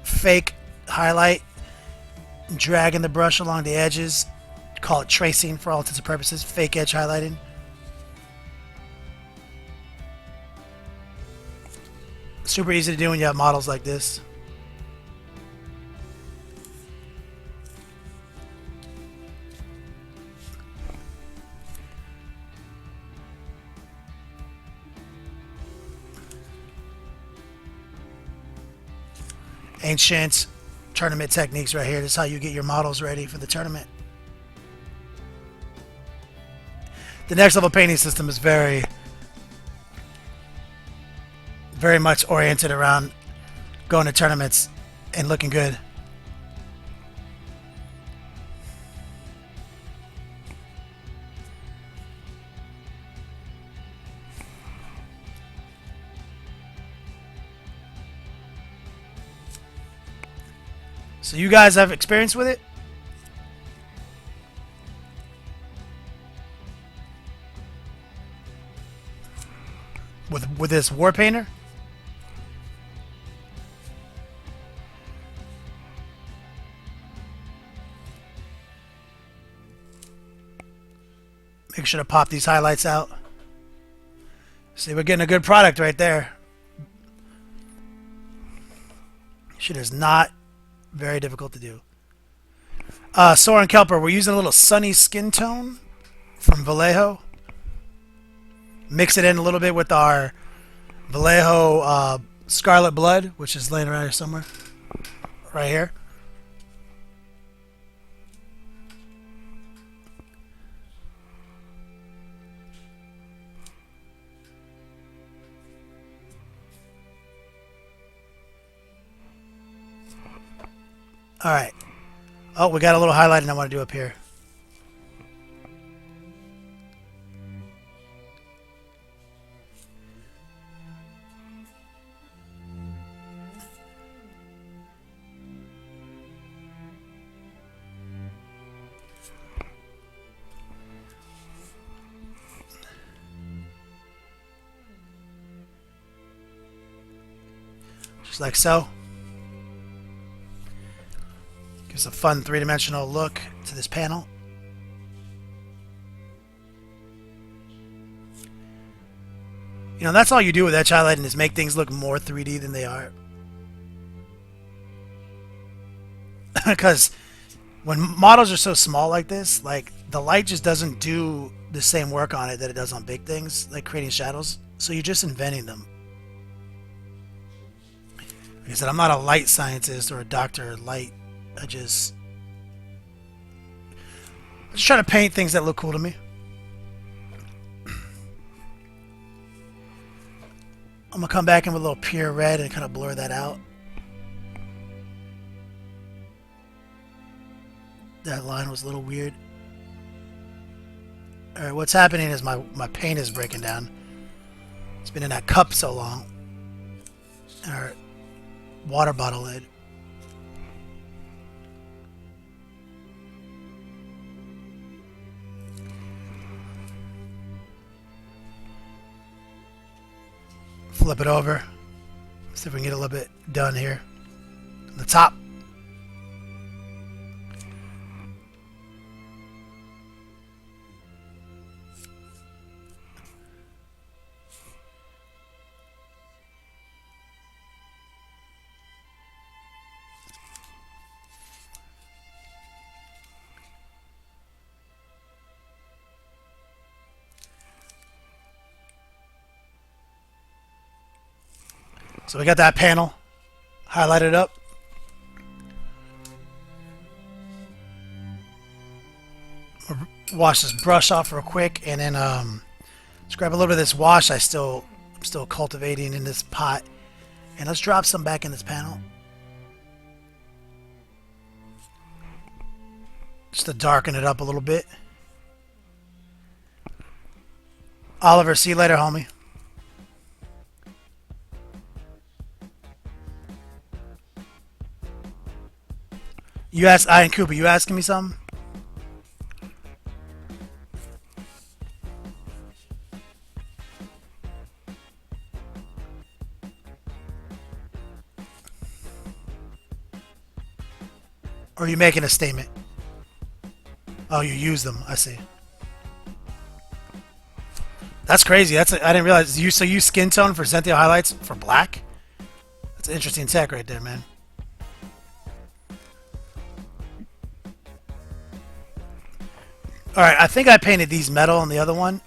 fake highlight. Dragging the brush along the edges. Call it tracing for all intents and purposes. Fake edge highlighting. Super easy to do when you have models like this. Ancient tournament techniques right here. This is how you get your models ready for the tournament. The next level painting system is very much oriented around going to tournaments and looking good. So you guys have experience with it? With this war painter? Make sure to pop these highlights out. See, we're getting a good product right there. Shit is not very difficult to do. Soren Kelper, we're using a little sunny skin tone from Vallejo. Mix it in a little bit with our Vallejo Scarlet Blood, which is laying around here somewhere. Right here. Alright. Oh, we got a little highlighting I want to do up here. Just like so. Gives a fun three-dimensional look to this panel. You know, that's all you do with edge highlighting is make things look more 3D than they are. Because when models are so small like this, like the light just doesn't do the same work on it that it does on big things, like creating shadows. So you're just inventing them. Like I said, I'm not a light scientist or a doctor of light. I just try to paint things that look cool to me. I'm gonna come back in with a little pure red and kind of blur that out. That line was a little weird. Alright, what's happening is my paint is breaking down. It's been in that cup so long. Our water bottle lid. Flip it over. See if we can get a little bit done here. On the top. So we got that panel highlighted up. Wash this brush off real quick, and then let's grab a little bit of this wash I'm still cultivating in this pot, and let's drop some back in this panel, just to darken it up a little bit. Oliver, see you later, homie. You asked Ian Cooper, you asking me something? Or are you making a statement? Oh, you use them. I see. That's crazy. I didn't realize you use skin tone for Zenthio highlights for black. That's an interesting tech right there, man. Alright, I think I painted these metal on the other one.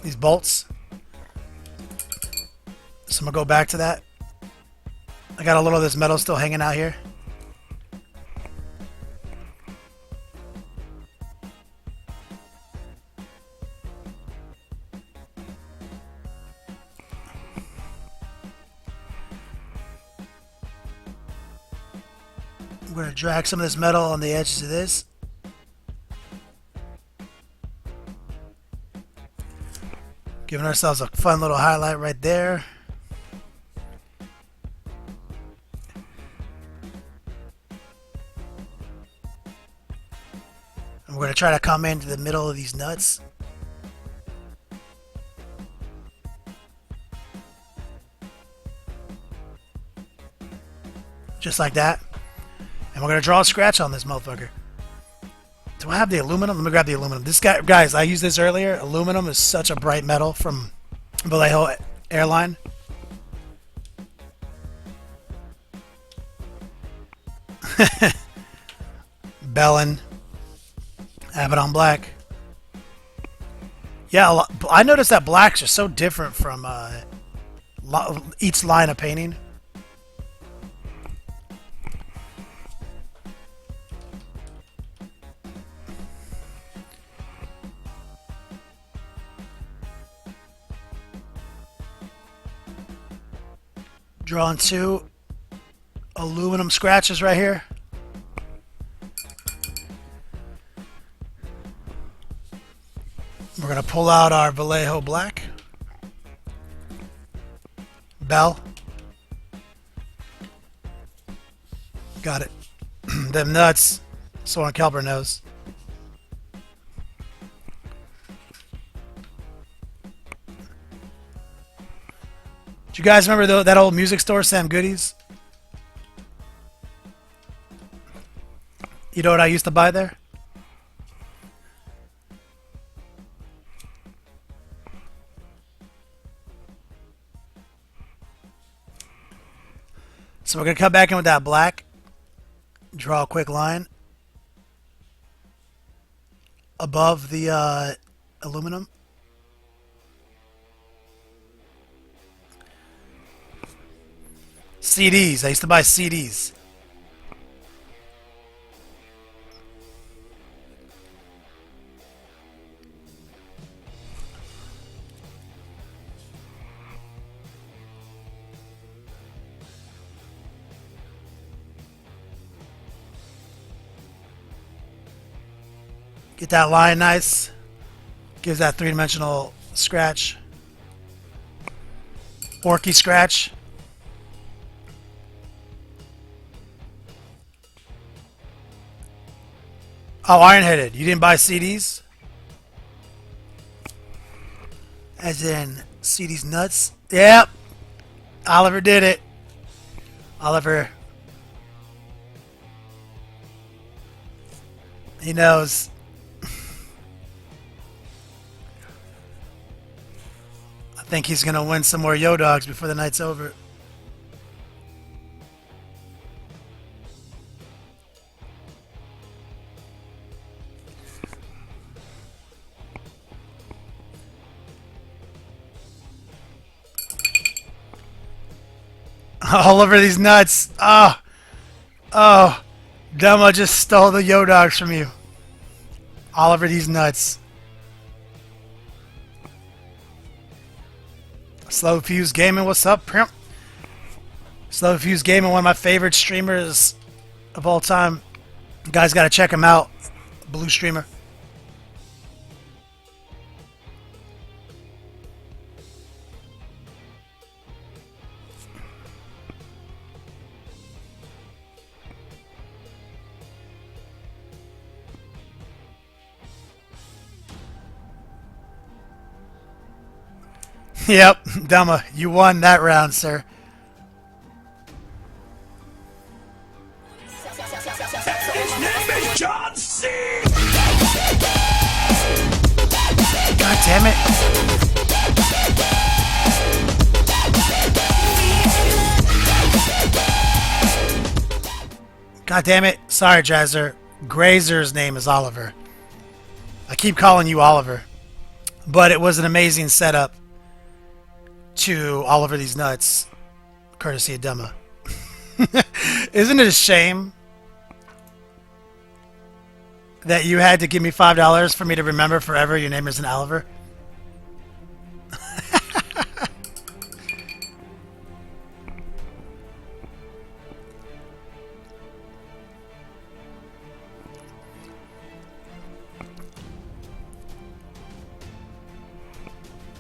These bolts. So I'm going to go back to that. I got a little of this metal still hanging out here. I'm going to drag some of this metal on the edges of this. Giving ourselves a fun little highlight right there. And we're going to try to come into the middle of these nuts. Just like that. And we're going to draw a scratch on this motherfucker. Do I have the aluminum? Let me grab the aluminum. This guy, guys, I used this earlier. Aluminum is such a bright metal from Vallejo airline. Bellin. Abaddon Black. Yeah, I noticed that blacks are so different from each line of painting. Drawing 2 aluminum scratches right here. We're going to pull out our Vallejo Black. Bell. Got it. Them nuts. Soren Kelper knows. Do you guys remember that old music store, Sam Goody's? You know what I used to buy there? So we're going to come back in with that black. Draw a quick line above the aluminum. CDs. I used to buy CDs. Get that line nice. Gives that three-dimensional scratch. Orky scratch. Oh, iron-headed. You didn't buy CDs? As in CDs nuts? Yep. Oliver did it. Oliver. He knows. I think he's going to win some more Yo-Dogs before the night's over. All over these nuts. Oh. Oh. Demo just stole the Yo-Dogs from you. All over these nuts. Slow Fuse Gaming, what's up, Primp? Slow Fuse Gaming, one of my favorite streamers of all time. You guys gotta check him out. Blue streamer. Yep, Dama, you won that round, sir.
His name is John C.
God damn it. God damn it. Sorry, Jazzer. Grazer's name is Oliver. I keep calling you Oliver. But it was an amazing setup to all over these nuts, courtesy of Dema. Isn't it a shame that you had to give me $5 for me to remember forever your name isn't Oliver?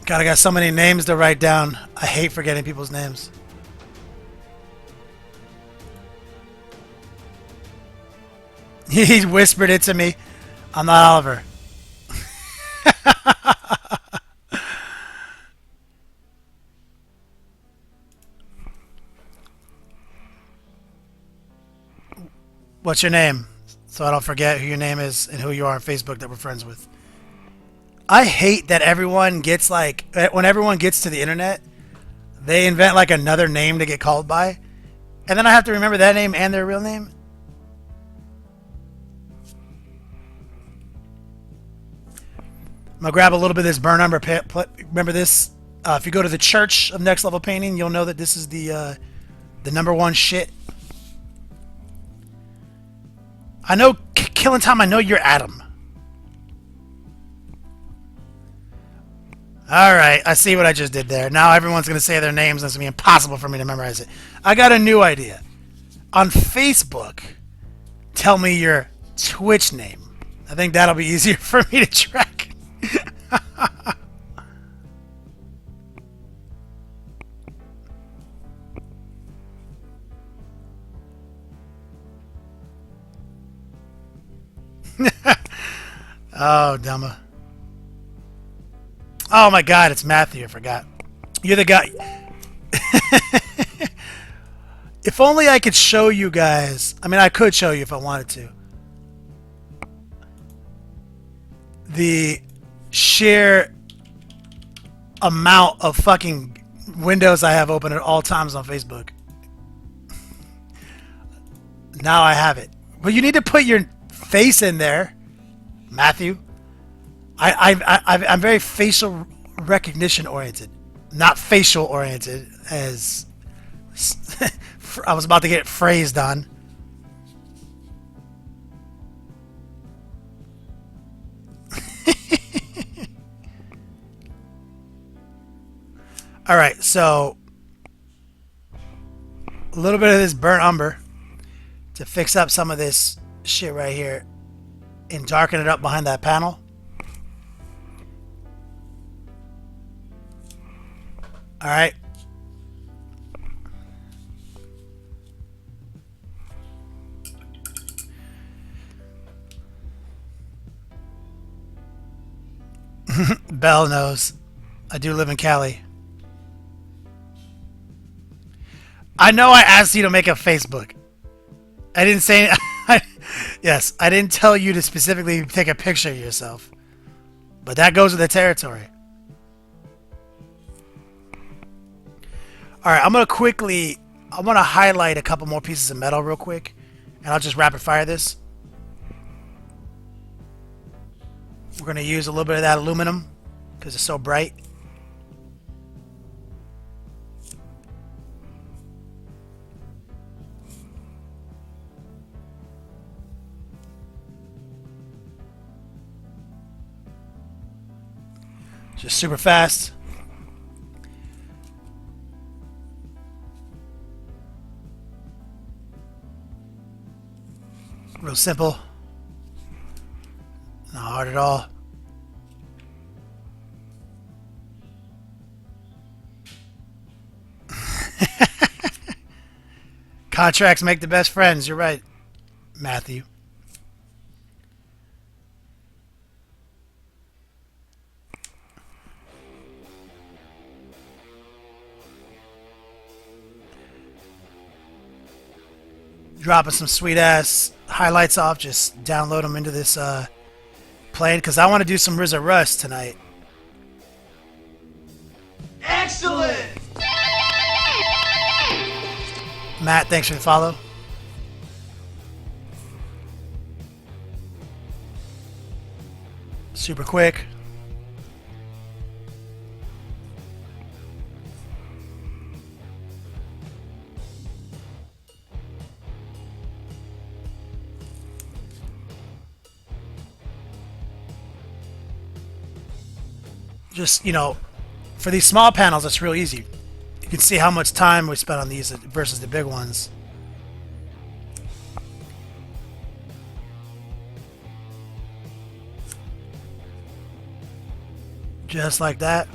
God, I got so many names to write down. I hate forgetting people's names. He whispered it to me. I'm not Oliver. What's your name? So I don't forget who your name is and who you are on Facebook that we're friends with. I hate that everyone gets like when everyone gets to the internet, they invent like another name to get called by, and then I have to remember that name and their real name. I'm gonna grab a little bit of this burn umber. Remember this? If you go to the Church of Next Level Painting, you'll know that this is the #1 shit. I know, Killing Time. I know you're Adam. Alright, I see what I just did there. Now everyone's going to say their names and it's going to be impossible for me to memorize it. I got a new idea. On Facebook, tell me your Twitch name. I think that'll be easier for me to track. Oh, dumma. Oh my god, it's Matthew, I forgot. You're the guy. If only I could show you guys. I mean, I could show you if I wanted to. The sheer amount of fucking windows I have open at all times on Facebook. Now I have it. But you need to put your face in there, Matthew. I'm very facial recognition oriented, not facial oriented, as I was about to get phrased on. All right, so a little bit of this burnt umber to fix up some of this shit right here and darken it up behind that panel. All right. Belle knows. I do live in Cali. I know I asked you to make a Facebook. I didn't say... Yes, I didn't tell you to specifically take a picture of yourself. But that goes with the territory. Alright, I'm going to highlight a couple more pieces of metal real quick. And I'll just rapid fire this. We're going to use a little bit of that aluminum because it's so bright. Just super fast. Real simple. Not hard at all. Contracts make the best friends. You're right, Matthew. Dropping some sweet ass highlights off, just download them into this plane because I want to do some RZA Rust tonight.
Excellent!
Matt, thanks for the follow. Super quick. Just, you know, for these small panels, it's real easy. You can see how much time we spent on these versus the big ones. Just like that.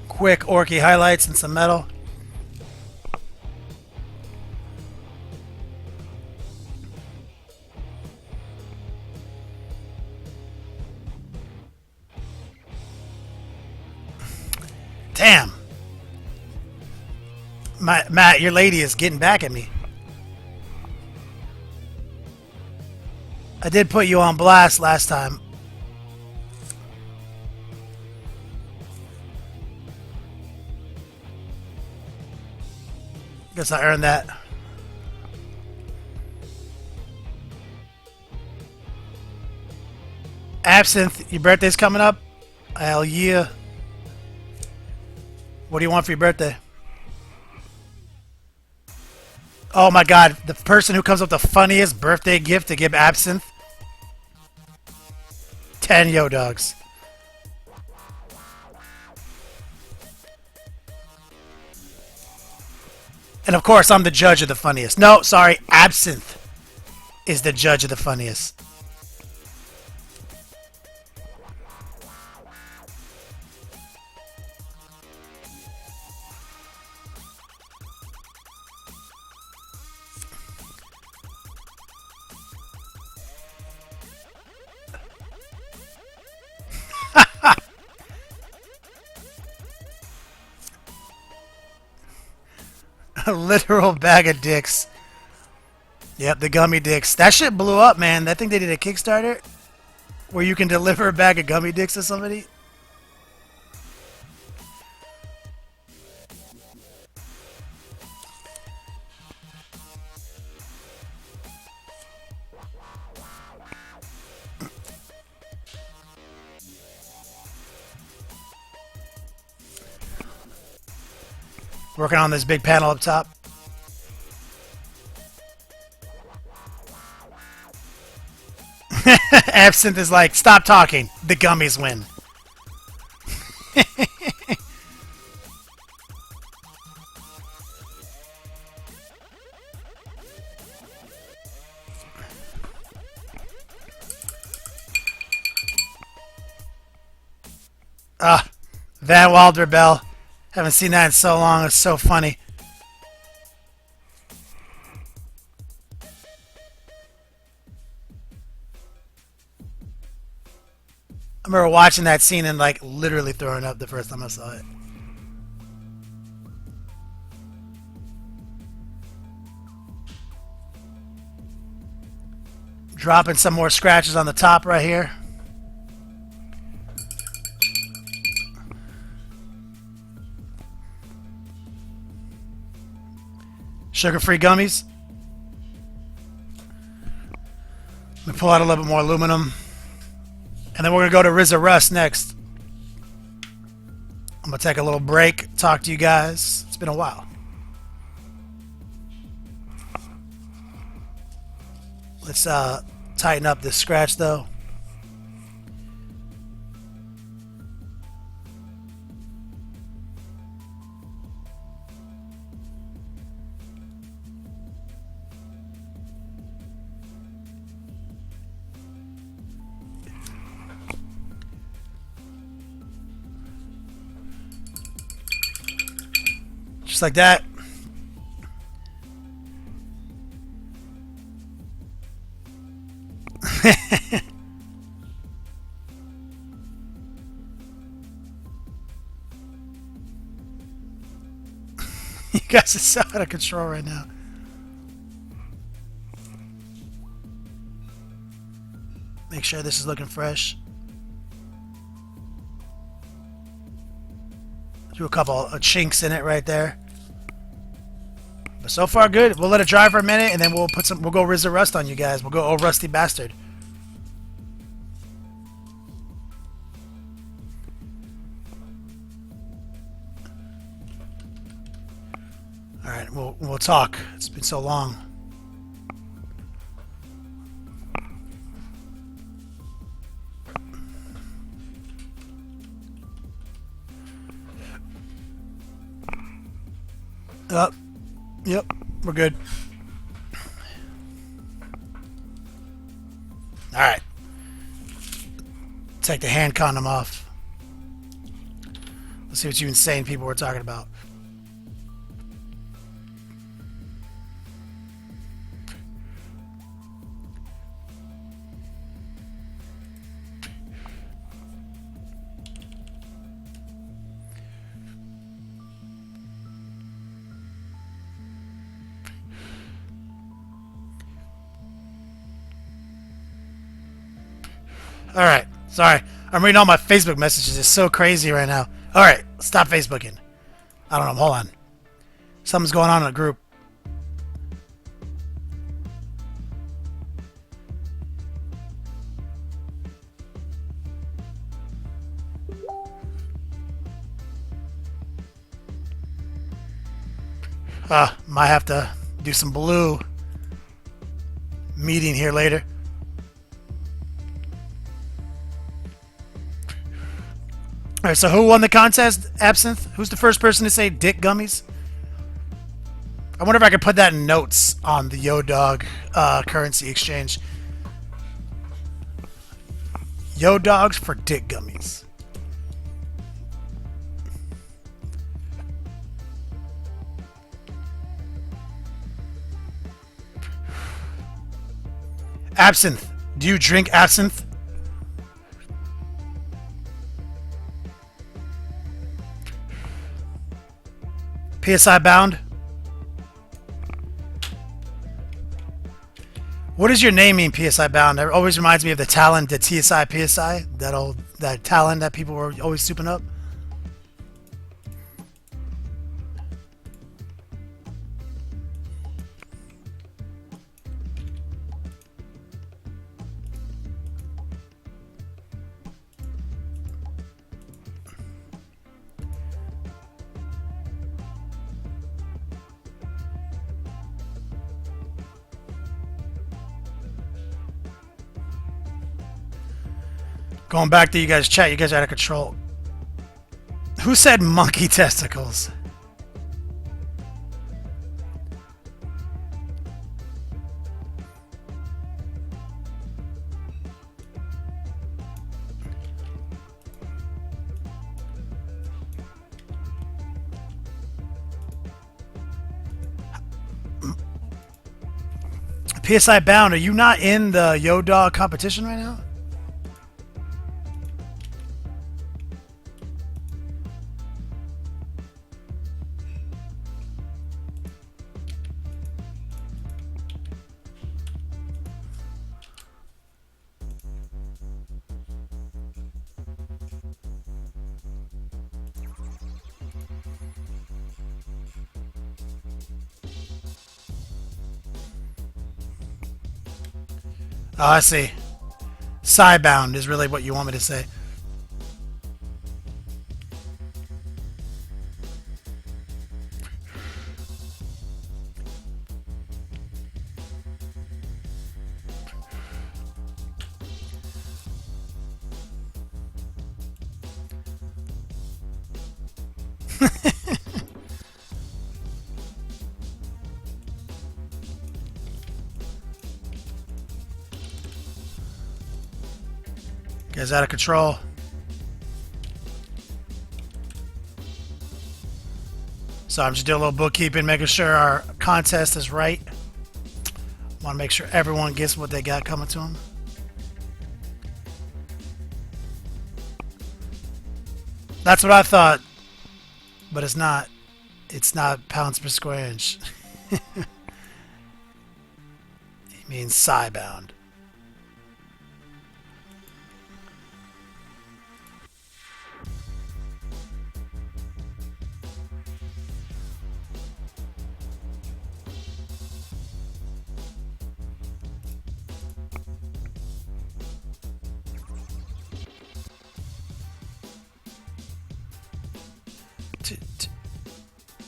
Quick orky highlights and some metal. Damn. Matt, your lady is getting back at me. I did put you on blast last time. Guess I earned that. Absinthe, your birthday's coming up? Hell yeah. What do you want for your birthday? Oh my god, the person who comes up with the funniest birthday gift to give Absinthe? 10 yo dogs. And of course, I'm the judge of the funniest. No, sorry, Absinthe is the judge of the funniest. A literal bag of dicks. Yep, the gummy dicks. That shit blew up, man. I think they did a Kickstarter where you can deliver a bag of gummy dicks to somebody. Working on this big panel up top. Absinthe is like, stop talking. The gummies win. Van Wilder Bell. Haven't seen that in so long. It's so funny. I remember watching that scene and like literally throwing up the first time I saw it. Dropping some more scratches on the top right here. Sugar-free gummies. Let me pull out a little bit more aluminum. And then we're going to go to RZA Rust next. I'm going to take a little break, talk to you guys. It's been a while. Let's tighten up this scratch, though. Just like that. You guys are so out of control right now. Make sure this is looking fresh. Do a couple of chinks in it right there. But so far good. We'll let it dry for a minute and then we'll put some, we'll go RZA Rust on you guys. We'll go Oh Rusty Bastard. Alright, we'll talk. It's been so long. Yep, we're good. Alright. Take the hand condom off. Let's see what you insane people were talking about. Alright, sorry. I'm reading all my Facebook messages. It's so crazy right now. Alright, stop Facebooking. I don't know, hold on. Something's going on in the group. Might have to do some blue meeting here later. Alright, so who won the contest? Absinthe? Who's the first person to say dick gummies? I wonder if I could put that in notes on the Yo-Dog currency exchange. Yo-Dogs for dick gummies. Absinthe. Do you drink absinthe? PSI bound? What does your name mean, PSI bound? It always reminds me of the Talon, the TSI, PSI. That Talon that people were always souping up. Going back to you guys' chat, you guys are out of control. Who said monkey testicles? PSI bound, are you not in the Yo-Dog competition right now? Oh, I see. Sidebound is really what you want me to say. Guys out of control. So I'm just doing a little bookkeeping, making sure our contest is right. Want to make sure everyone gets what they got coming to them. That's what I thought, but it's not. It's not pounds per square inch. It means sidebound.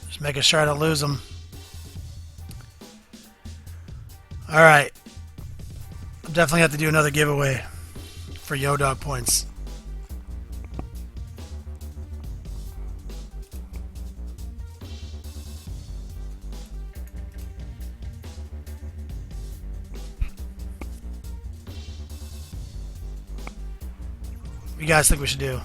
Just making sure I don't lose them. Alright. I'll definitely have to do another giveaway for Yo-Dog points. What do you guys think we should do?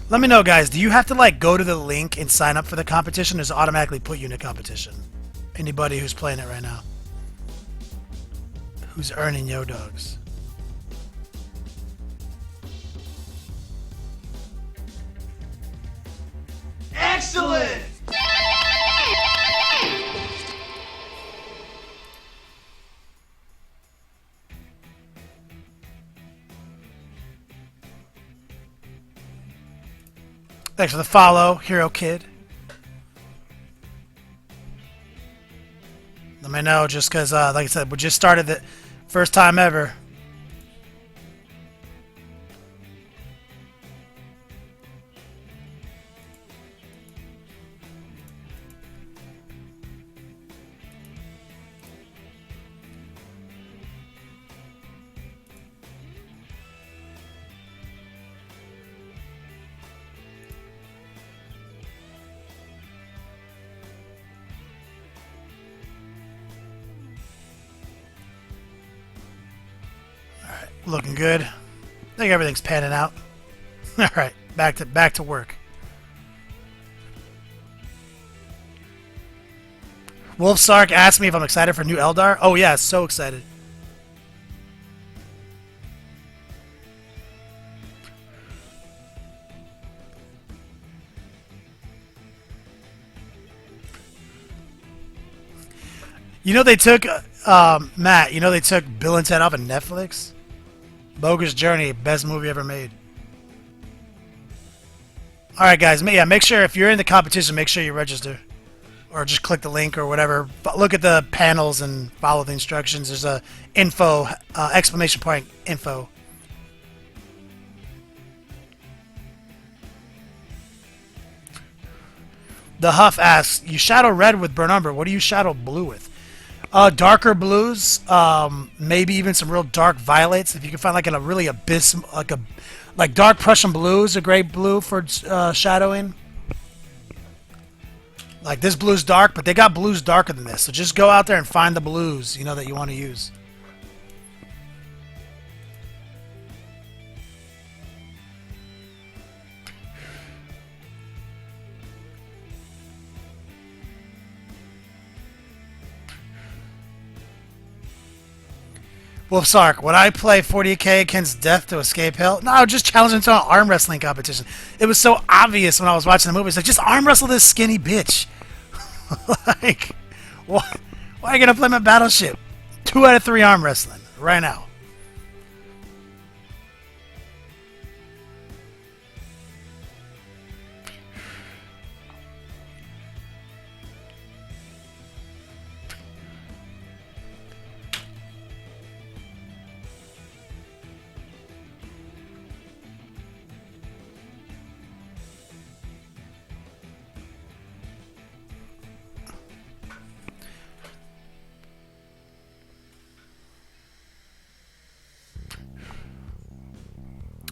Let me know, guys. Do you have to like go to the link and sign up for the competition, or does it automatically put you in a competition? Anybody who's playing it right now, who's earning yo dogs?
Excellent!
Thanks for the follow, Hero Kid. Let me know, just because, like I said, we just started the first time ever. Looking good. I think everything's panning out. All right, back to work. Wolf Sark asked me if I'm excited for new Eldar. Oh yeah, so excited. You know they took Matt. You know they took Bill and Ted off of Netflix. Bogus Journey, best movie ever made. Alright guys, yeah, make sure if you're in the competition, make sure you register. Or just click the link or whatever. Look at the panels and follow the instructions. There's a info, exclamation point info. The Huff asks, you shadow red with burn umber, what do you shadow blue with? Darker blues, maybe even some real dark violets. If you can find like a really like dark Prussian blue is a great blue for shadowing. Like this blue's dark, but they got blues darker than this. So just go out there and find the blues, you know, that you want to use. Wolf Sark, would I play 40k against death to escape hell? No, just challenge him to an arm wrestling competition. It was so obvious when I was watching the movie. It's like, just arm wrestle this skinny bitch. Like, why are you going to play my Battleship? 2 out of 3 arm wrestling right now.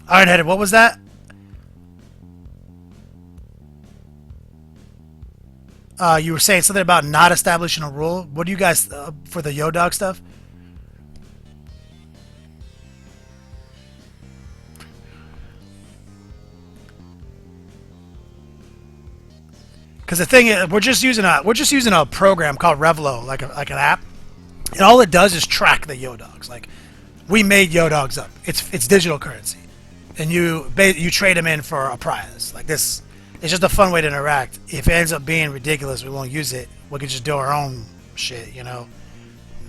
Ironheaded, what was that? You were saying something about not establishing a rule. What do you guys for the Yo Dog stuff? Because the thing is, we're just using a program called Revlo, like an app, and all it does is track the Yo Dogs. Like, we made Yo Dogs up. It's digital currency. And you trade them in for a prize. Like this, it's just a fun way to interact. If it ends up being ridiculous, we won't use it. We can just do our own shit, you know.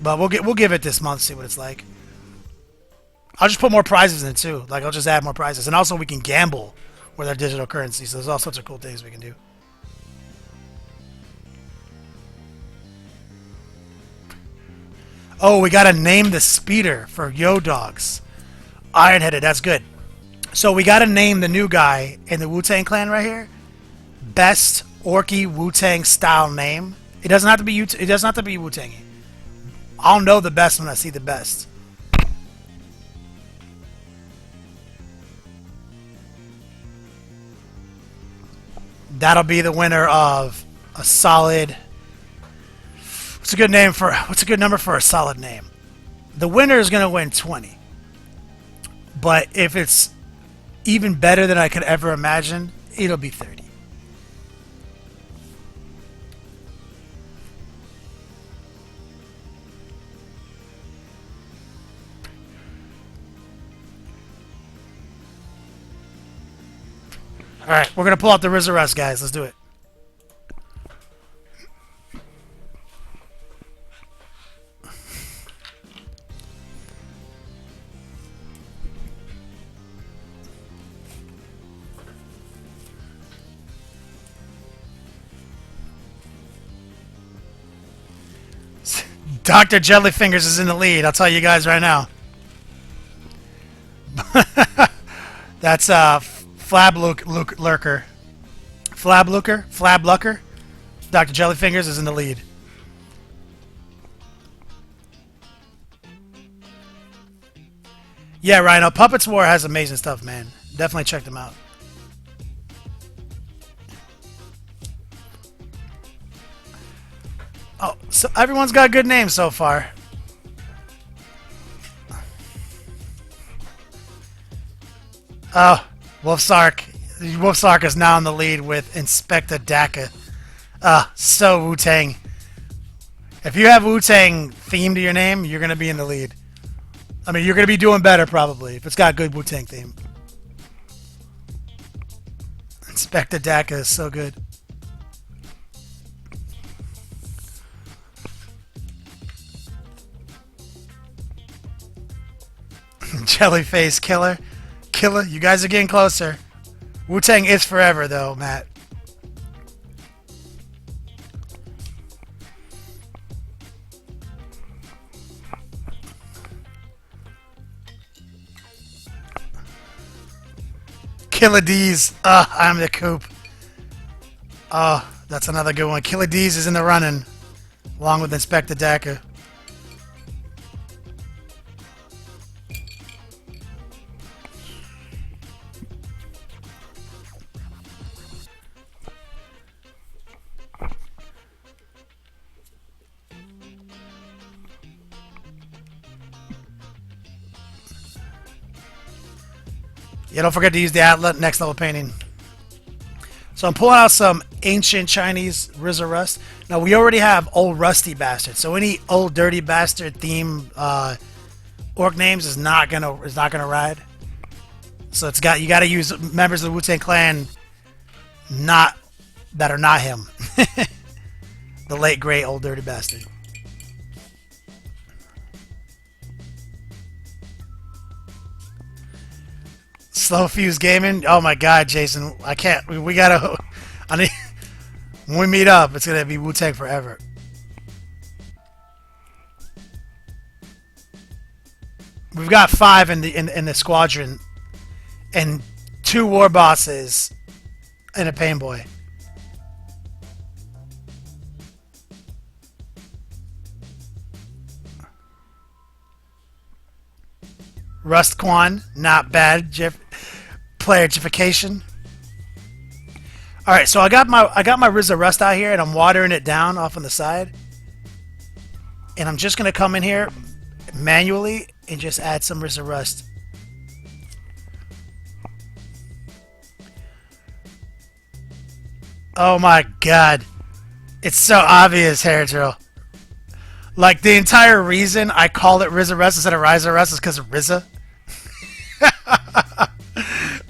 But we'll give it this month, see what it's like. I'll just put more prizes in it too. Like I'll just add more prizes, and also we can gamble with our digital currency. So there's all sorts of cool things we can do. Oh, we gotta name the speeder for Yo Dogs. Ironheaded, that's good. So we gotta name the new guy in the Wu-Tang Clan right here. Best Orky Wu-Tang style name. It doesn't have to be Wu-Tangy. I'll know the best when I see the best. That'll be the winner of a solid. What's a good number for a solid name? The winner is gonna win 20. But if it's even better than I could ever imagine, It'll be 30. All right, we're gonna pull out the Rizarus, guys. Let's do it. Dr. Jellyfingers is in the lead. I'll tell you guys right now. That's Flab Lurker. Flab Lucker. Dr. Jellyfingers is in the lead. Yeah, Rhino. Puppets War has amazing stuff, man. Definitely check them out. Oh, so everyone's got good names so far. Oh, Wolfsark. Wolfsark is now in the lead with Inspector Daka. So Wu-Tang. If you have Wu-Tang theme to your name, you're going to be in the lead. I mean, you're going to be doing better probably if it's got good Wu-Tang theme. Inspector Daka is so good. Jellyface Killer. Killer, you guys are getting closer. Wu-Tang is forever, though, Matt. Killer D's. I'm the Coop. That's another good one. Killer D's is in the running, along with Inspector Daka. Yeah, don't forget to use the Atlas next level painting. So I'm pulling out some ancient Chinese Rizarus. Now we already have old rusty bastard. So any old dirty bastard theme orc names is not gonna ride. So it's got you got to use members of the Wu-Tang Clan, that are not him. The late great old dirty bastard. Slow Fuse Gaming. Oh my God, Jason, I can't. We gotta. I need. When we meet up, it's gonna be Wu-Tang forever. We've got 5 in the squadron, and 2 war bosses, and a pain boy. Rust Quan, not bad. Player Jification. All right, so I got my Rizza Rust out here, and I'm watering it down off on the side, and I'm just gonna come in here manually and just add some Rizza Rust. Oh my God, it's so obvious, Hair Drill. Like the entire reason I call it Rizza Rust instead of Rizza Rust is because of Rizza.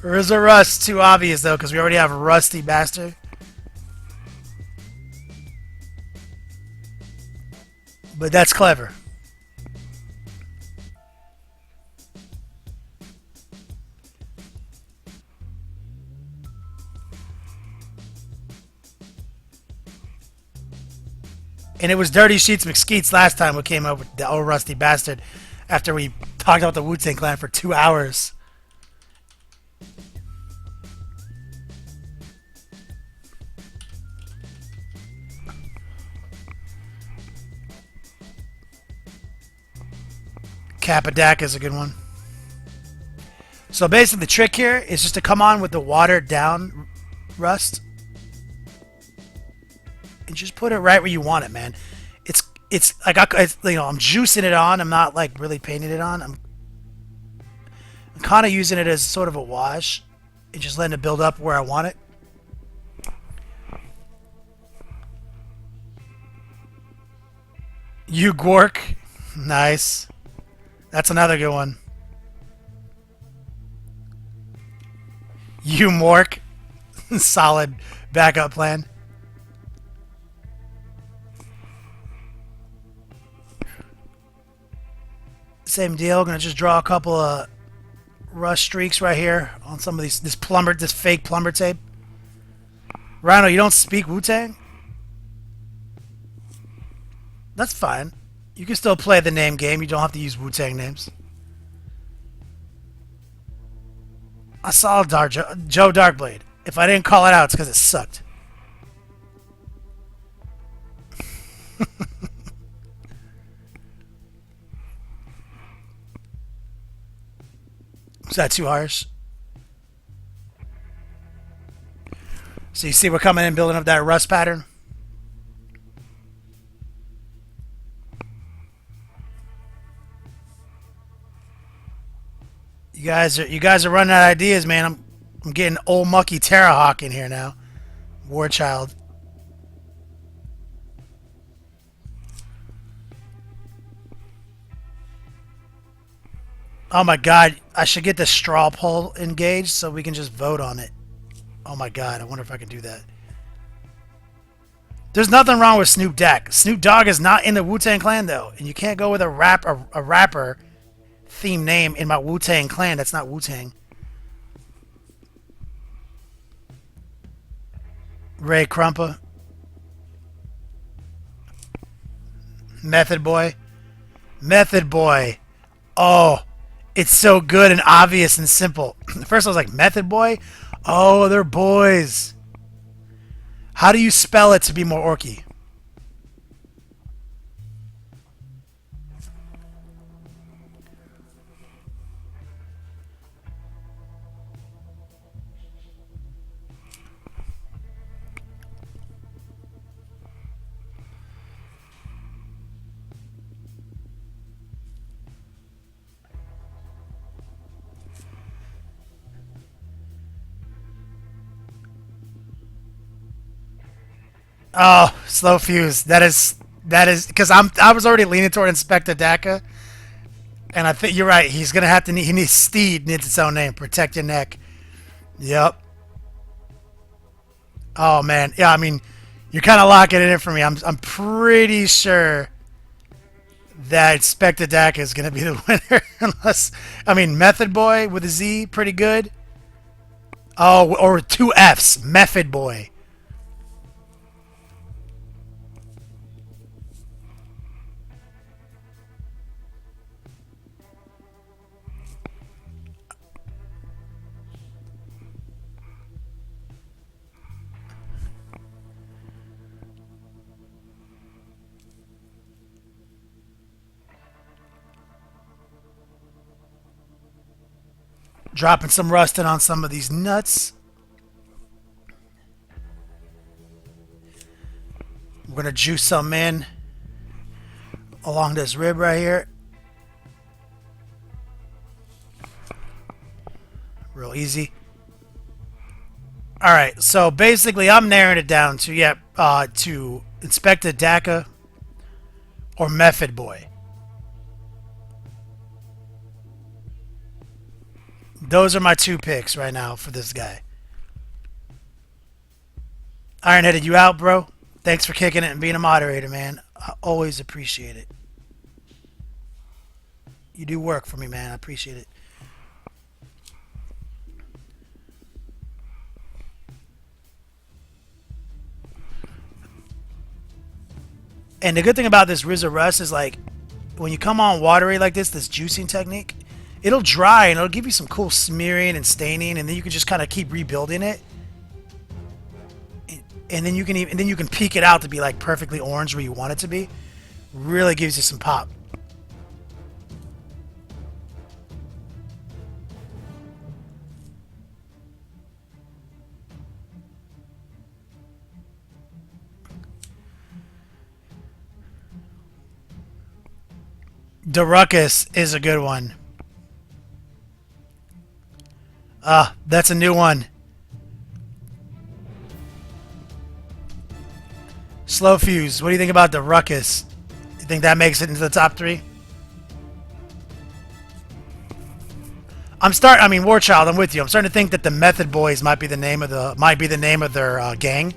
Rizza Rust, too obvious though, because we already have Rusty Bastard. But that's clever. And it was Dirty Sheets McSkeets last time we came up with the old Rusty Bastard after we talked about the Wu-Tang Clan for 2 hours. Capadak is a good one. So basically the trick here is just to come on with the watered down rust and just put it right where you want it, man. It's like I'm juicing it on. I'm not like really painting it on. I'm kind of using it as sort of a wash and just letting it build up where I want it. You Gwork. Nice. That's another good one. You Mork. Solid backup plan. Same deal. Gonna just draw a couple of rust streaks right here on some of these. This fake plumber tape. Rhino, you don't speak Wu-Tang? That's fine. You can still play the name game. You don't have to use Wu-Tang names. I saw Joe Darkblade. If I didn't call it out, it's because it sucked. Is that too harsh? So you see we're coming in building up that rust pattern. You guys are running out of ideas, man. I'm getting old mucky Terrahawk in here now. War Child. Oh my god, I should get the straw poll engaged so we can just vote on it. Oh my god, I wonder if I can do that. There's nothing wrong with Snoop Dogg. Snoop Dogg is not in the Wu-Tang Clan though, and you can't go with a rapper theme name in my Wu-Tang Clan. That's not Wu-Tang. Ray Krumpa. Method Boy. Method Boy. Oh, it's so good and obvious and simple. At first I was like, Method Boy? Oh, they're boys. How do you spell it to be more orky? Oh, slow fuse. That is because I was already leaning toward Inspector Daka, and I think you're right. He's gonna have to he needs Steed needs its own name. Protect your neck. Yep. Oh man, yeah. I mean, you're kind of locking it in for me. I'm pretty sure that Inspector Daka is gonna be the winner, unless I mean Method Boy with a Z, pretty good. Oh, or two Fs, Method Boy. Dropping some rusting on some of these nuts. We're going to juice some in along this rib right here. Real easy. Alright, so basically I'm narrowing it down to, to Inspector Daka or Method Boy. Those are my two picks right now for this guy. Ironheaded, you out, bro? Thanks for kicking it and being a moderator, man. I always appreciate it. You do work for me, man. I appreciate it. And the good thing about this Rizza Rust is, like, when you come on watery like this juicing technique, it'll dry and it'll give you some cool smearing and staining, and then you can just kind of keep rebuilding it. And then you can peek it out to be like perfectly orange where you want it to be. Really gives you some pop. The Ruckus is a good one. That's a new one. Slow Fuse, what do you think about the Ruckus? You think that makes it into the top 3? I mean, Warchild, I'm with you. I'm starting to think that the Method Boys might be the name of their gang.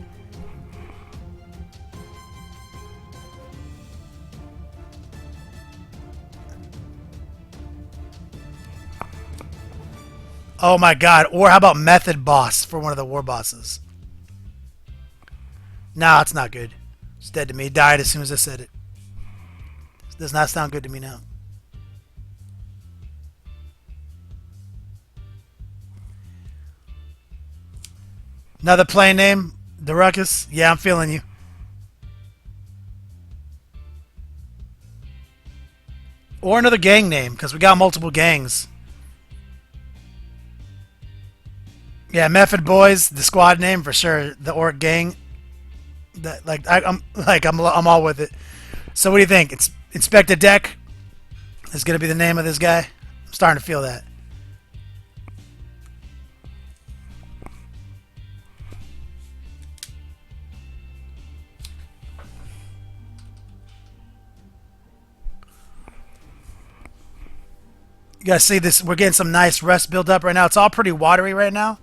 Oh my god. Or how about Method Boss for one of the war bosses? Nah, it's not good. It's dead to me. It died as soon as I said it. It does not sound good to me now. Another plane name? The Ruckus? Yeah, I'm feeling you. Or another gang name, because we got multiple gangs. Yeah, Method Boys, the squad name for sure. The Ork gang. That I'm all with it. So what do you think? It's Inspector Deck is gonna be the name of this guy. I'm starting to feel that. You guys see this? We're getting some nice rust build up right now. It's all pretty watery right now.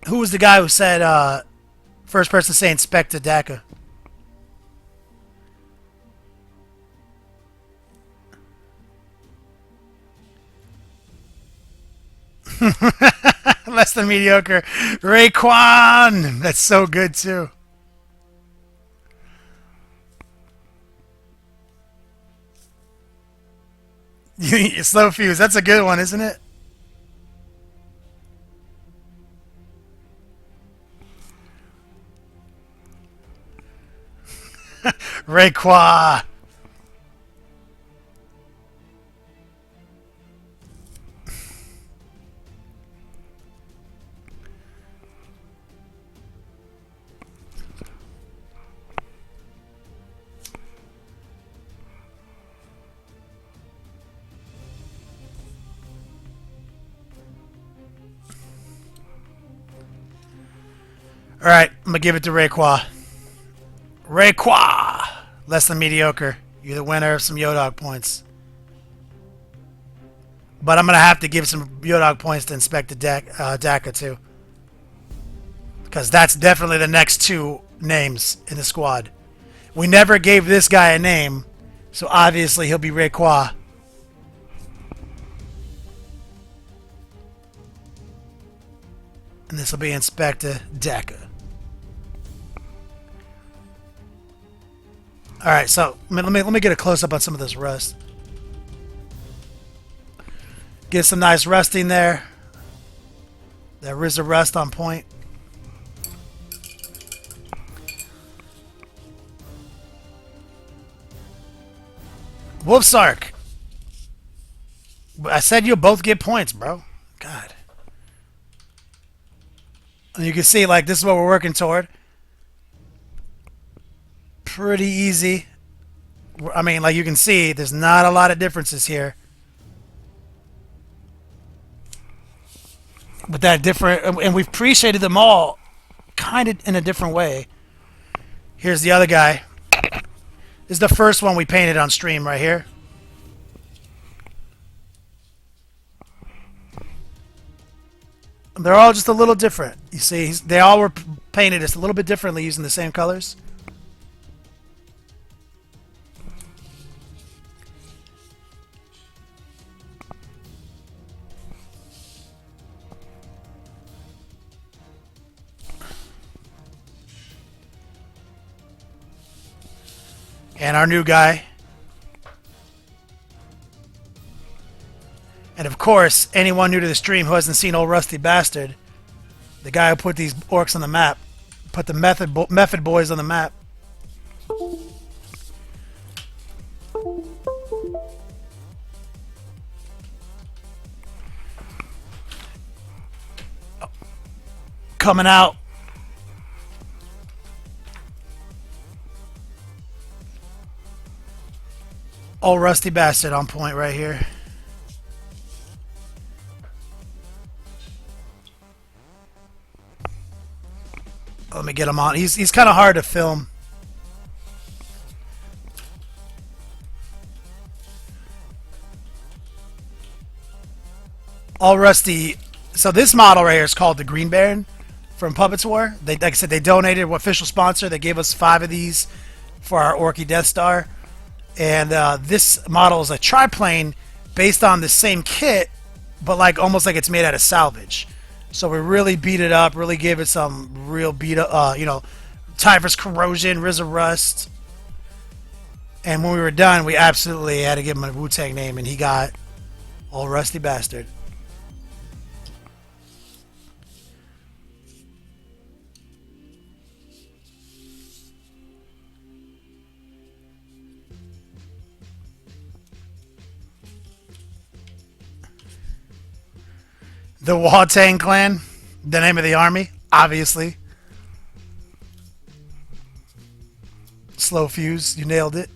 Who was the guy who said, first person to say Inspector Daka? Less than mediocre. Raekwon! That's so good, too. Slow Fuse. That's a good one, isn't it? Raekwon! Alright, I'm gonna give it to Raekwon. Raekwon! Less than mediocre. You're the winner of some Yodog points. But I'm gonna have to give some Yodog points to Inspector Daka too. Because that's definitely the next 2 names in the squad. We never gave this guy a name, so obviously he'll be Raekwon. And this will be Inspector Daka. Alright, so let me get a close-up on some of this rust. Get some nice rusting there. There is a rust on point. Wolfsark! I said you'll both get points, bro. God. And you can see, like, this is what we're working toward. Pretty easy. I mean, like you can see, there's not a lot of differences here. But that different, and we've pre-shaded them all kind of in a different way. Here's the other guy. This is the first one we painted on stream right here. They're all just a little different. You see, they all were painted just a little bit differently using the same colors. And our new guy. And of course, anyone new to the stream who hasn't seen Old Rusty Bastard, the guy who put these orcs on the map, put the Method Boys on the map. Coming out. Old Rusty Bastard on point right here. Let me get him on. He's kind of hard to film. All rusty. So this model right here is called the Green Baron from Puppets War. They, like I said, they donated, official sponsor. They gave us 5 of these for our Orky Death Star. And this model is a triplane based on the same kit, but like almost like it's made out of salvage. So we really beat it up, really gave it some real beat up, you know, Typhus Corrosion, Rizza Rust. And when we were done, we absolutely had to give him a Wu-Tang name, and he got All Rusty Bastard. The Wu-Tang Clan, the name of the army, obviously. Slow fuse, you nailed it.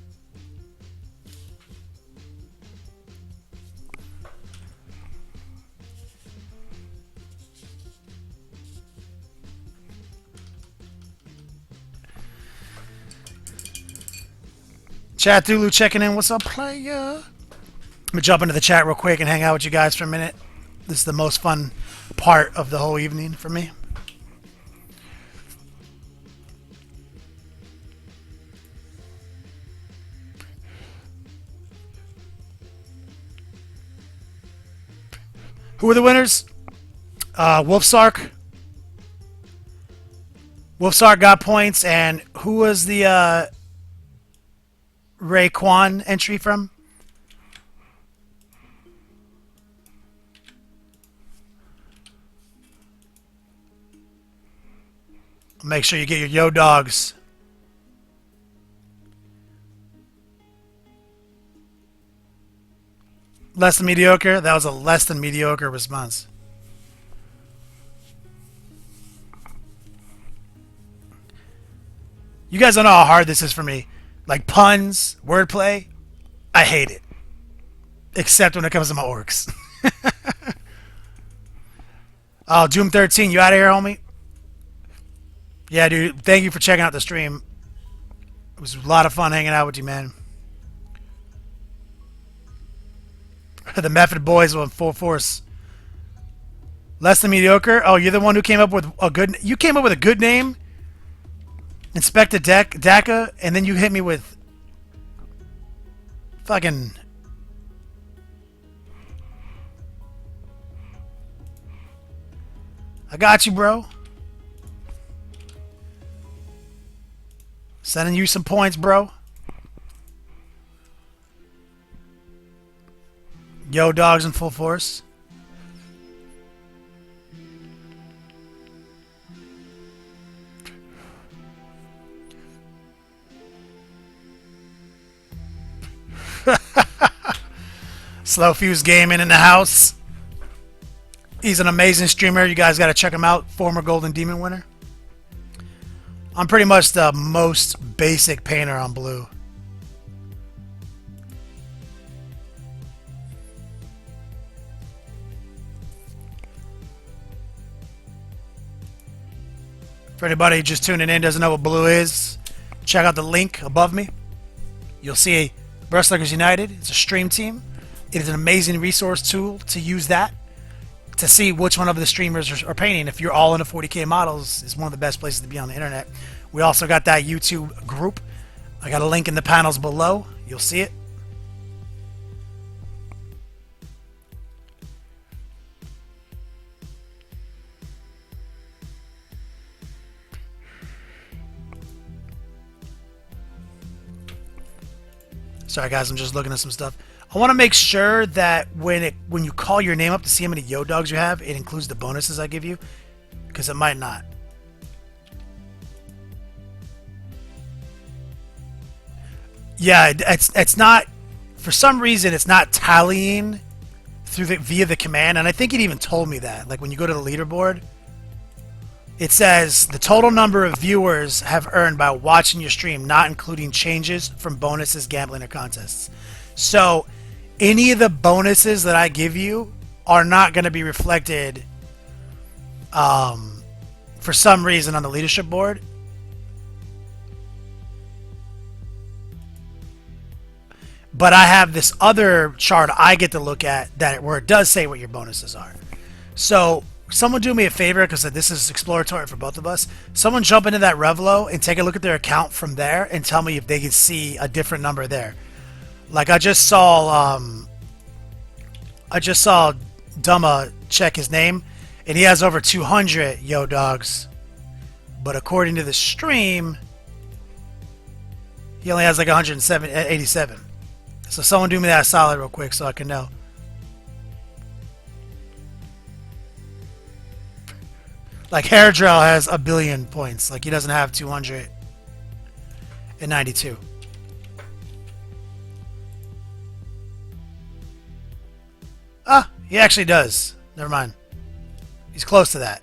Chat Thulu checking in. What's up, player? Let me jump into the chat real quick and hang out with you guys for a minute. This is the most fun part of the whole evening for me. Who are the winners? Wolfsark. Wolfsark got points, and who was the Ray Kwan entry from? Make sure you get your yo dogs. Less than mediocre? That was a less than mediocre response. You guys don't know how hard this is for me. Like puns, wordplay, I hate it. Except when it comes to my orcs. Oh, Doom 13, you out of here, homie? Yeah, dude, thank you for checking out the stream. It was a lot of fun hanging out with you, man. The Method Boys were in full force. Less than mediocre? Oh, you're the one who came up with a good... You came up with a good name? Inspector DACA, and then you hit me with... Fucking... I got you, bro. Sending you some points, bro. Yo, dogs in full force. Slow Fuse Gaming in the house. He's an amazing streamer. You guys got to check him out. Former Golden Demon winner. I'm pretty much the most basic painter on blue. For anybody just tuning in doesn't know what blue is, check out the link above me. You'll see Brushlickers United. It's a stream team. It is an amazing resource tool to use that to see which one of the streamers are painting. If you're all into 40K models, it's one of the best places to be on the internet. We also got that YouTube group. I got a link in the panels below. You'll see it. Sorry guys, I'm just looking at some stuff. I want to make sure that when you call your name up to see how many yo dogs you have, it includes the bonuses I give you, because it might not. Yeah, it's not, for some reason it's not tallying through via the command, and I think it even told me that. Like when you go to the leaderboard, it says the total number of viewers have earned by watching your stream, not including changes from bonuses, gambling, or contests. So any of the bonuses that I give you are not going to be reflected for some reason on the leadership board. But I have this other chart I get to look at that where it does say what your bonuses are. So someone do me a favor, because this is exploratory for both of us. Someone jump into that Revlo and take a look at their account from there and tell me if they can see a different number there. Like I just saw Dumma check his name, and he has over 200 yo dogs. But according to the stream, he only has like 187. So someone do me that solid real quick so I can know. Like Hairdrell has 1 billion points. Like he doesn't have 292. Ah, he actually does. Never mind. He's close to that.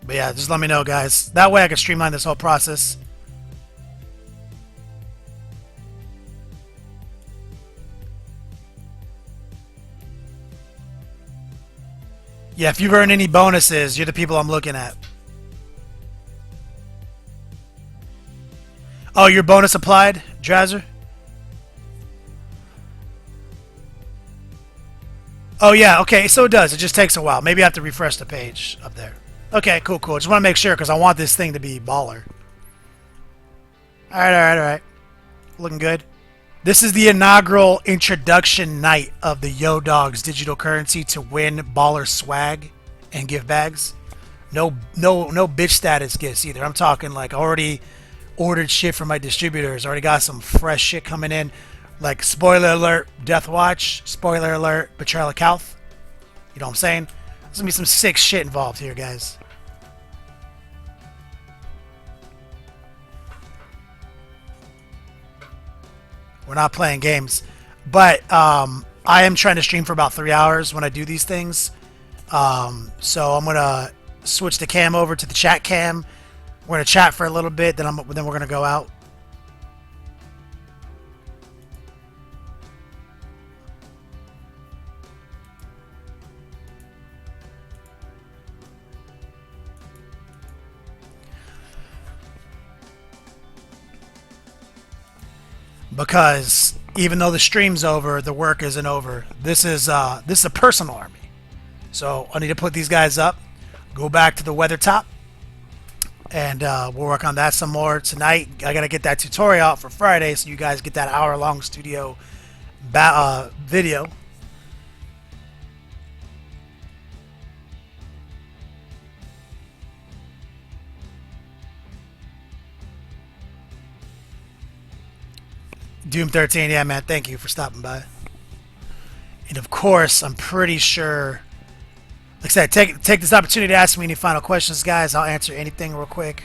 But yeah, just let me know, guys. That way I can streamline this whole process. Yeah, if you've earned any bonuses, you're the people I'm looking at. Oh, your bonus applied, Drazzer? Oh yeah, okay, so it does. It just takes a while. Maybe I have to refresh the page up there. Okay, cool. Just want to make sure because I want this thing to be baller. Alright. Looking good. This is the inaugural introduction night of the Yo Dogs digital currency to win baller swag and gift bags. No bitch status gifts either. I'm talking like already ordered shit from my distributors. Already got some fresh shit coming in. Like spoiler alert, Death Watch. Spoiler alert, Betrayal of Calth. You know what I'm saying? There's gonna be some sick shit involved here, guys. We're not playing games, but I am trying to stream for about 3 hours when I do these things. So I'm gonna switch the cam over to the chat cam. We're gonna chat for a little bit, then we're gonna go out. Because even though the stream's over, the work isn't over. This is a personal army. So I need to put these guys up, go back to the weather top, and we'll work on that some more tonight. I gotta get that tutorial out for Friday, so you guys get that hour-long studio video. Doom 13, yeah, man, thank you for stopping by. And of course, I'm pretty sure, like I said, take this opportunity to ask me any final questions, guys. I'll answer anything real quick.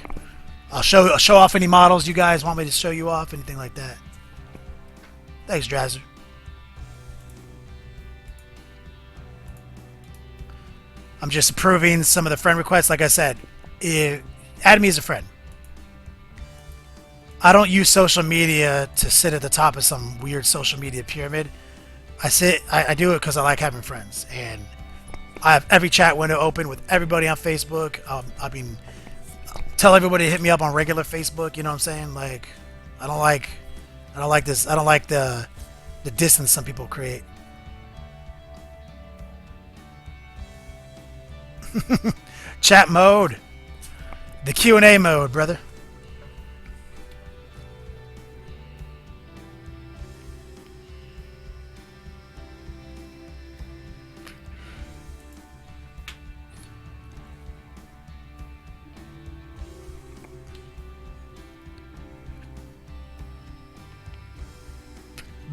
I'll show off any models you guys want me to show you off, anything like that. Thanks, Drazzer. I'm just approving some of the friend requests. Like I said, add me as a friend. I don't use social media to sit at the top of some weird social media pyramid. I do it because I like having friends, and I have every chat window open with everybody on Facebook. I mean, tell everybody to hit me up on regular Facebook. You know what I'm saying? Like, I don't like this. I don't like the distance some people create. Chat mode, the Q&A mode, brother.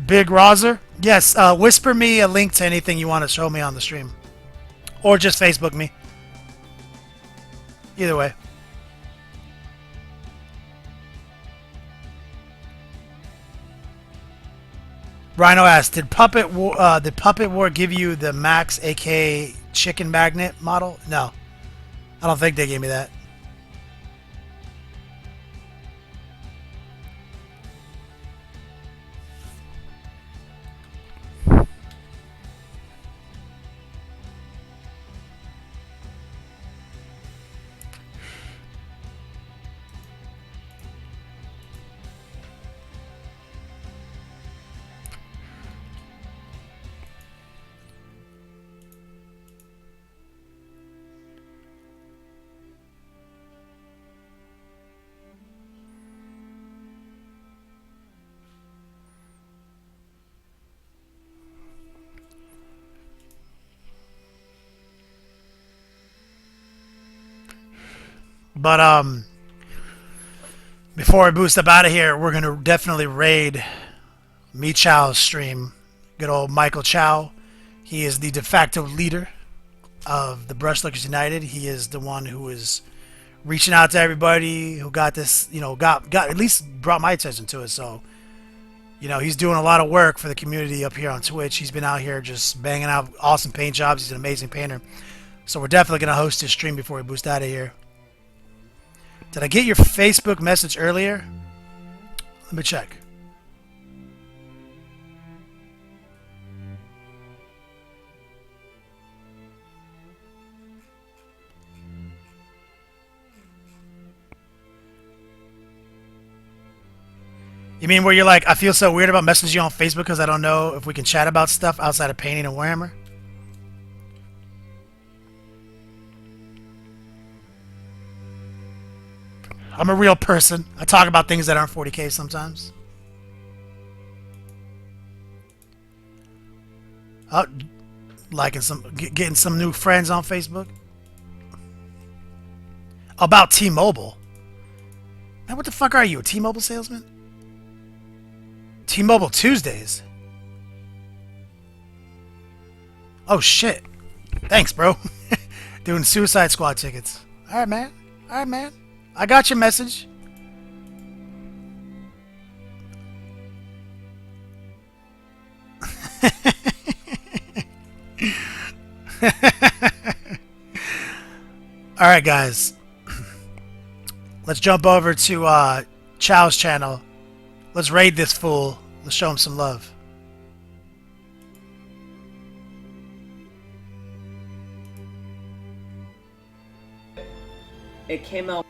Big Rozer? Yes, whisper me a link to anything you want to show me on the stream. Or just Facebook me. Either way. Rhino asked, did Puppet War give you the Max AK chicken magnet model? No. I don't think they gave me that. But before we boost up out of here, we're gonna definitely raid Me Chow's stream. Good old Michael Chow. He is the de facto leader of the Brushlickers United. He is the one who is reaching out to everybody, who got this, you know, got at least brought my attention to it. So, you know, he's doing a lot of work for the community up here on Twitch. He's been out here just banging out awesome paint jobs. He's an amazing painter. So we're definitely going to host his stream before we boost out of here. Did I get your Facebook message earlier? Let me check. You mean where you're like, I feel so weird about messaging you on Facebook because I don't know if we can chat about stuff outside of painting and Warhammer? I'm a real person. I talk about things that aren't 40K sometimes. Oh, liking getting some new friends on Facebook. About T-Mobile. Man, what the fuck are you, a T-Mobile salesman? T-Mobile Tuesdays. Oh shit. Thanks, bro. Doing Suicide Squad tickets. Alright, man. Alright, man. I got your message. Alright, guys. Let's jump over to Chow's channel. Let's raid this fool. Let's show him some love.
It came out.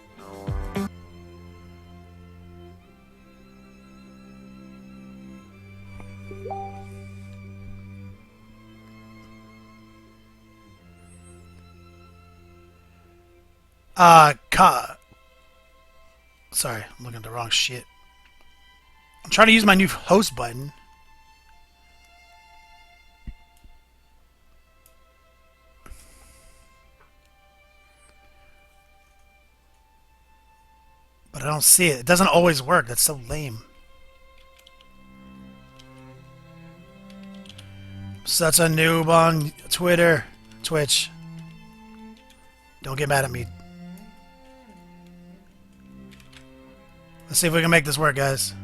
Sorry, I'm looking at the wrong shit. I'm trying to use my new host button. But I don't see it. It doesn't always work. That's so lame. Such a noob on Twitter. Twitch. Don't get mad at me. Let's see if we can make this work, guys.